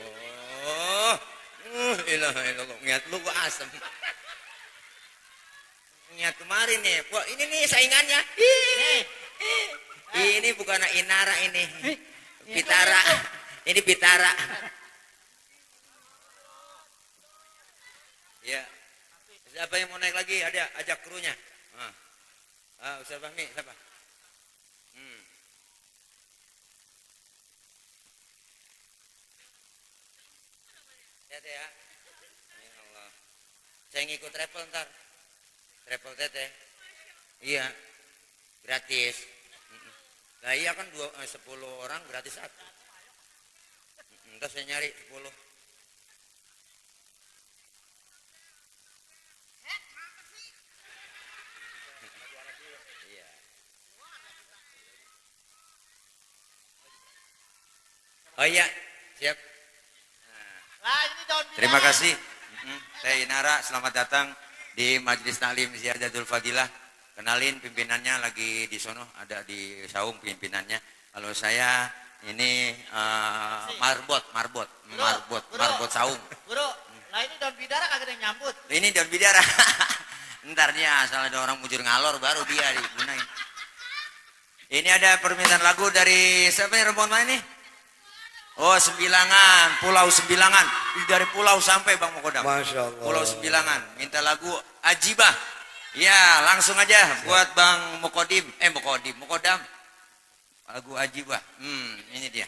Ilaha illallah, niat lu gua asem. Niat kemarin nih, wah ini nih saingannya. Ini bukan Inara ini, Pitara. Ini Pitara. Ya. Siapa yang mau naik lagi? Ada, ajak krunya. Ustaz Fahmi, siapa? Lihat ya. Ya Allah. Saya ngikut travel ntar. Travel teteh. Iya. Gratis. Nah iya kan 10 orang gratis 1. Ntar saya nyari 10. Oh iya, siap. Terima kasih Teh Inara, selamat datang di Majelis Taklim Ziyadatul Fadilah. Kenalin pimpinannya lagi di sono, ada di saung pimpinannya. Kalau saya ini marbot saung. Guru, lah ini daun bidara kagak ada yang nyambut. Ini daun bidara. Ntar dia asal ada orang mujur ngalor baru dia digunain. Ini ada permintaan lagu dari siapa nih, rombongan mana nih? Oh, Sembilangan, Pulau Sembilangan. Dari pulau sampai Bang Mokodam. Masya Allah. Pulau Sembilangan. Minta lagu Ajibah. Ya, langsung aja buat Bang Mokodam. Lagu Ajibah. Ini dia.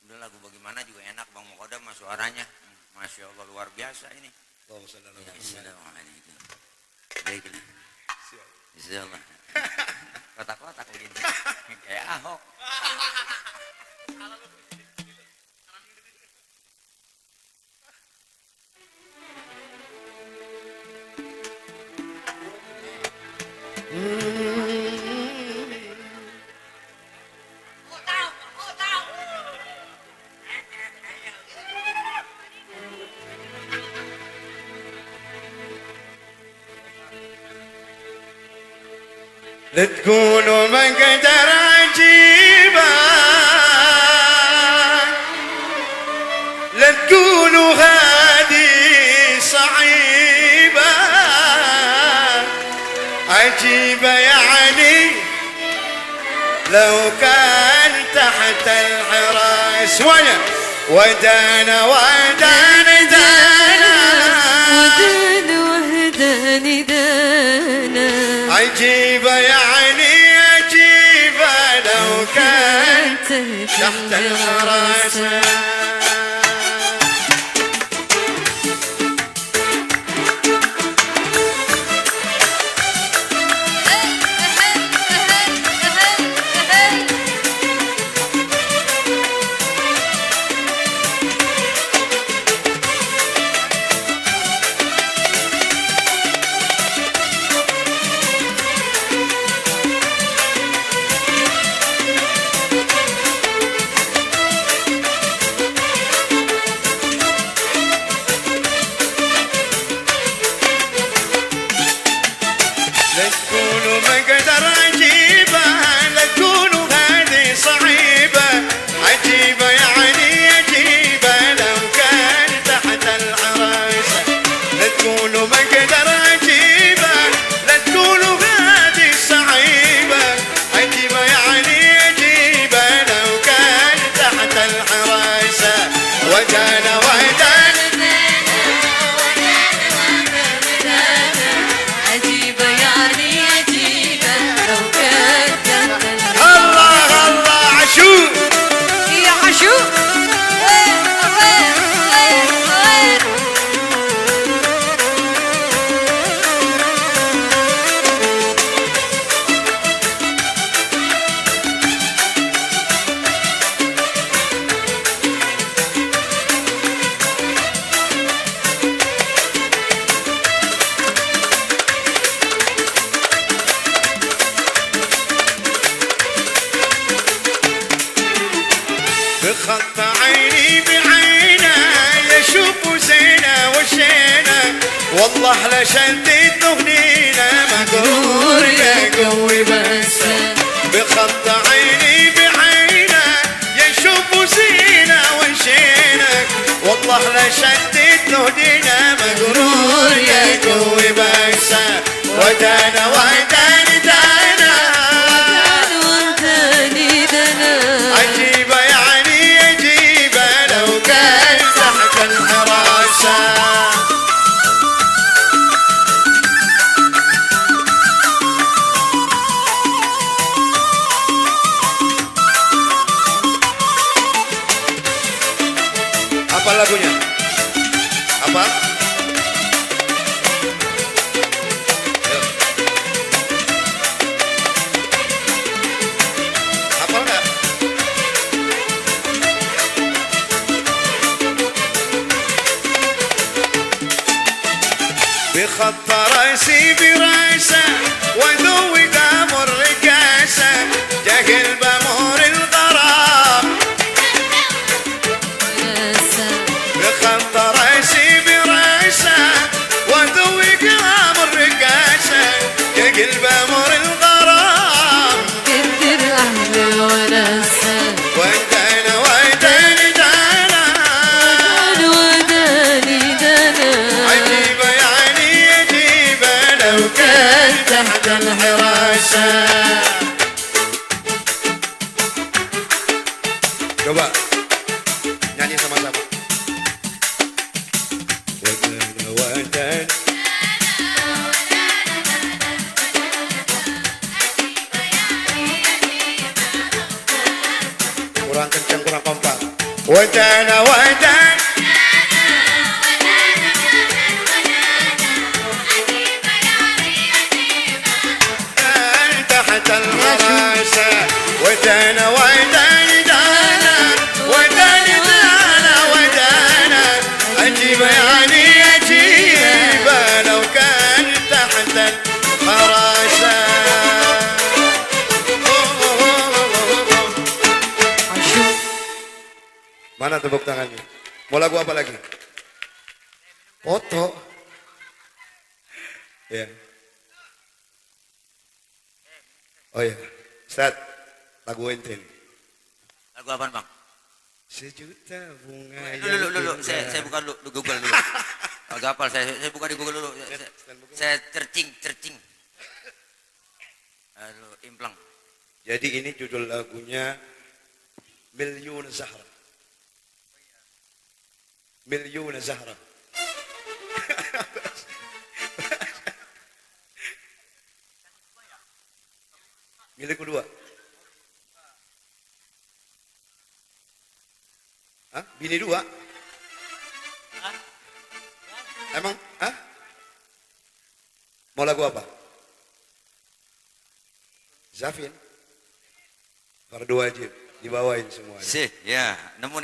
Udah lagu bagaimana juga enak Bang Mokodam mas suaranya. Masya Allah luar biasa ini. Assalamualaikum. Baiklah. Insyaallah. Kotak-kotak begini. Kayak Ahok. لا تكونوا ما قدر عجيبا لا تقولوا هذه صعيبة عجيبة يعني لو كان تحت الحراس ودانا عجيبة يعني عجيبة لو كان تحت الحراسة مقدر عجيبة لا تكون هذه صعيبة عجيبة يعني عجيبة لو كان تحت العراسة لا تكون مقدر عجيبة لا تكون هذه صعيبة عجيبة يعني عجيبة لو كان تحت العراسة وجانا وجانا عجيبة يعني عجيبة لو كانت الله الله عشو يا عشو بخط عيني بعينه يشوف زينه وشينه والله لا شديد هنينا مقرور يا قوي بس بخط عيني بعينه يشوف زينه وشينه والله لا شديد هنينا مقرور يا قوي بس ودانا وداني دانا وداني دانا عجيبة يعني عجيبة لو كان تحت الحراسة apa lagunya? Apa? Yuk. Hafal nggak? بخط راسي براسه وذوي قامر ركاسه جاهل بامور الغرام بخط راسي براسه وذوي قامر ركاسه جاهل بامور الغرام كتر أهلي وناسة ودانا وداني دانا وداني دانا عجيبة يعني عجيبة لو كان تحت الحراسة coba nyanyi sama-sama wadana wadana kurang kencang kurang kompak wadana wadana تحت الغراسة ودانا وداني دانا وداني دانا ودانا عجيبة يعني عجيبة لو كان تحت الغراسة mana tepuk tangannya? Mau lagu apa lagi? Foto. Ya. Oh ya, Ustaz, lagu ente nih. Lagu apaan bang? Sejuta bunga. Dulu, saya buka dulu, Google dulu. Agak hafal, saya buka di Google dulu. Saya tercing. Lalu implang. Jadi ini judul lagunya Milyun Zahra. Milyun Zahra. Milik kedua. Hah? Bini dua? Emang? Hah? Mau lagu apa? Zafin. Fardu wajib. Dibawain semuanya. Sih, ya, nemu.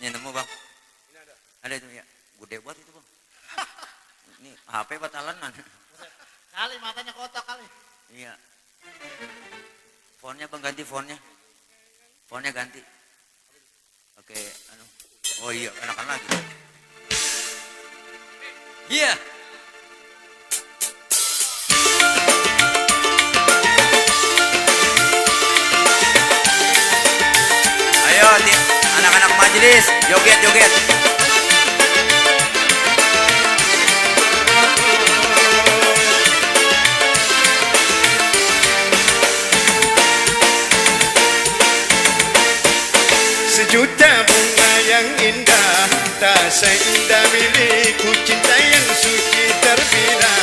Ini nemu bang. Ada itu ya. Gede buat itu bang. Ini HP batalan. Kali matanya kotak kali. Iya. Fontnya bang ganti fontnya. Fontnya ganti. Oke, anu. Oh iya, enakan lagi. Iya. majelis, joget-joget. Sejuta bunga yang indah, tak seindah milikku, cinta yang suci terbina.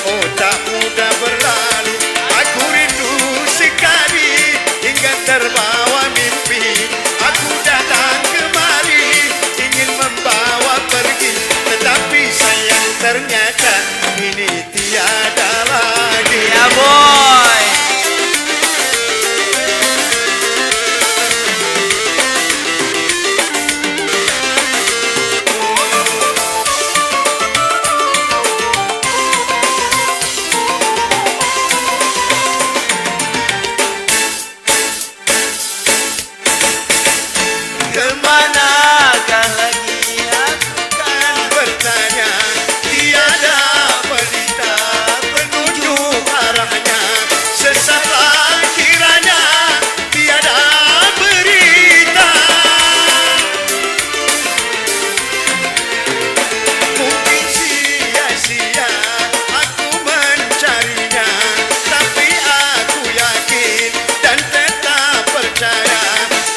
Oh tak mudah berlalu, aku rindu sekali, hingga terbawa mimpi. Aku datang kemari, ingin membawa pergi, tetapi sayang ternyata ini tiada lagi. Ya boy. Kemanakah lagi aku kan bertanya, tiada pelita penunjuk arahnya, sesatlah kiranya tiada berita. Mungkin sia-sia aku mencarinya, tapi aku yakin dan tetap percaya,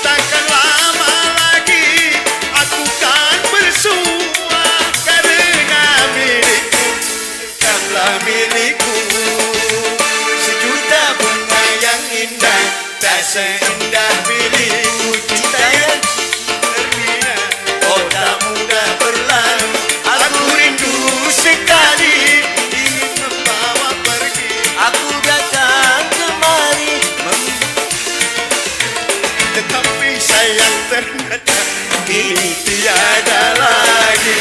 takkan lama lagi aku kan bersua, karena milikku tetaplah milikku. Sejuta bunga yang indah, tak seindah milikku, cinta yang terbina. Oh tak mudah berlalu, aku rindu sekali, ingin membawa pergi. Aku datang kemari, tetapi sayang ternyata ini tiada lagi.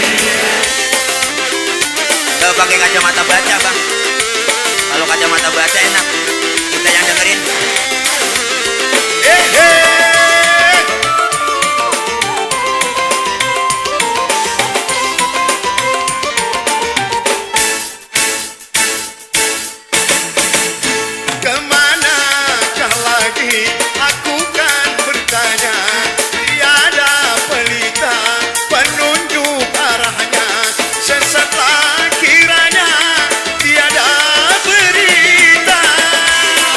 Tuh pakai kacamata baca bang. Kalau kacamata baca enak, kita yang dengerin. Kemanakah lagi aku kan bertanya, tiada pelita penunjuk arahnya, sesatlah kiranya tiada berita.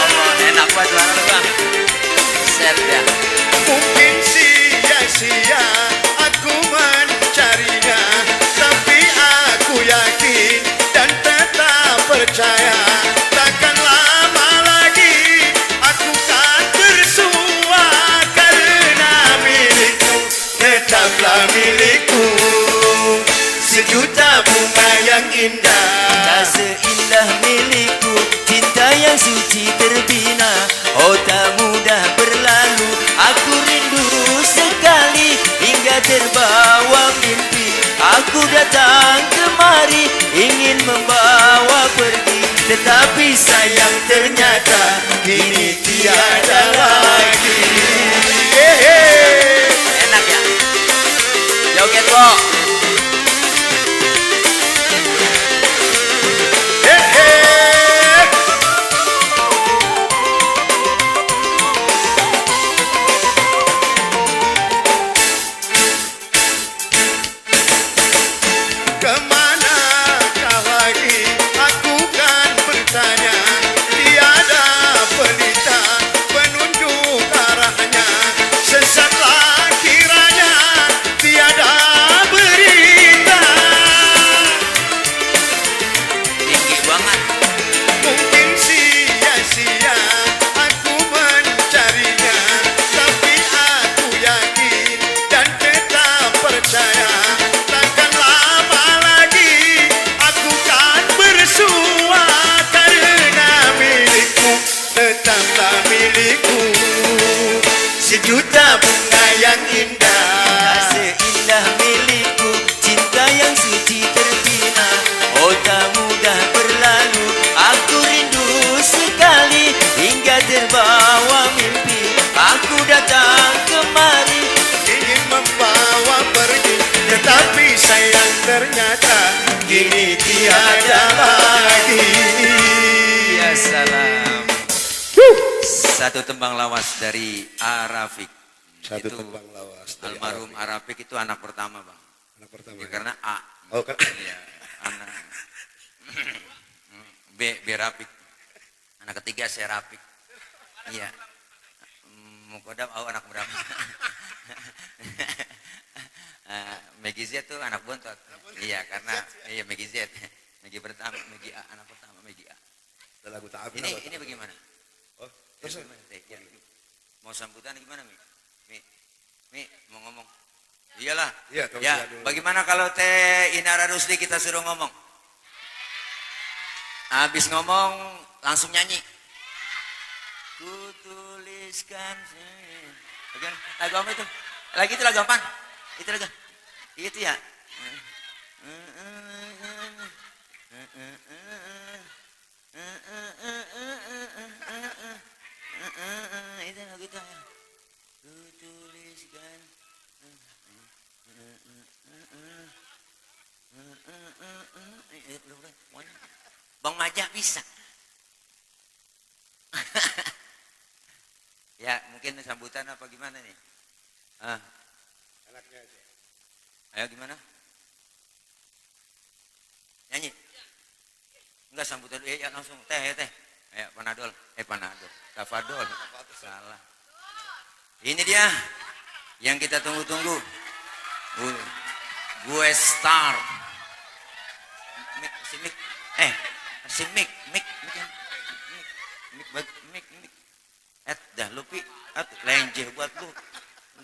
Oh, enak buat suara lu bang. Set ya. Mungkin sia-sia aku mencarinya, tapi aku yakin dan tetap percaya, takkan lama lagi aku kan bersua, karena milikku tetaplah milikku. Sejuta bunga yang indah, tak seindah milikku, cinta yang suci terbina. Oh tak mudah berlalu, aku rindu sekali, hingga terbawa mimpi. Aku datang kemari, ingin membawa pergi, tetapi sayang ternyata kini tiada lagi. Enak ya. Joget kok. Kemanakah lagi aku kan bertanya, tiada pelita penunjuk arahnya, sesatlah kiranya tiada berita. Tinggi banget. Mungkin sia-sia aku mencarinya, tapi aku yakin dan tetap percaya, takkan lama lagi aku kan bersua, karena milikku tetaplah milikku. Sejuta bunga yang indah, tak seindah milikku, cinta yang suci terbina. Oh tak mudah berlalu, aku rindu sekali, hingga terbawa mimpi. Aku datang kemari, ingin membawa pergi, tetapi sayang ternyata kini tiada lagi. Ya salam. Satu tembang lawas dari Arafik. Satu itu tembang lawas dari almarhum Arafik itu anak pertama bang. Anak pertama. Ya, karena A. Oh kan? Iya, anak B Rapik. Anak ketiga saya Rapik. Iya. Mukodam anak berapa? Megi Z tuh anak bontot. Iya karena iya Megi Z. Megi pertama, Megi A anak pertama, Megi A. Lagu Ta'ab. Ini bagaimana? Oh, terus ya, mau sambutan gimana Mi mau ngomong. Iyalah. Iya, ya, bagaimana kalau Teh Inara Rusli kita suruh ngomong? Habis ngomong langsung nyanyi. Ku tuliskan lagu apa itu? Lagi itu lagu apa? Itu lagu. Itu ya. Itu lagu itu. Ku tuliskan. Bang Maja bisa. Ya mungkin sambutan apa gimana nih? Anaknya aja. Ayo gimana? Nyanyi? Enggak sambutan, ya langsung teh. Ayo Panadol, Tafadol. Salah. Ini dia yang kita tunggu-tunggu. Gue Star. Mik. Dah lupi, lenjer buat lu.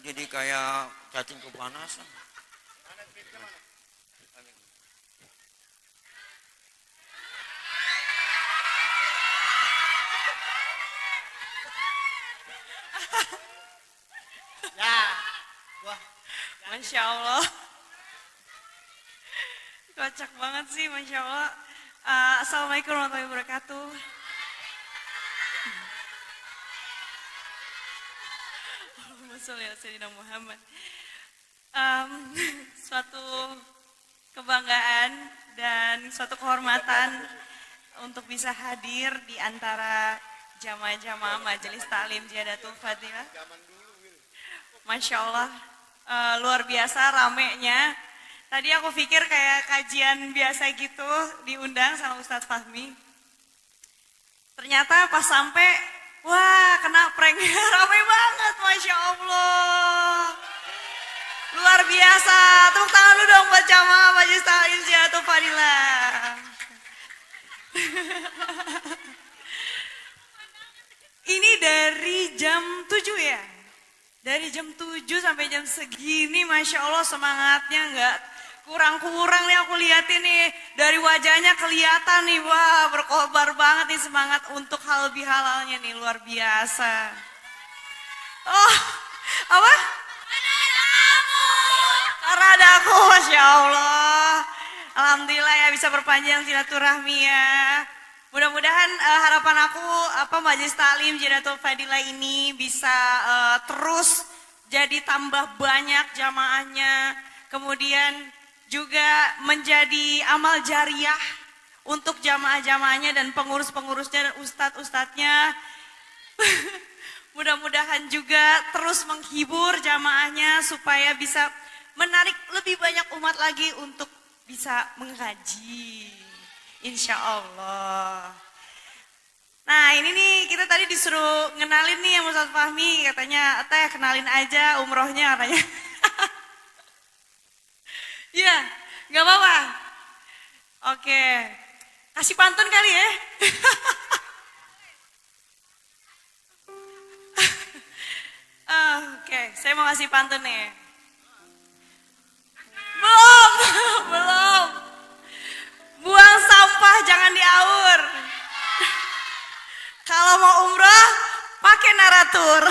Jadi kayak cacing kepanasan. Ya, wah, Masya Allah. Kocak banget sih, Masya Allah. Assalamualaikum warahmatullahi wabarakatuh. Allahumma sholli ala sayyidina Muhammad. Suatu kebanggaan dan suatu kehormatan untuk bisa hadir di antara jamaah-jamaah Majelis Taklim Ziyadatul Fadilah. Masya Allah, luar biasa ramenya. Tadi aku pikir kayak kajian biasa gitu, diundang sama Ustadz Fahmi. Ternyata pas sampai, wah kena prank, rame banget, Masya Allah. Luar biasa, tepuk tangan lu dong buat jamaah Majelis Taklim Ziyadatul Fadilah. Ini dari jam 7 ya? Dari jam 7 sampai jam segini, Masya Allah semangatnya nggak kurang-kurang nih aku liatin nih. Dari wajahnya kelihatan nih, wah berkobar banget nih semangat untuk hal bihalalnya nih, luar biasa. Oh, apa? Karena ada aku, Masya Allah. Alhamdulillah ya bisa perpanjang silaturahmi ya. Mudah-mudahan harapan aku Majelis Taklim Ziyadatul Fadilah ini bisa terus jadi tambah banyak jamaahnya. Kemudian juga menjadi amal jariah untuk jamaah-jamaahnya dan pengurus-pengurusnya dan ustadz-ustadznya. Mudah-mudahan juga terus menghibur jamaahnya supaya bisa menarik lebih banyak umat lagi untuk bisa menghaji. Insya Allah. Nah ini nih kita tadi disuruh ngenalin nih sama Ustadz Fahmi. Katanya Teh kenalin aja umrohnya katanya. Iya, gak apa-apa. Oke, kasih pantun kali ya. Oke, saya mau kasih pantun nih. Belum. Buang sampah jangan diaur. Kalau mau umrah pakai naratur.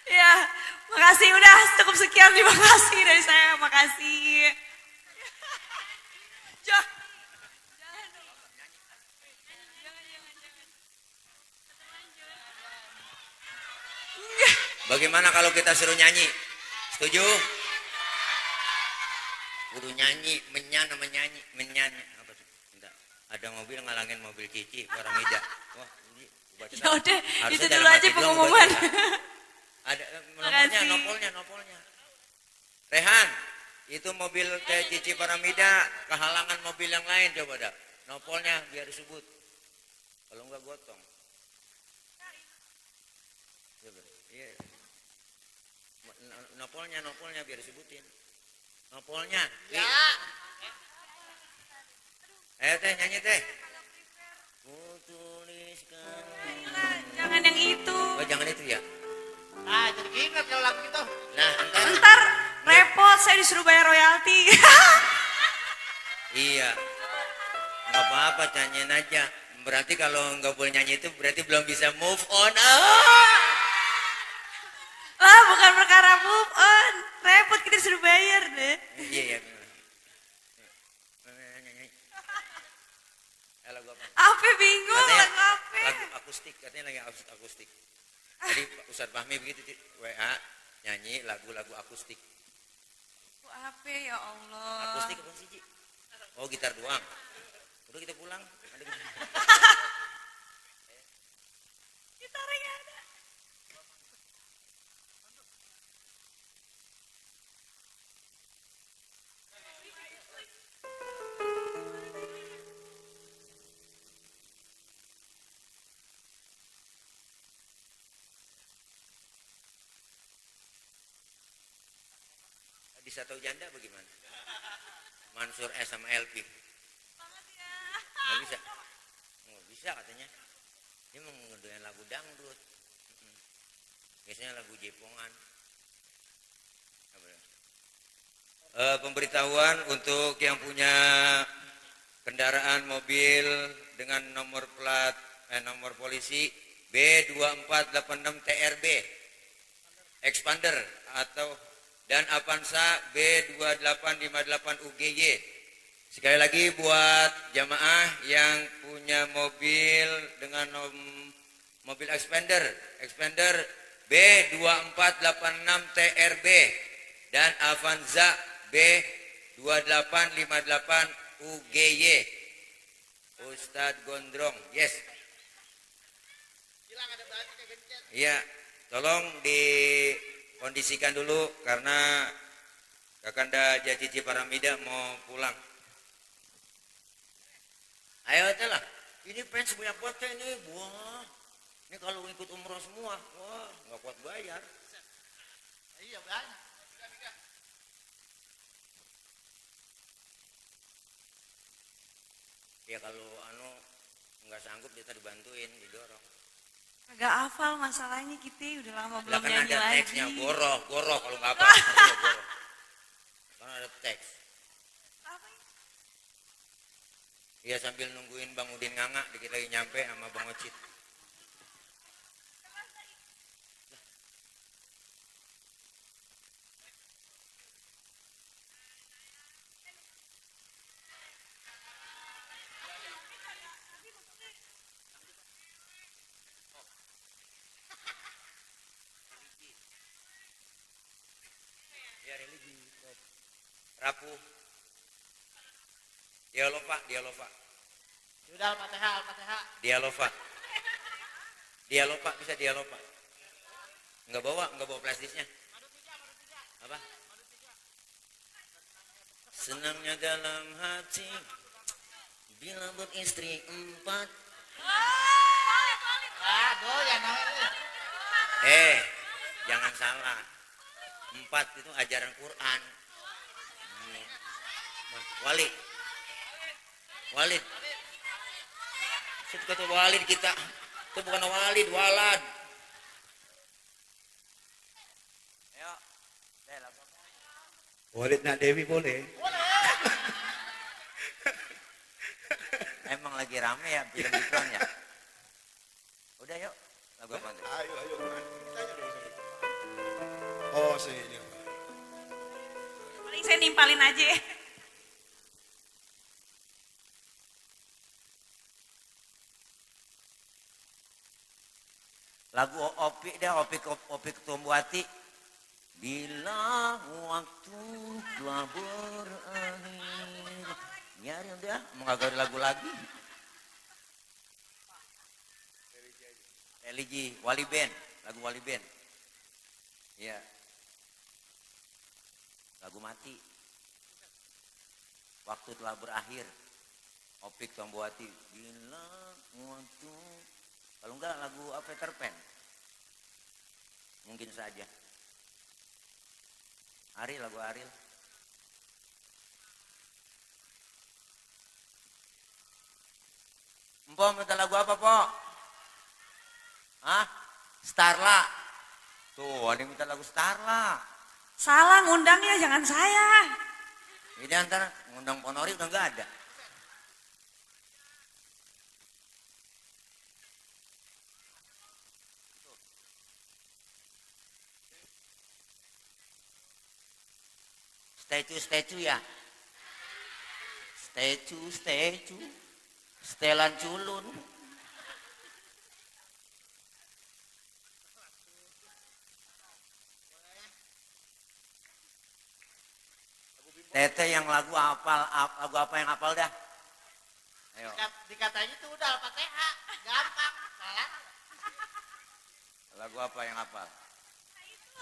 Ya, makasih udah cukup sekian, terima kasih dari saya, makasih. Bagaimana kalau kita suruh nyanyi? Setuju? Kudu nyanyi, menyan. Apa sih? Ada mobil ngalangin mobil Cici, orang Ida. Wah, ini baca Ya udah, harusnya itu dalam dulu aja hati doang pengumuman. baca. Ada Makasih. nopolnya. Rehan, itu mobil teh Cici Paramida kehalangan mobil yang lain, coba dah. Nopolnya biar disebut. Kalau enggak gotong. Coba. Iya. Nopolnya biar disebutin. Nopolnya. Ya. Ayo teh nyanyi teh. Kutuliskan. Jangan yang itu. Oh jangan itu ya. Ah, jadi ingat kalau lagu itu. Nah, Ntar repot saya disuruh bayar royalti. Iya. Nggak apa-apa, nyanyiin aja. Berarti kalau nggak boleh nyanyi itu berarti belum bisa move on. Lah bukan perkara move on. Repot kita disuruh bayar deh. Iya. Lagu apa? Apa bingung lagu apa? Lagu akustik, katanya lagi akustik. Tadi Ustadz Fahmi begitu WA nyanyi lagu-lagu akustik. Apa ya Allah? Akustik apa sih, Ci? Oh, gitar doang. Udah kita pulang. Ada gitarnya ada. Bisa tahu janda bagaimana? Mansur S sama LP. Nggak bisa. Nggak bisa katanya. Dia mau ngedoyan lagu dangdut. Biasanya lagu jepongan. Pemberitahuan untuk yang punya kendaraan mobil dengan nomor plat nomor polisi B2486 TRB Expander atau dan Avanza B2858 UGY. Sekali lagi buat jamaah yang punya mobil dengan mobil Expander B2486 TRB dan Avanza B2858 UGY. Ustadz Gondrong, yes. Iya, tolong dikondisikan dulu karena Kakanda Cici Paramida mau pulang. Ayo aja lah, ini fans punya kuat ini, wah. Ini kalau ikut umroh semua, wah nggak kuat bayar. Iya banyak. Ya kalau nggak sanggup kita dibantuin, didorong. Agak hafal masalahnya kita udah lama belum Kan nyanyi ada lagi. teksnya, goroh kalau nggak apa, goroh. Kan ada teks. Iya sambil nungguin Bang Udin nganga, dikit lagi nyampe sama Bang Ocit. Rapuh. Dialova. Sudah Al-Fatihah. Dialova bisa dialova. Enggak bawa flash disknya. Apa? Senangnya dalam hati bila beristri 4. Aduh, ya namanya. Jangan salah. 4 itu ajaran Quran. Walid. Saya kata Walid kita. Itu bukan Walid, Walad. Ayo. Walid nak Dewi boleh. Emang lagi rame ya film iklan ya. Udah yuk. Lagu apa? Ayo. Oh, sini. Paling saya nimpalin aja. Lagu Opi Ketumbuati. Bila waktu telah berakhir. Nyari udah, mau ngagari lagu lagi. religi Wali Band, lagu Wali Band. Ya. Lagu Mati. Waktu telah berakhir. Opik Tomboati. Bila waktu. Kalau enggak lagu Peter Pan. Mungkin saja. Ariel, lagu Ariel. Empok minta lagu apa, Pok? Hah? Starla. Tuh, ada yang minta lagu Starla. Salah ngundangnya, jangan saya. Ini antara ngundang Ponori udah nggak ada. Statue ya. Statue. Setelan culun. Tete yang lagu apa yang hafal dah? Ayo. Dikatain itu udah Al-Fatihah, gampang. Salah. Lagu apa yang hafal? Itu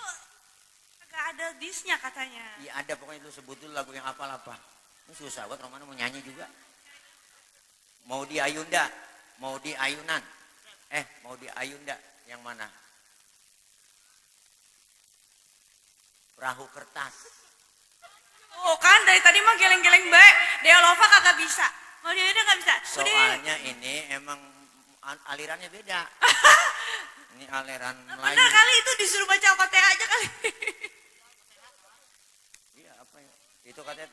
agak ada disnya katanya. Iya ada, pokoknya lu sebut dulu lagu yang hafal apa. Ini susah banget, Romana mau nyanyi juga. Mau di Ayunda, mau di Ayunan. Mau di Ayunda, yang mana? Perahu Kertas. Oh kan dari tadi mah geleng-geleng baik. Deolova kagak bisa. Mau dia nggak bisa. Soalnya ini emang alirannya beda. Ini aliran Melayu. Bener kali itu disuruh baca Al-Fatihah aja kali. Iya apa ya? Itu katanya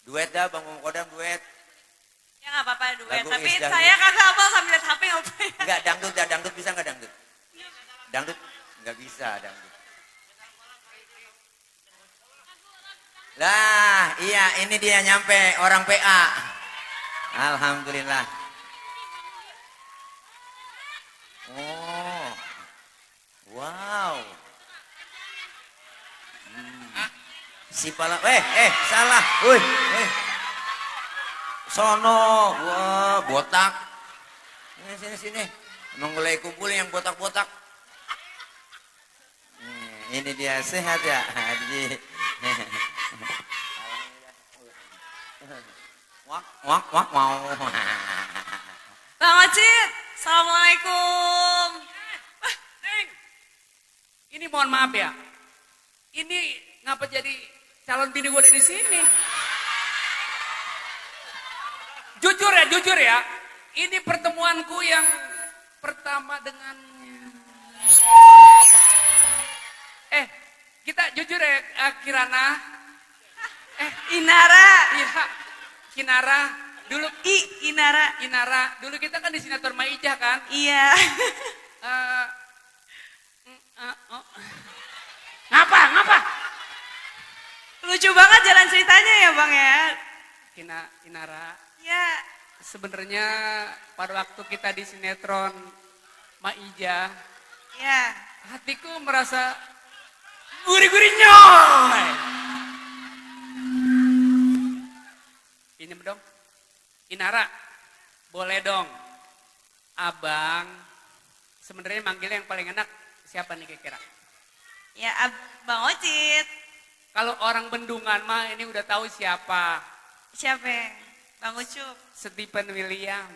duet dah, Bang Kodam duet. Ya nggak apa-apa duet. Lagu Tapi Isdahnya. saya kagak hafal sambil lihat HP apa ya. Enggak dangdut bisa nggak dangdut? Dangdut nggak bisa dangdut. Lah, iya ini dia nyampe orang PA. Alhamdulillah. Oh. Wow. Si pala salah. Woi. Sono. Wah, botak. Sini. Emang mulai kumpul yang botak-botak. Ini dia sehat ya, Haji. Wak mau. Bang Ocit, assalamualaikum. Neng, ini mohon maaf ya. Ini ngapa jadi calon bini gue di sini? Jujur ya. Ini pertemuanku yang pertama dengan. Kita jujur ya, Kirana. Inara. Iya, Kinara. Dulu Inara. Dulu kita kan di sinetron Maijah kan? Iya. Ngapa? Lucu banget jalan ceritanya ya Bang ya. Inara. Ya. Sebenarnya pada waktu kita di sinetron Maijah. Ya. Hatiku merasa gurih-gurih nyoy. Ini dong. Inara, boleh dong. Abang, sebenarnya manggilnya yang paling enak siapa nih kira-kira? Ya Bang Ocit. Kalau orang Bendungan mah ini udah tahu siapa. Siapa? Bang Ucup. Stephen William.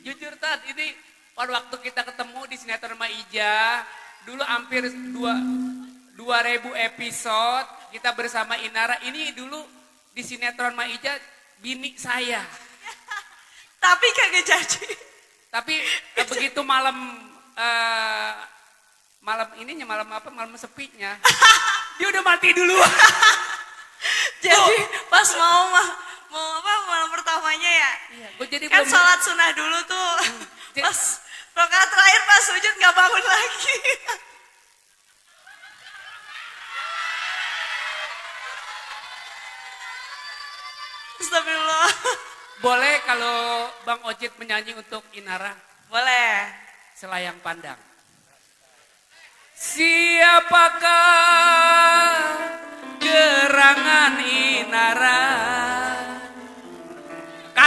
Jujur Tat, ini pada waktu kita ketemu di sinetron Maijah, dulu hampir 2000 episode kita bersama Inara. Ini dulu di sinetron Maijah bini saya. Tapi kagak jadi. Tapi begitu malam malam sepinya, dia udah mati dulu. Jadi pas mau malam pertamanya ya. Iya, gue jadi kan sholat sunnah dulu tuh. Pas rakaat terakhir pas sujud nggak bangun lagi. Astagfirullah. Boleh kalau Bang Ocit menyanyi untuk Inara? Boleh. Selayang pandang. Siapakah gerangan Inara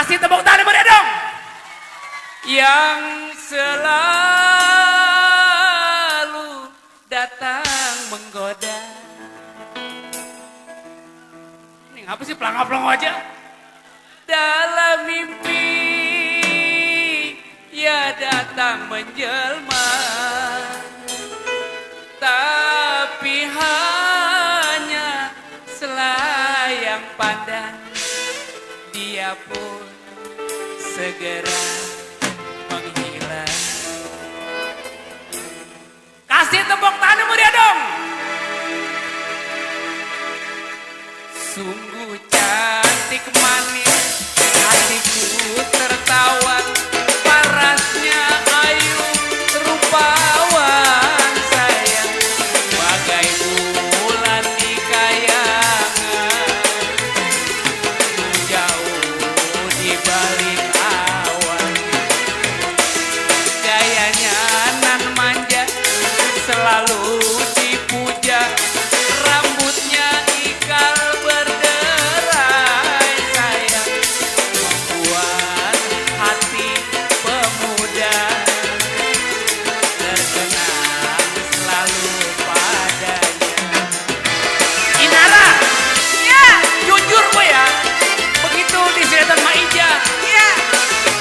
Kasih tepuk tangan meriah dong. Yang selalu datang menggoda. Ini ngapa sih pelangga-pelangga aja? Dalam mimpi ia datang menjelma, tapi hanya selayang pandang. Dia pun segera menghilang. Kasih tepuk tangan meriah dong. Sungguh cantik manis, hatiku tertawa, parasnya ayu rupawan sayang, bagai bulan di kayangan, jauh di balik awan. Gayanya nan manja, selalu dipuja, rambutnya ikal berderai sayang, membuat hati pemuda terkenang selalu padanya. Inara, ya jujur gue ya, begitu di sinetron Maija, ya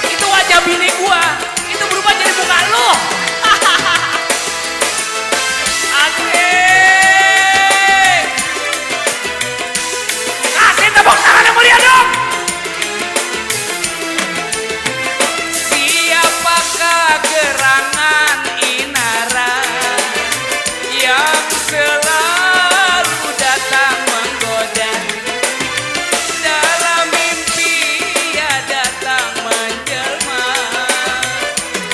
itu wajah bini gua, itu berubah jadi muka lu. Kasih tepuk tangan yang meriah dong. Siapakah gerangan Inara yang selalu datang menggoda? Dalam mimpi ia datang menjelma,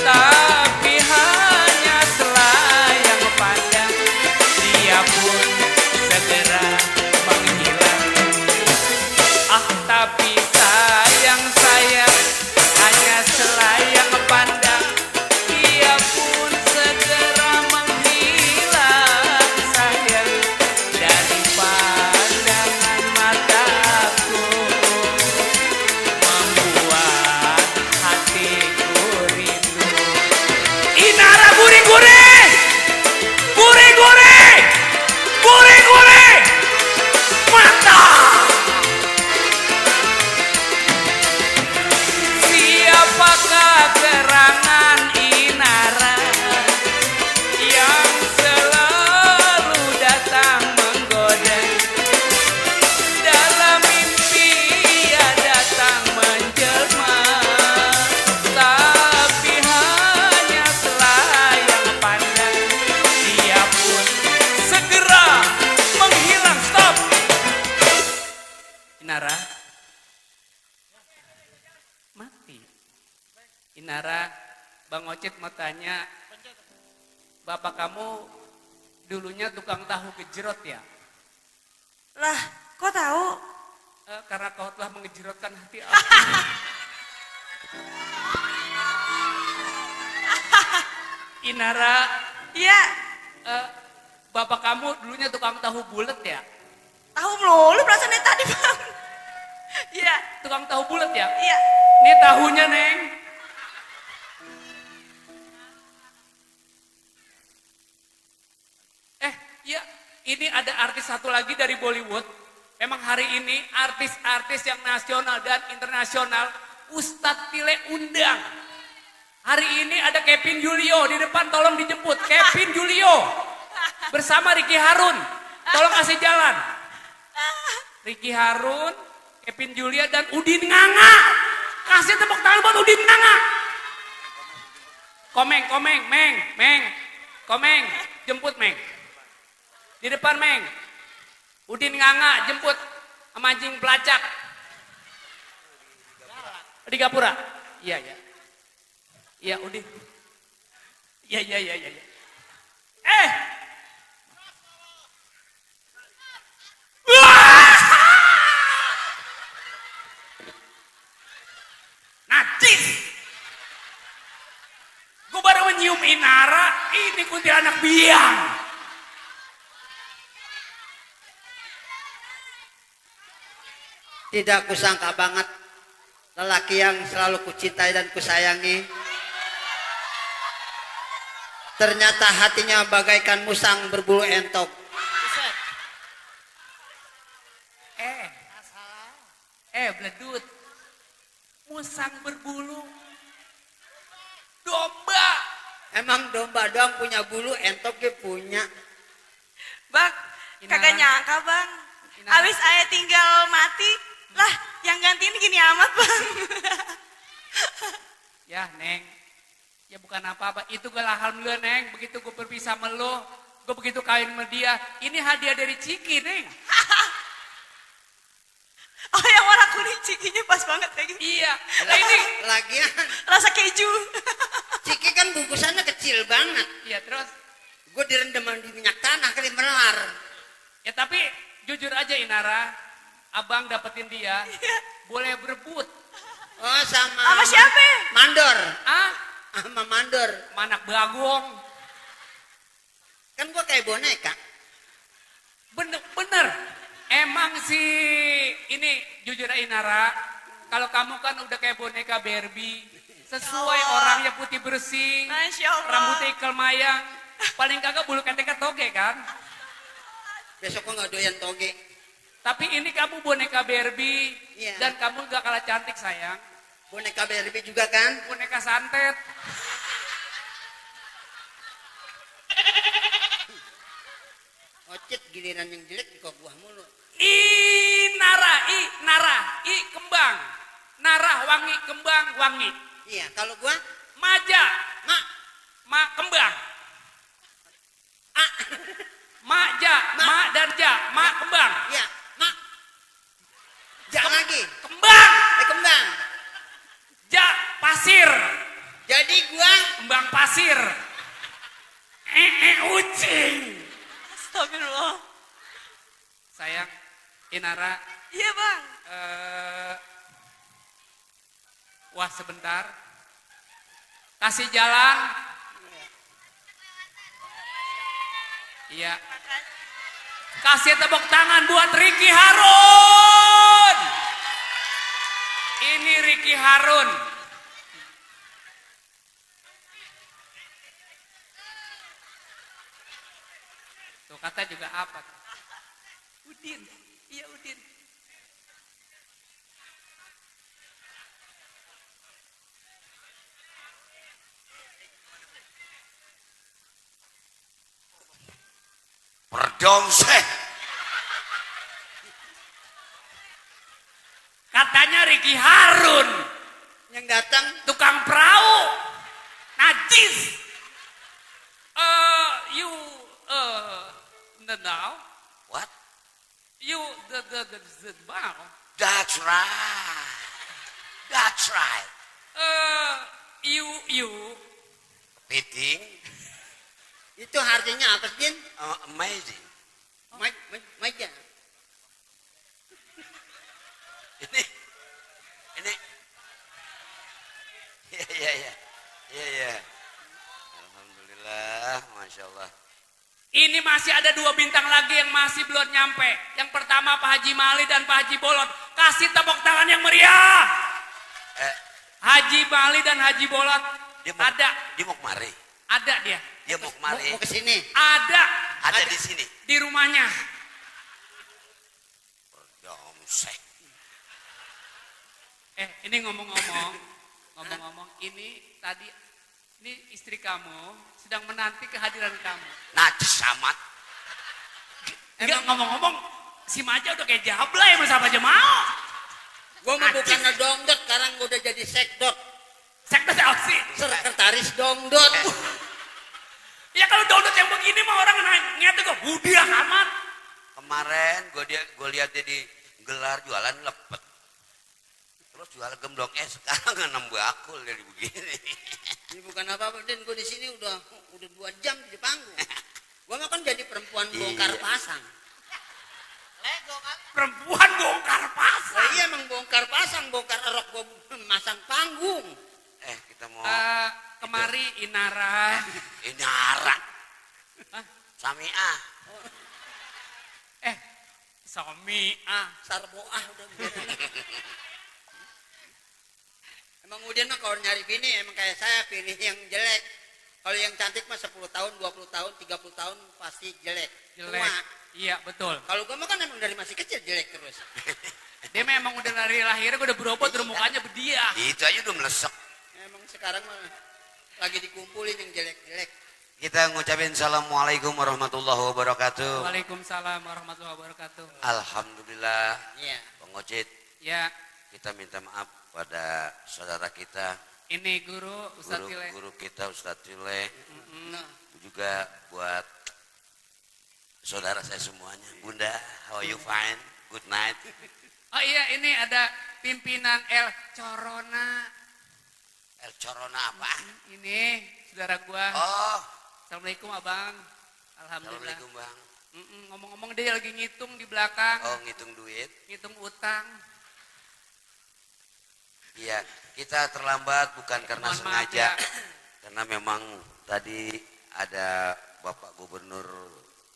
tapi hanya selayang pandang. Dia pun segera menghilang. Ah, tapi sayang hanya selayang pandang. Dia pun segera menghilang sayang dari pandangan mataku, membuat hatiku rindu. Inara gurih-gurih, gurih-gurih, gurih-gurih, mantap. Siapakah gerangan Inara yang selalu datang menggoda? Dalam mimpi ia datang menjelma, tapi hanya selayang pandang. Dia pun segera menghilang. Stop. Inara mati. Inara, Bang Ocit mau tanya, bapak kamu dulunya tukang tahu gejrot ya? Lah, kok tahu? Karena kau telah mengejrotkan hati aku. Inara, iya. Bapak kamu dulunya tukang tahu bulat ya? Tahu melulu perasaan dari tadi, Bang. Iya. Tukang tahu bulat ya? Iya. Ini tahunya, Neng. Ya, ini ada artis satu lagi dari Bollywood. Memang hari ini artis-artis yang nasional dan internasional Ustadz Tile undang. Hari ini ada Kevin Julio di depan, tolong dijemput. Kevin Julio bersama Ricky Harun, tolong kasih jalan. Ricky Harun, Kevin Julio dan Udin Nganga. Kasih tepuk tangan buat Udin Nganga. Komeng, Meng, Komeng, jemput Meng. Di depan Meng. Udin Nganga jemput sama anjing pelacak. Di Gapura. Iya. Iya, Udin. Iya. Najis. Gue baru menyium Inara, ini kuntilanak biang. Tidak kusangka banget lelaki yang selalu kucintai dan kusayangi. Ternyata hatinya bagaikan musang berbulu entok. Beledut. Musang berbulu. Domba. Emang domba doang punya bulu, entok dia punya. Bang, kagak nyangka bang. Abis ayah tinggal mati, lah yang gantiin gini amat bang. Ya Neng, ya bukan apa-apa. Itu gue alhamdulillah Neng, begitu gue berpisah sama lo, gue begitu kawin sama dia. Ini hadiah dari Ciki Neng. Oh yang warna kuning Cikinya pas banget lagi. Iya. Nah ini lagian rasa keju. Ciki kan bungkusannya kecil banget. Iya terus? Gue direndam di minyak tanah kali melar. Ya tapi jujur aja Inara, abang dapetin dia, boleh berebut. Oh sama. Sama siapa? Mandor. Ah? Sama Mandor. Manak bagong. Kan gue kayak boneka. Bener. Emang sih ini jujur aja Inara, kalau kamu kan udah kayak boneka Barbie, sesuai orangnya putih bersih, rambutnya ikel mayang, paling kagak bulu ketek toge kan. Besok kok nggak doyan toge. Tapi ini kamu boneka Barbie, iya. Dan kamu gak kalah cantik sayang. Boneka Barbie juga kan? Boneka santet. Ocit giliran yang jelek di kok buah mulu. Nara, kembang. Nara wangi, kembang wangi. Iya, kalau gua maja, ma kembang. Maja, ma dan ja, ma kembang. Iya, ma. Ja lagi. Kembang. Kembang. Ja pasir. Jadi gua kembang pasir. Ucing. Astagfirullah. Sayang, Inara. Iya bang. Wah sebentar. Kasih jalan. Iya. Kasih tepuk tangan buat Ricky Harun. Ini Ricky Harun. Tuh kata juga apa? Udin. Iya Udin. Perdomseh. Katanya Ricky Harun. Yang datang tukang perahu. Najis. Now. What? You the wow. That's right. That's right. You. Fitting. Itu artinya apa sih? Amazing. Maja. Ini. Iya. Alhamdulillah, masya Allah. Ini masih ada 2 bintang lagi yang masih belum nyampe. Yang pertama Pak Haji Mali dan Pak Haji Bolot. Kasih tepuk tangan yang meriah. Haji Mali dan Haji Bolot. Ada. Dia mau kemari. Ada dia. Dia mau kemari. Mau ke sini. Ada di sini. Di rumahnya. Perdomseh. Ini ngomong-ngomong, ini tadi ini istri kamu sedang menanti kehadiran kamu. Najis amat. Enggak ngomong-ngomong, si Maja udah kayak jablay sama aja mau. Gua mau bukannya dongdot, sekarang gua udah jadi sekdot. Sekdot apa sih? Sekretaris dongdot. Ya kalau dongdot yang begini mah orang nanya tuh udah amat. Kemarin gue lihat dia di gelar jualan lepet. Terus jual gemblong sekarang 6 bakul jadi begini. Ini bukan apa-apa, Den. Gue di sini udah 2 jam di panggung. Gue mah kan jadi perempuan bongkar pasang. Lego kan? Perempuan bongkar pasang. Nah, iya emang bongkar pasang, bongkar rok gue masang panggung. Kita mau kemari Inara. Inara. Samiah. Samiah. Sarboah udah. Emang Udin mah kalau nyari bini emang kayak saya pilih yang jelek. Kalau yang cantik mah 10 tahun, 20 tahun, 30 tahun pasti jelek. Jelek. Tua. Iya, betul. Kalau gue mah kan emang dari masih kecil jelek terus. Dia memang udah dari lahirnya udah berobot, udah mukanya berdiah. Itu aja udah melesek. Emang sekarang mah lagi dikumpulin yang jelek-jelek. Kita ngucapin assalamualaikum warahmatullahi wabarakatuh. Waalaikumsalam warahmatullahi wabarakatuh. Alhamdulillah. Iya. Bang Ocit. Ya. Kita minta maaf pada saudara kita. Ini guru Ustadz Tile. Guru kita Ustadz Tile. Juga buat saudara saya semuanya. Bunda, how are you fine? Good night. Oh iya, ini ada pimpinan El Corona. El Corona apa? Ini saudara gua. Oh. Assalamualaikum Abang. Alhamdulillah. Assalamualaikum Bang. Ngomong-ngomong dia lagi ngitung di belakang. Oh, ngitung duit. Ngitung utang. Iya, kita terlambat bukan karena sengaja. Ya. Karena memang tadi ada Bapak Gubernur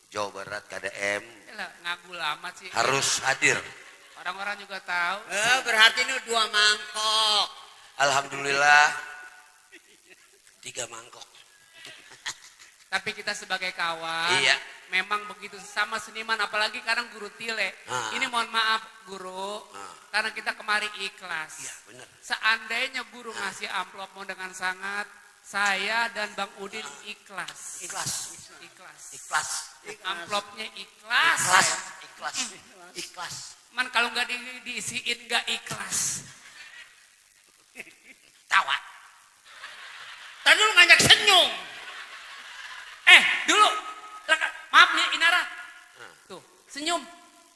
Jawa Barat KDM. Yalah, ngagul amat sih. Harus hadir. Orang-orang juga tahu. Berarti ini 2 mangkok. Alhamdulillah 3 mangkok. Tapi kita sebagai kawan, iya. Memang begitu sama seniman, apalagi kadang guru Tile. Ini mohon maaf guru, karena kita kemari ikhlas. Iya, benar. Seandainya guru ngasih amplop mau dengan sangat, saya dan Bang Udin ikhlas. Ikhlas. Ikhlas. Ikhlas. Amplopnya ikhlas. Ikhlas. Ikhlas. Ikhlas. Man kalau nggak diisiin nggak ikhlas. Tawa. Tadi lu ngajak senyum. Dulu. Maaf nih Inara. Tuh, senyum.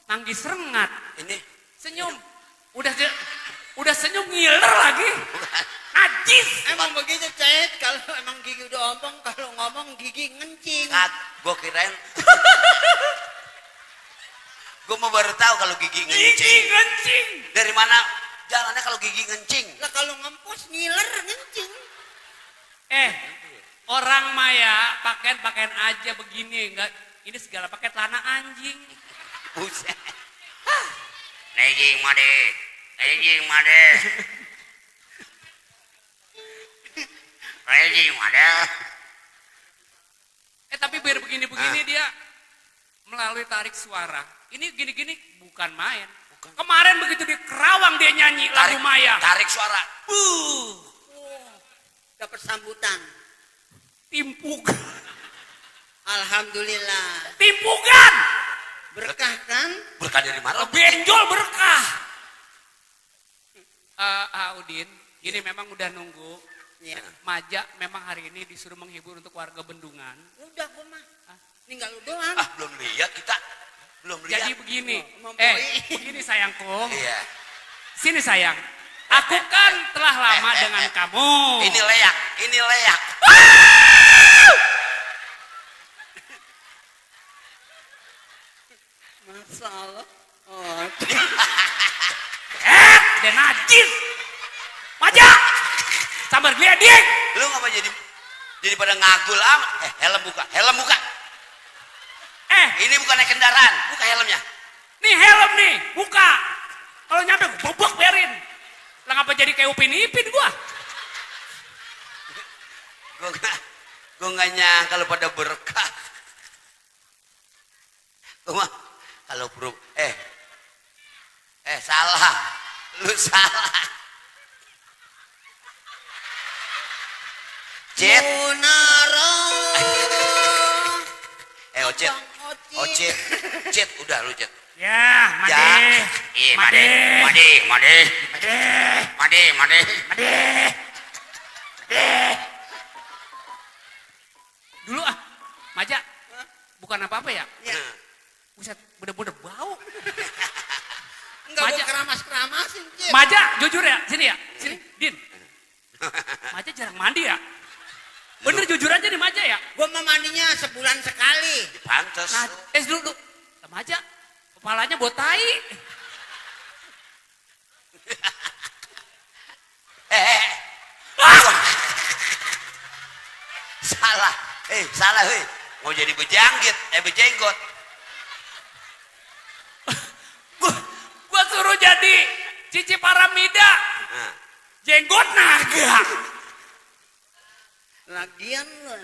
Manggis rengat. Ini. Senyum. Udah senyum ngiler lagi. Najis. Emang begitu, Cet. Kalau emang gigi udah ompong, kalau ngomong gigi ngencing. Gue kirain. Gue mau baru tahu kalau gigi ngencing. Gigi ngencing. Dari mana jalannya kalau gigi ngencing? Lah kalau ngempus ngiler ngencing. Orang maya pakaian aja begini, enggak ini segala pakai celana anjing. Buset. Nejing made. Nejing made. Nejing made. Tapi biar begini-begini dia melalui tarik suara. Ini gini-gini bukan main. Kemarin begitu di Kerawang dia nyanyi lagu Maya. Tarik suara. Dapat sambutan. Timpuk. Alhamdulillah. Timpukan. Berkah kan? Berkah dari mana? Benjol berkah. Udin, ini memang udah nunggu. Ya. Maja memang hari ini disuruh menghibur untuk warga Bendungan. Udah gue mah. Tinggal lu doang. Belum lihat kita. Belum lihat. Jadi begini. Oh, Begini sayangku. Iya. Sini sayang. Aku kan telah lama dengan kamu. Ini leak. Ini leak. Masalah. Dan najis. Maja. Sambar gledek. Lu ngapa jadi pada ngagul amat? Helm buka. Helm buka. Ini bukan naik kendaraan. Buka helmnya. Nih helm nih. Buka. Kalau nyampe bobok biarin. Lah ngapa jadi kayak Upin Ipin gua? Gua nggak nyangka kalau pada berkah. Gua kalau bro, salah. Lu salah. Cet. Ocet. Ocet. Cet, udah lu Cet. Ya, Made. Made. Dulu Maja. Bukan apa-apa ya? Ya. Buset, bener-bener bau. Enggak gue keramas-keramasin, Cip. Maja, jujur ya, sini ya. Sini, Din. Maja jarang mandi ya? Bener jujur aja nih Maja ya? Gue mau mandinya sebulan sekali. Pantes. Nah, dulu. Maja, kepalanya botai. Salah. Salah, hei. Mau jadi bejanggut, bejenggot. Gua suruh jadi Cici Paramida. Jenggot naga. Lagian lo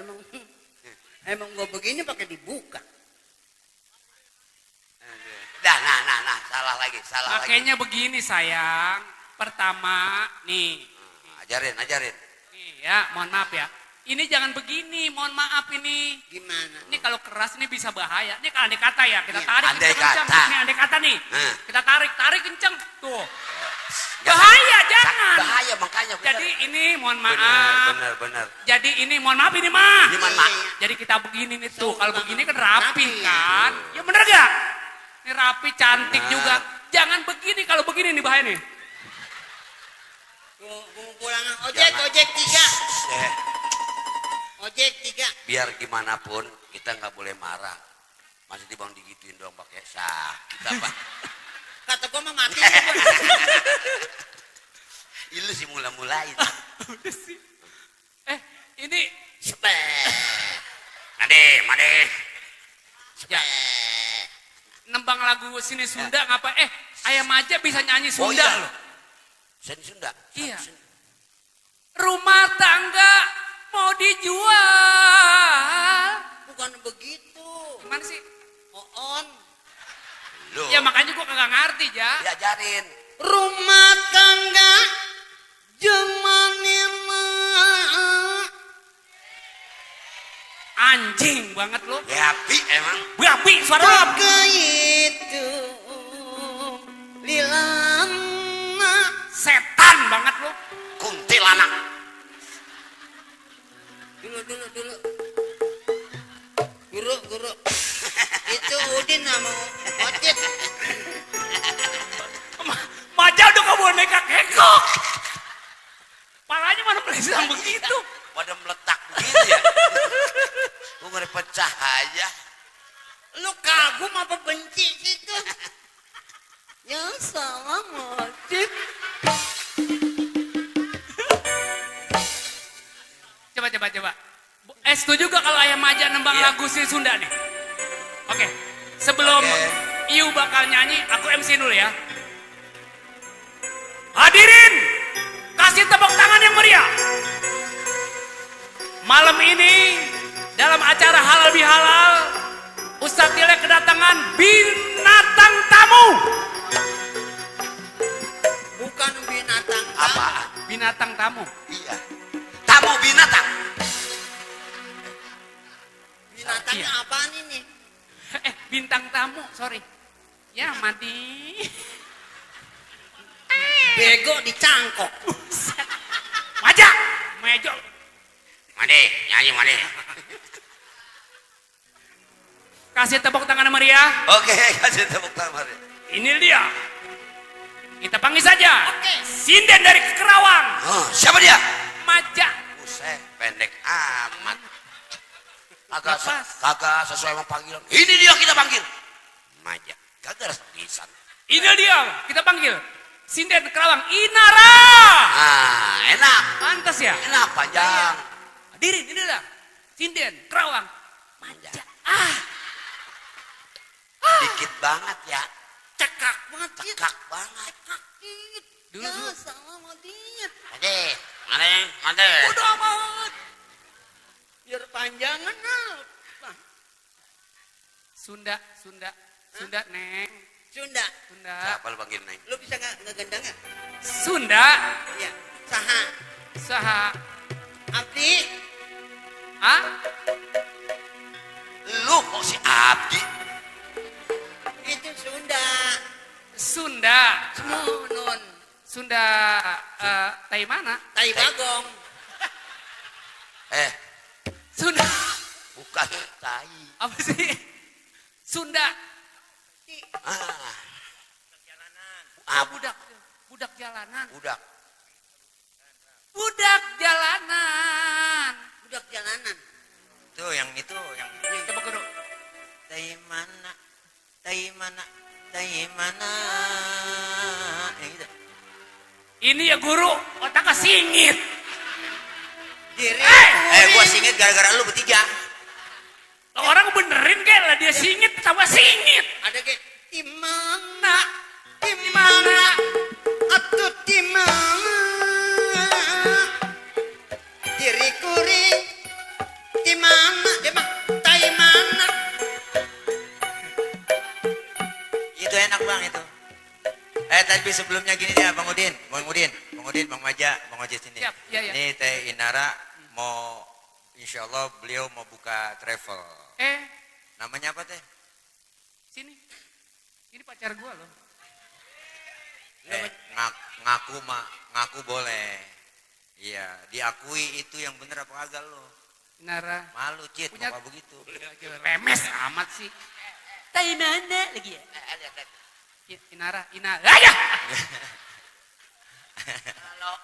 emang gua begini pakai dibuka. Nah, salah lagi. Makanya begini sayang. Pertama, nih. Ajarin. Nih ya, mohon maaf ya. Ini jangan begini, mohon maaf ini. Gimana? Ini kalau keras ini bisa bahaya. Ini kalau andai kata ya, kita tarik andai kencang. kata. Nih andai kata nih. Kita tarik kencang. Tuh. Bahaya, jangan. Bahaya makanya. Bener. Jadi ini mohon maaf. Bener. Jadi ini mohon maaf ini mah. Ini mah. Jadi kita begini nih tuh. Kalau begini kan rapi kan. Ya bener gak? Ini rapi, cantik juga. Jangan begini, kalau begini nih bahaya nih. Pulang ojek 3. Ojek 3. Biar gimana pun kita nggak boleh marah. Masih dibang digituin dong pakai sah. Kita apa? Kata gua mah mati. Itu sih mula-mulain. Udah sih. Ini Made. Ya. Nembang lagu sini Sunda ngapa? Ayam aja bisa nyanyi Sunda loh. Seni Sunda. Iya. Rumah tangga mau dijual. Bukan begitu. Gimana sih? Oon. Loh. Ya makanya gua kagak ngerti, Ja. Diajarin. Rumah tangga jemanina. Anjing banget lo. Babi emang. Babi suara lo. Itu lilana. Setan banget lo. Kuntilanak. Dulu. Guru. Itu Udin sama Ocit. Maja udah kamu boneka kekok. Palanya mana pelisang begitu. Pada meletak begitu ya. Gue ngeri pecah aja. Lu kagum apa benci gitu? Ya salah Ocit. Coba. Setuju gak kalau ayam aja nembang lagu si Sunda nih? Oke. Sebelum Iu bakal nyanyi, aku MC dulu ya. Hadirin, kasih tepuk tangan yang meriah. Malam ini dalam acara halal bihalal, Ustadz Tile kedatangan binatang tamu. Bukan binatang tamu. Apa? Binatang tamu. Iya. Tamu binatang. Binatangnya apaan ini? Bintang tamu, sorry. Ya mati. Bego dicangkok. Maja, mejo. Made, nyanyi Made. Kasih tepuk tangan meriah. Oke, kasih tepuk tangan meriah. Ini dia. Kita panggil saja. Sinden dari Kerawang. Siapa dia? Maja. Buset, pendek amat. Kagak sesuai sama panggilan. Ini dia kita panggil. Maja. Kagak ada tulisan. Ini dia kita panggil. Sinden Kerawang. Inara. Enak. Pantas ya? Enak panjang. Hadirin, ini dia. Sinden Kerawang. Maja. Dikit banget ya. Cekak banget. Dulu. Ya salah sama dia. Made. Udah amat. Biar panjangan apa? Sunda, Neng. Sunda. Siapa lu panggil Neng? Lu bisa nggak gendang nggak? Sunda. Iya. Saha. Abdi. Lu kok si Abdi? Itu Sunda. Semunun. Sunda. Tai mana? Tai Bagong. Sunda. Bukan tai. Apa sih? Sunda. Budak jalanan. Budak jalanan. Tuh yang itu yang coba guru. Tai mana. Yang itu. Ini ya guru, otaknya singit. Gua singit gara-gara lu bertiga. Orang benerin kayak lah dia singit, tambah singit. Ada kayak dimana, atuh dimana. itu enak bang itu. Tapi sebelumnya gini ya Bang Udin, Bang Maja, Bang Ojit sini. Siap, iya. Ini Teh Inara mau, insya Allah beliau mau buka travel. Namanya apa Teh? Sini. Ini pacar gua loh. Ngaku boleh. Iya, diakui itu yang bener apa kagak lo? Inara. Malu Cit, Punya... apa begitu? Lemes amat sih. Tai mana lagi ya? Inara.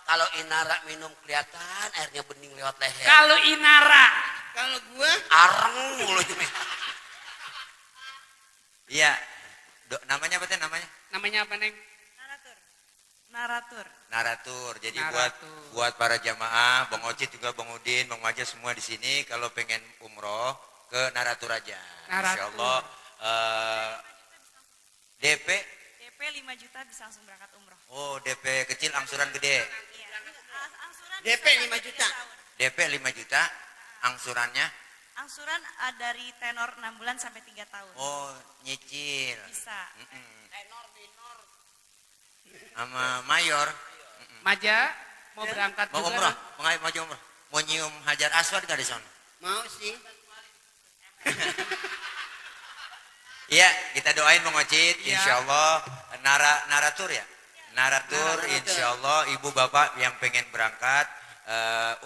Kalau Inara minum kelihatan airnya bening lewat leher. Kalau Inara. Kalau gua areng mulu. Iya. Namanya apa Teh namanya? Namanya apa Neng? Naratur. Jadi buat para jamaah, Bang Ocit juga Bang Udin, Bang Maja semua di sini kalau pengen umroh ke Naratur aja. Insyaallah DP 5 juta bisa langsung berangkat umroh. Oh, DP kecil angsuran gede. Iya. Angsuran DP 5 juta. DP 5 juta, angsurannya? Angsuran dari tenor 6 bulan sampai 3 tahun. Oh, nyicil. Bisa. Tenor, minor. Sama mayor. Maja mau berangkat mau juga. Umroh, mau umroh. Mau nyium Hajar Aswad gak di sana? Mau sih. Iya, kita doain Bang Ocit, insya Allah Naratur ya. Naratur, insya Allah ibu bapak yang pengen berangkat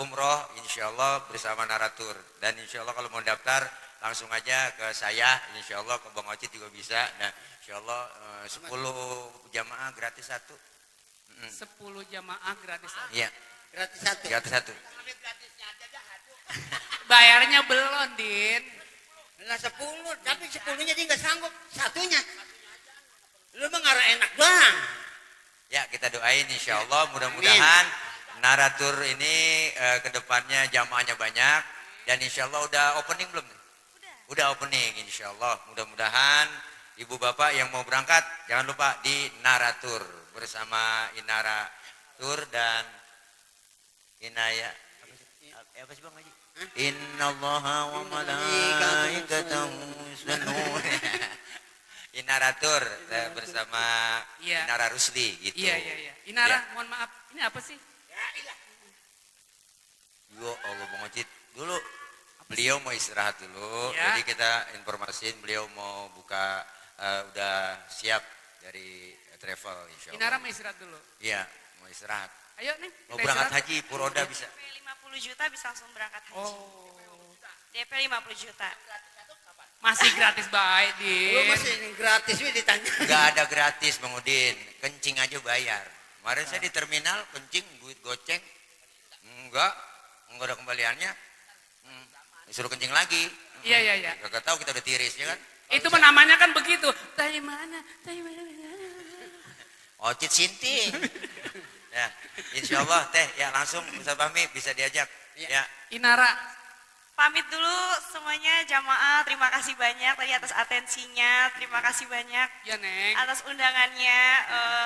umroh, insya Allah bersama Naratur. Dan insya Allah kalau mau daftar langsung aja ke saya, insya Allah ke Bang Ocit juga bisa. Nah, insya Allah 10 jamaah gratis satu. 10 jamaah gratis satu. Iya. Gratis satu. Gratis satu. Bayarnya belum, Din. Lah 10, tapi 10-nya dia nggak sanggup. Satunya. Lu mah ngarah enak bang. Ya, kita doain insya Allah mudah-mudahan Naratur ini kedepannya jamaahnya banyak. Dan insya Allah udah opening belum? Udah opening insya Allah. Mudah-mudahan ibu bapak yang mau berangkat jangan lupa di Naratur bersama Inara Tur dan Inaya. Apa sih Bang Haji? Innallaha wa malaikatahu yusalluna. Inaratur bersama Inara Rusli gitu. Iya. Inara, mohon maaf. Ini apa sih? Yo Allah Bang Ocit. Dulu beliau mau istirahat dulu. Jadi kita informasiin beliau mau buka udah siap dari travel insyaallah. Inara mau istirahat dulu. Iya, mau istirahat. Ayo nih. Mau berangkat haji Puroda bisa. DP 50 juta bisa langsung berangkat haji. Oh. DP 50 juta. Masih gratis baik, Din. Lu masih gratis wih ditanya. Enggak ada gratis Bang Udin. Kencing aja bayar. Kemarin saya di terminal kencing duit goceng. Enggak ada kembaliannya. Disuruh kencing lagi. Iya. Gak tahu kita udah tiris ya kan. Itu namanya kan begitu. Tanya mana? Ocit sinting. Ya, insya Allah Teh ya langsung Ustaz Fahmi bisa diajak. Ya. Inara. Pamit dulu semuanya jamaah. Terima kasih banyak tadi atas atensinya. Terima kasih banyak. Ya Neng. Atas undangannya.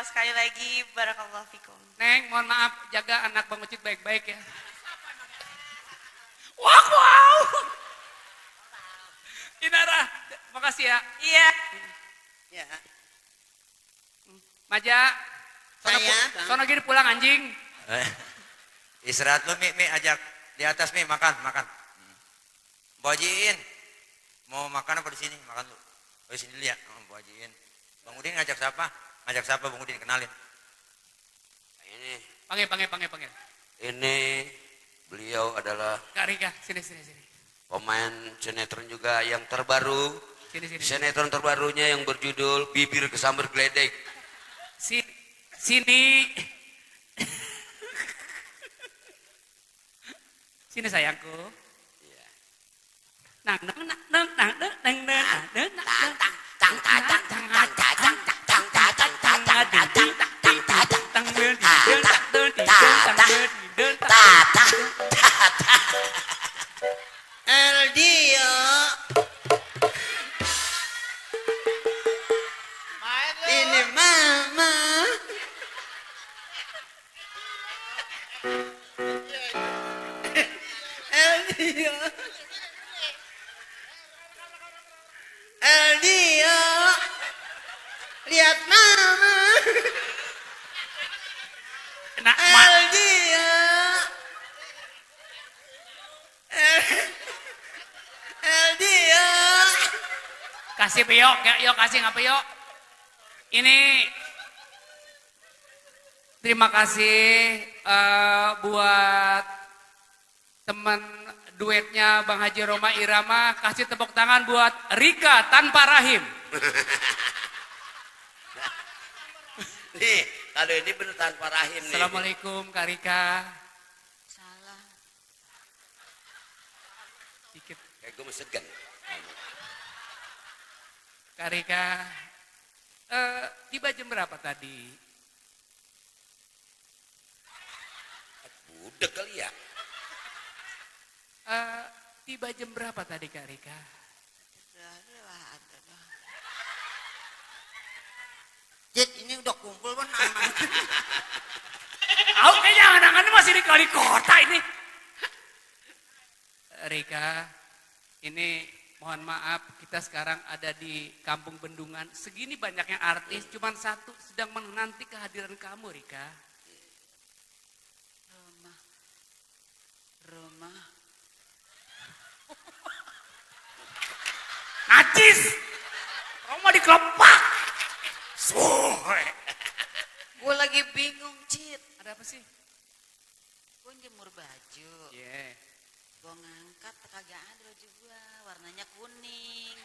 Sekali lagi barakallahu fikum. Neng, mohon maaf jaga anak Bang Ocit baik-baik ya. Wow. Inara, makasih ya. Iya. Ya. Maja. Sono gini pulang anjing. Istirahat lu Mi ajak di atas Mi makan. Bojiin. Mau makan apa di sini? Makan lu. Di sini dulu ya. Bojiin. Bang Udin ngajak siapa? Bang Udin kenalin. Ini. Panggil. Ini beliau adalah Kak Rika, sini. pemain sinetron juga yang terbaru. Sini. Sinetron terbarunya yang berjudul Bibir Kesambar Geledek. Sini. Sini sayangku. Eldio. Ini mama. Eldio. Lihat mama. Nah, Eldia. Eldia. kasih Pio, yuk kasih ngapa yuk. Ini terima kasih buat teman duetnya Bang Haji Roma Irama. Kasih tepuk tangan buat Rika tanpa rahim. Nih, kalau ini bener tanpa rahim nih. Assalamualaikum Kak Rika. Salah. Dikit. Kayak gue mesegan. Kak Rika, tiba jam berapa tadi? Budek kali ya. Tiba jam berapa tadi Kak Rika? Jit, ini udah kumpul kan anak. Aku kayaknya anak-anak masih di kali kota ini. Rika, ini mohon maaf kita sekarang ada di Kampung Bendungan. Segini banyaknya artis, cuman satu sedang menanti kehadiran kamu Rika. Roma. Najis! Roma dikelopak! Gue lagi bingung, Cit. Ada apa sih? Gue jemur baju. Yeah. Gue ngangkat, kagak ada baju gue. Warnanya kuning.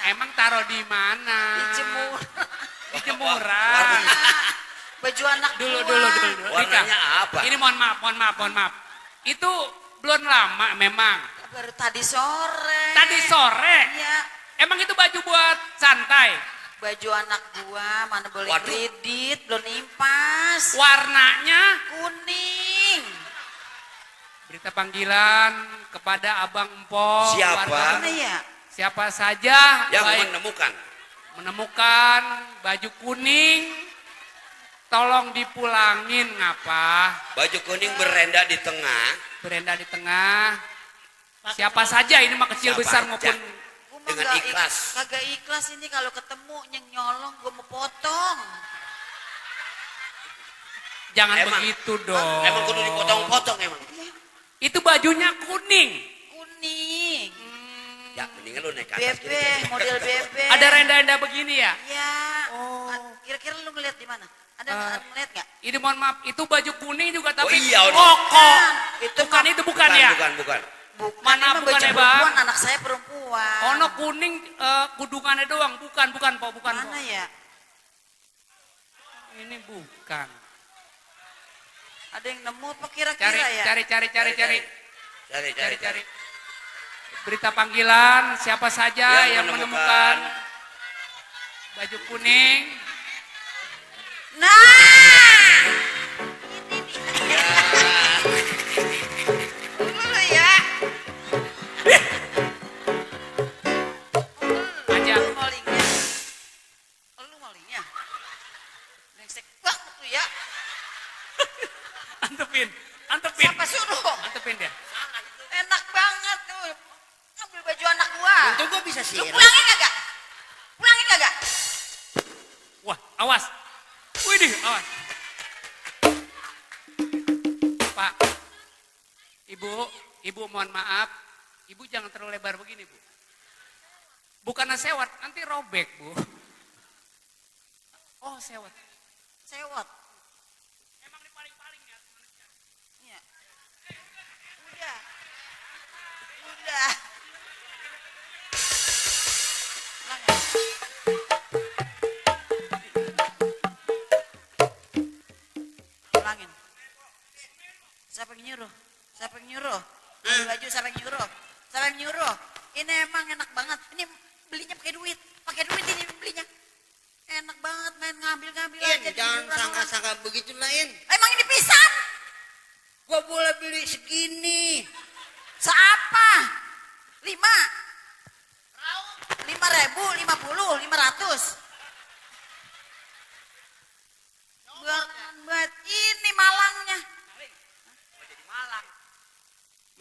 Emang taruh di mana? Dijemur. Di jemuran. Baju anak Dulu. Warnanya Rika, apa? ini mohon maaf. Itu belum lama memang. Baru tadi sore. Tadi sore? Iya. Emang itu baju buat santai? Baju anak gua mana boleh kredit, belum impas. Warnanya? Kuning. Berita panggilan kepada Abang Empok. Siapa? Warga, Mana ya? siapa saja Yang baik menemukan baju kuning, tolong dipulangin ngapa? Baju kuning berenda di tengah. Berenda di tengah. Siapa saja ini mah kecil Siapa besar aja? maupun Dengan ikhlas. Kagak ikhlas ini kalau ketemu nyolong gua mau potong. jangan Emang? begitu dong. Emang kudu dipotong-potong emang. Itu bajunya kuning. Kuning. Ya mendingan lu naik ke atas Bebe, model bebe. Ada renda-renda begini ya? Ya. Kira-kira lu ngeliat di mana? Ada ngeliat nggak? Ini mohon maaf, itu baju kuning juga tapi iya, koko. Itu bukan ya? Bukan. Mana Ini bukan baju ya bang? perempuan, anak saya perempuan. Ono kuning kudungannya doang, bukan po, bukan. Mana ya? Ini bukan. Ada yang nemu apa kira-kira ya? Cari. Berita panggilan, siapa saja yang menemukan baju kuning. Nah! Dulu ya. Aja. Lu malingnya. Brengsek banget tuh ya. Antepin. Siapa suruh? Antepin dia. Enak banget tuh. Ambil baju anak gua. Untung gua bisa Lu siram. pulangin kagak? Wah, awas. Widih, awas. Pak, Ibu mohon maaf. Ibu jangan terlalu lebar begini, Bu. Bukannya sewot, nanti robek, Bu. Oh, sewot. Sewot. Emang dipaling-paling ya? Iya. Udah. Ulangin. Siapa yang nyuruh? Ambil baju siapa yang nyuruh? Ini emang enak banget. Ini belinya pakai duit ini belinya. Enak banget main ngambil aja. Jangan sangka-sangka begitu lain. Emang ini pisang? Gua boleh beli segini. Seapa? 5. 5.000, 50, 500. Buat ini malangnya.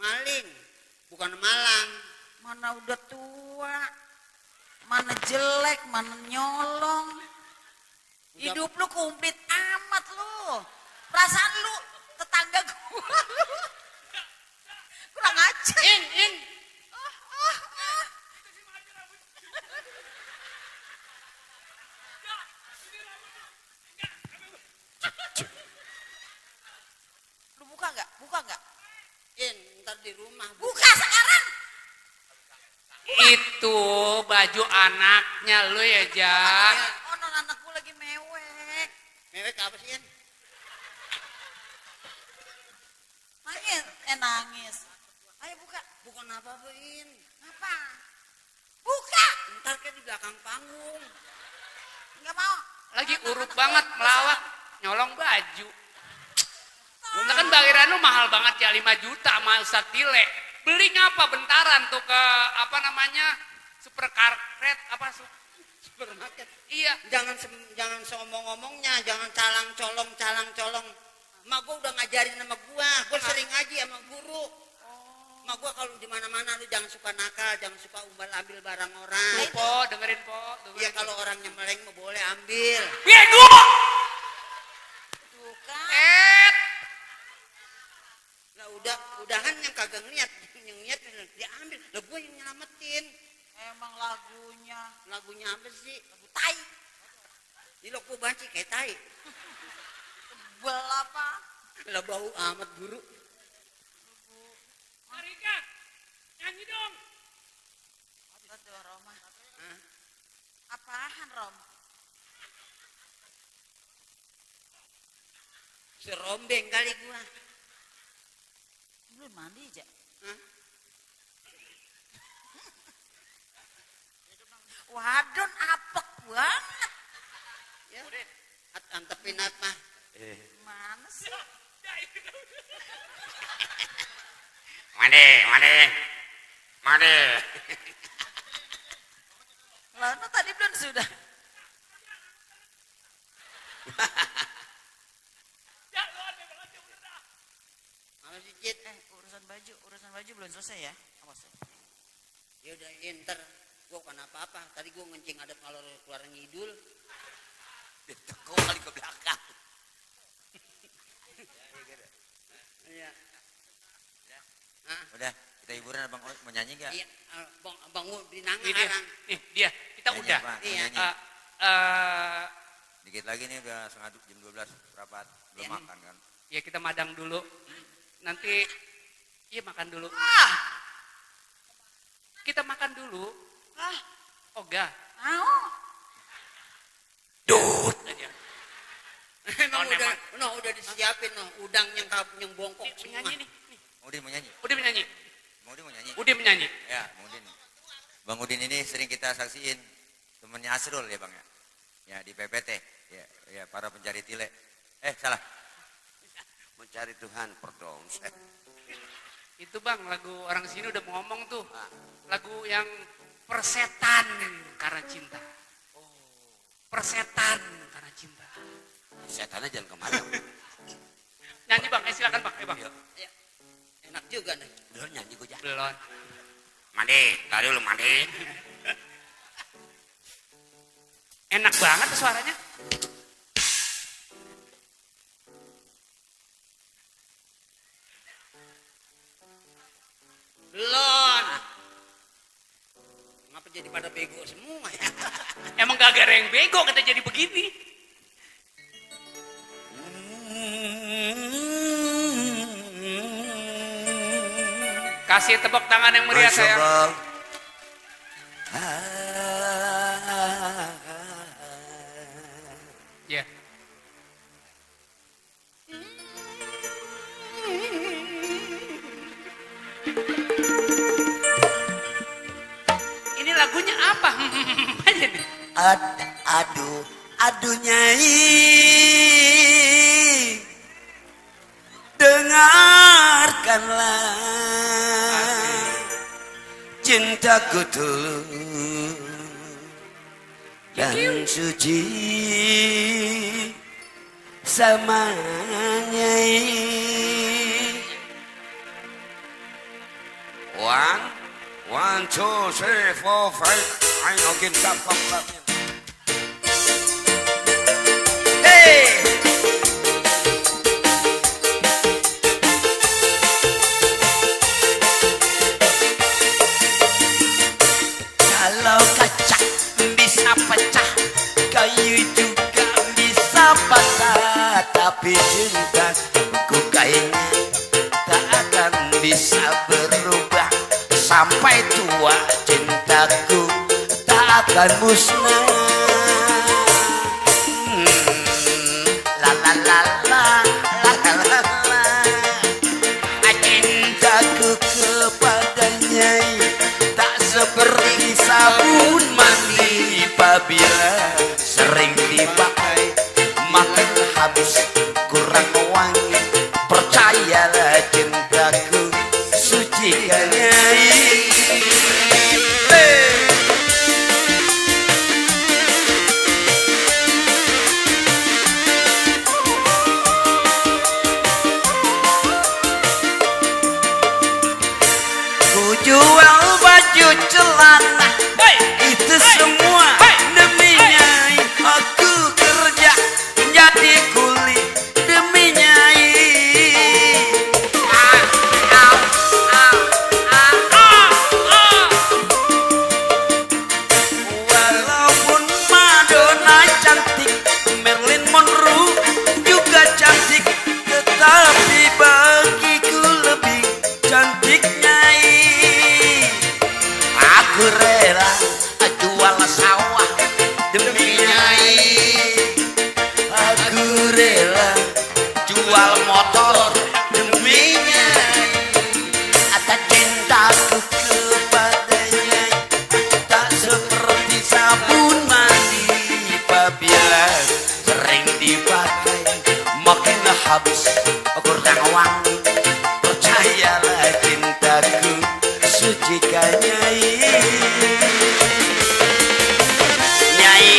Maling, bukan malang. Mana udah tua. Mana mana jelek, mana nyolong. Hidup lu komplit amat lu. Perasaan lu tetangga gua lu. Kurang aja. In. Lu buka nggak? Ntar di rumah. Buka sekarang. Itu baju anaknya lu ya, Jak. Oh, non anakku lagi mewek. Mewek apa sih, In? Nangis. Ayo buka. Bukan apa-apa, In. Apa? Buka. Ntar kan di belakang panggung. Nggak mau. Lagi urut banget melawak, nyolong baju. Nah kan bayaran lu mahal banget ya, 5 juta sama Ustadz Tile. Beli ngapa bentaran tuh ke apa namanya supermarket apa Supermarket. Iya. Jangan seomong-omongnya, jangan calang-colong. Mak gua udah ngajarin sama gua sering ngaji sama guru. Mak gua kalau di mana-mana lu jangan suka nakal, jangan suka ambil barang orang. Tuh, Po, dengerin Po. Iya kalau orangnya meleng mah boleh ambil. Bego. Tuh kan. Lah udahan yang kagak niat diambil. Lah gua yang nyelamatin. Emang lagunya apa sih? Lagu tai. Ini lo gua banci kayak tai. Tebel apa? Lah bau amat guru. Marika, nyanyi dong. Aduh, Roma. Apaan, Rom? Serombeng kali gua. Belum mandi aja. Wadon apek banget. Ya, antepin apa? Mana sih? Mane. Lalu tadi belum sudah. Apa sih, Cid? Urusan baju belum selesai ya? Awas. Ya udah, ntar gua bukan apa-apa. Tadi gua ngencing ada ngalor keluar ngidul. Ditekuk kali ke belakang. Iya. Udah, kita hiburan Abang Oit mau nyanyi enggak? Iya, Bang Binangan Ini dia. arang. Nih, dia. Kita Nyanyi, udah. Bang, Iya. nyanyi. Dikit lagi nih udah setengah jam 12 rapat belum makan kan. Ya kita madang dulu. Nanti makan dulu. Kita makan dulu. Oga. Dut. Emang udah disiapin udang yang bongkok semua. Nyanyi nih. Mau nyanyi? Udah menyanyi. Udah menyanyi. Ya, Bang Udin. Bang Udin ini sering kita saksiin temennya Asrul ya Bang ya. Ya di PPT. Ya para pencari tile. Salah. Mencari Tuhan perdong. Itu Bang, lagu orang sini udah ngomong tuh. Lagu yang persetan karena cinta. Persetan karena cinta. Setannya jangan kemana. Nyanyi Bang, silakan Bang. Bang. Ya, enak juga nih. Belum nyanyi gue jangan. Belum. Mandi, tadi lu mandi. Enak banget tuh suaranya. Belum. Ngapa jadi pada bego semua ya? Emang gara-gara yang bego kita jadi begini. Kasih tepuk tangan yang meriah sayang. Ya. Ini lagunya apa? Aja nih. Aduh nyai, dengarkanlah cintaku tulus dan suci sama nyai. One, two, three, four, five. Ainokin kapok lamin. Hey. Kalau kaca bisa pecah, kayu juga bisa patah, tapi cintaku kayaknya tak akan bisa berubah. Sampai tua cintaku tak akan musnah. La la la la la la la. Cintaku kepadanya tak seperti sabun mandi, apabila sering dipakai makin habis kurang wangi. Percayalah cintaku suci kanyai. Ku jual baju celana, itu semua demi nyai. Aku kerja jadi kuli demi nyai. Walaupun Madonna cantik, Marilyn Monroe juga cantik, tetapi bagiku lebih cantik nyai. Aku rela jual sawah demi nyai. Aku rela jual motor demi nyai. Atas cintaku kepada nyai tak seperti sabun mandi, apabila sering dipakai makin habis kurang wangi. Percayalah cintaku suci kanyai. Nyai,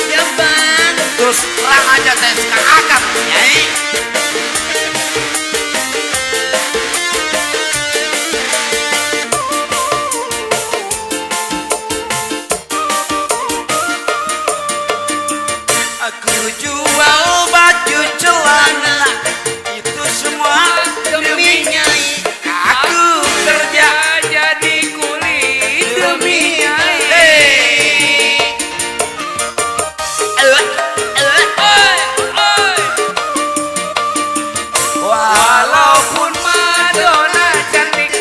ya bang, terus terang aja saya sekarang akam nyai. Aku jual baju celana, itu semua demi nyai. Aku kerja jadi kuli demi nyai. Walaupun Madonna cantik,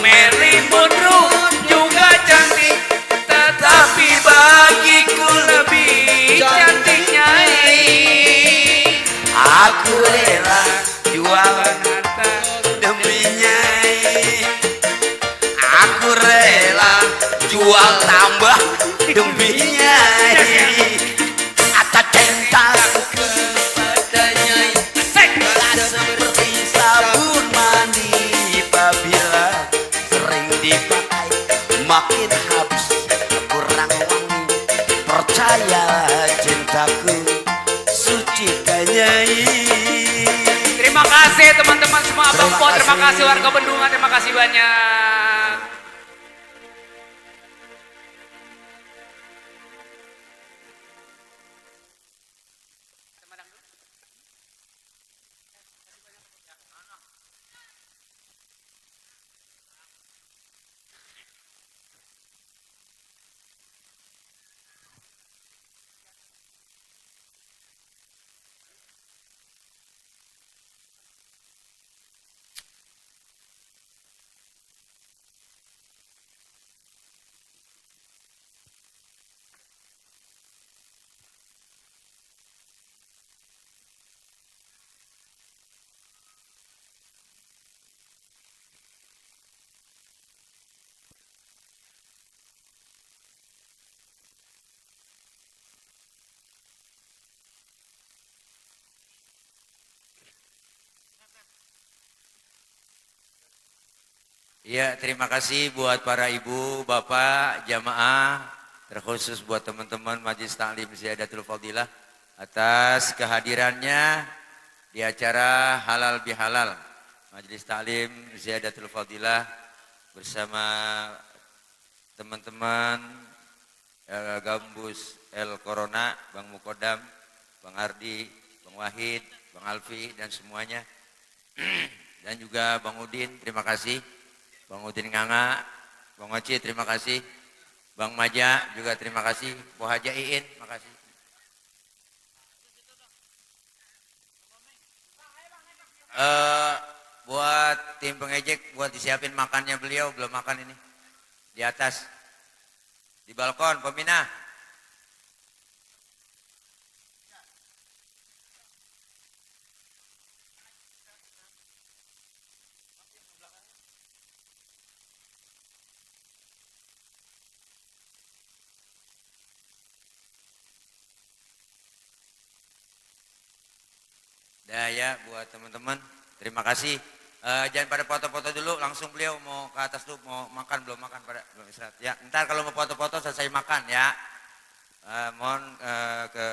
Marilyn Monroe juga cantik, tetapi bagiku lebih cantik nyai. Aku rela jual harta demi nyai. Aku rela jual tambah demi nyai. Atas cintaku kepada nyai tak seperti sabun mandi, apabila sering dipakai makin habis kurang wangi. Percayalah cintaku suci kanyai. Terima kasih teman-teman semua Abang Po, terima kasih warga Bendungan, terima kasih banyak. Ya, terima kasih buat para ibu, bapak, jamaah, terkhusus buat teman-teman Majelis Taklim Ziyadatul Fadilah atas kehadirannya di acara Halal Bihalal Majelis Taklim Ziyadatul Fadilah bersama teman-teman Gambus El Corona, Bang Mukodam, Bang Ardi, Bang Wahid, Bang Alfi dan semuanya. Dan juga Bang Udin, terima kasih. Bang Udin Nganga, Bang Oci, terima kasih. Bang Maja juga terima kasih. Bu Haja Iin, makasih. Buat tim pengejek, buat disiapin makannya beliau, belum makan ini. Di atas. Di balkon, pembina. Dah ya buat teman-teman, terima kasih. Jangan pada foto-foto dulu, langsung beliau mau ke atas dulu, mau makan belum makan pada belum istirahat. Ya, ntar kalau mau foto-foto selesai makan ya. Mohon ke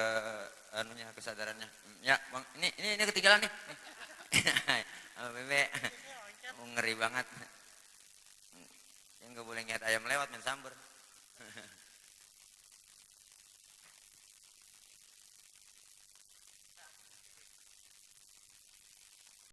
anunya kesadarannya. Ya, Bang, ini ketinggalan nih. Bebe, ngeri banget. Yang nggak boleh ngeliat ayam lewat main samber.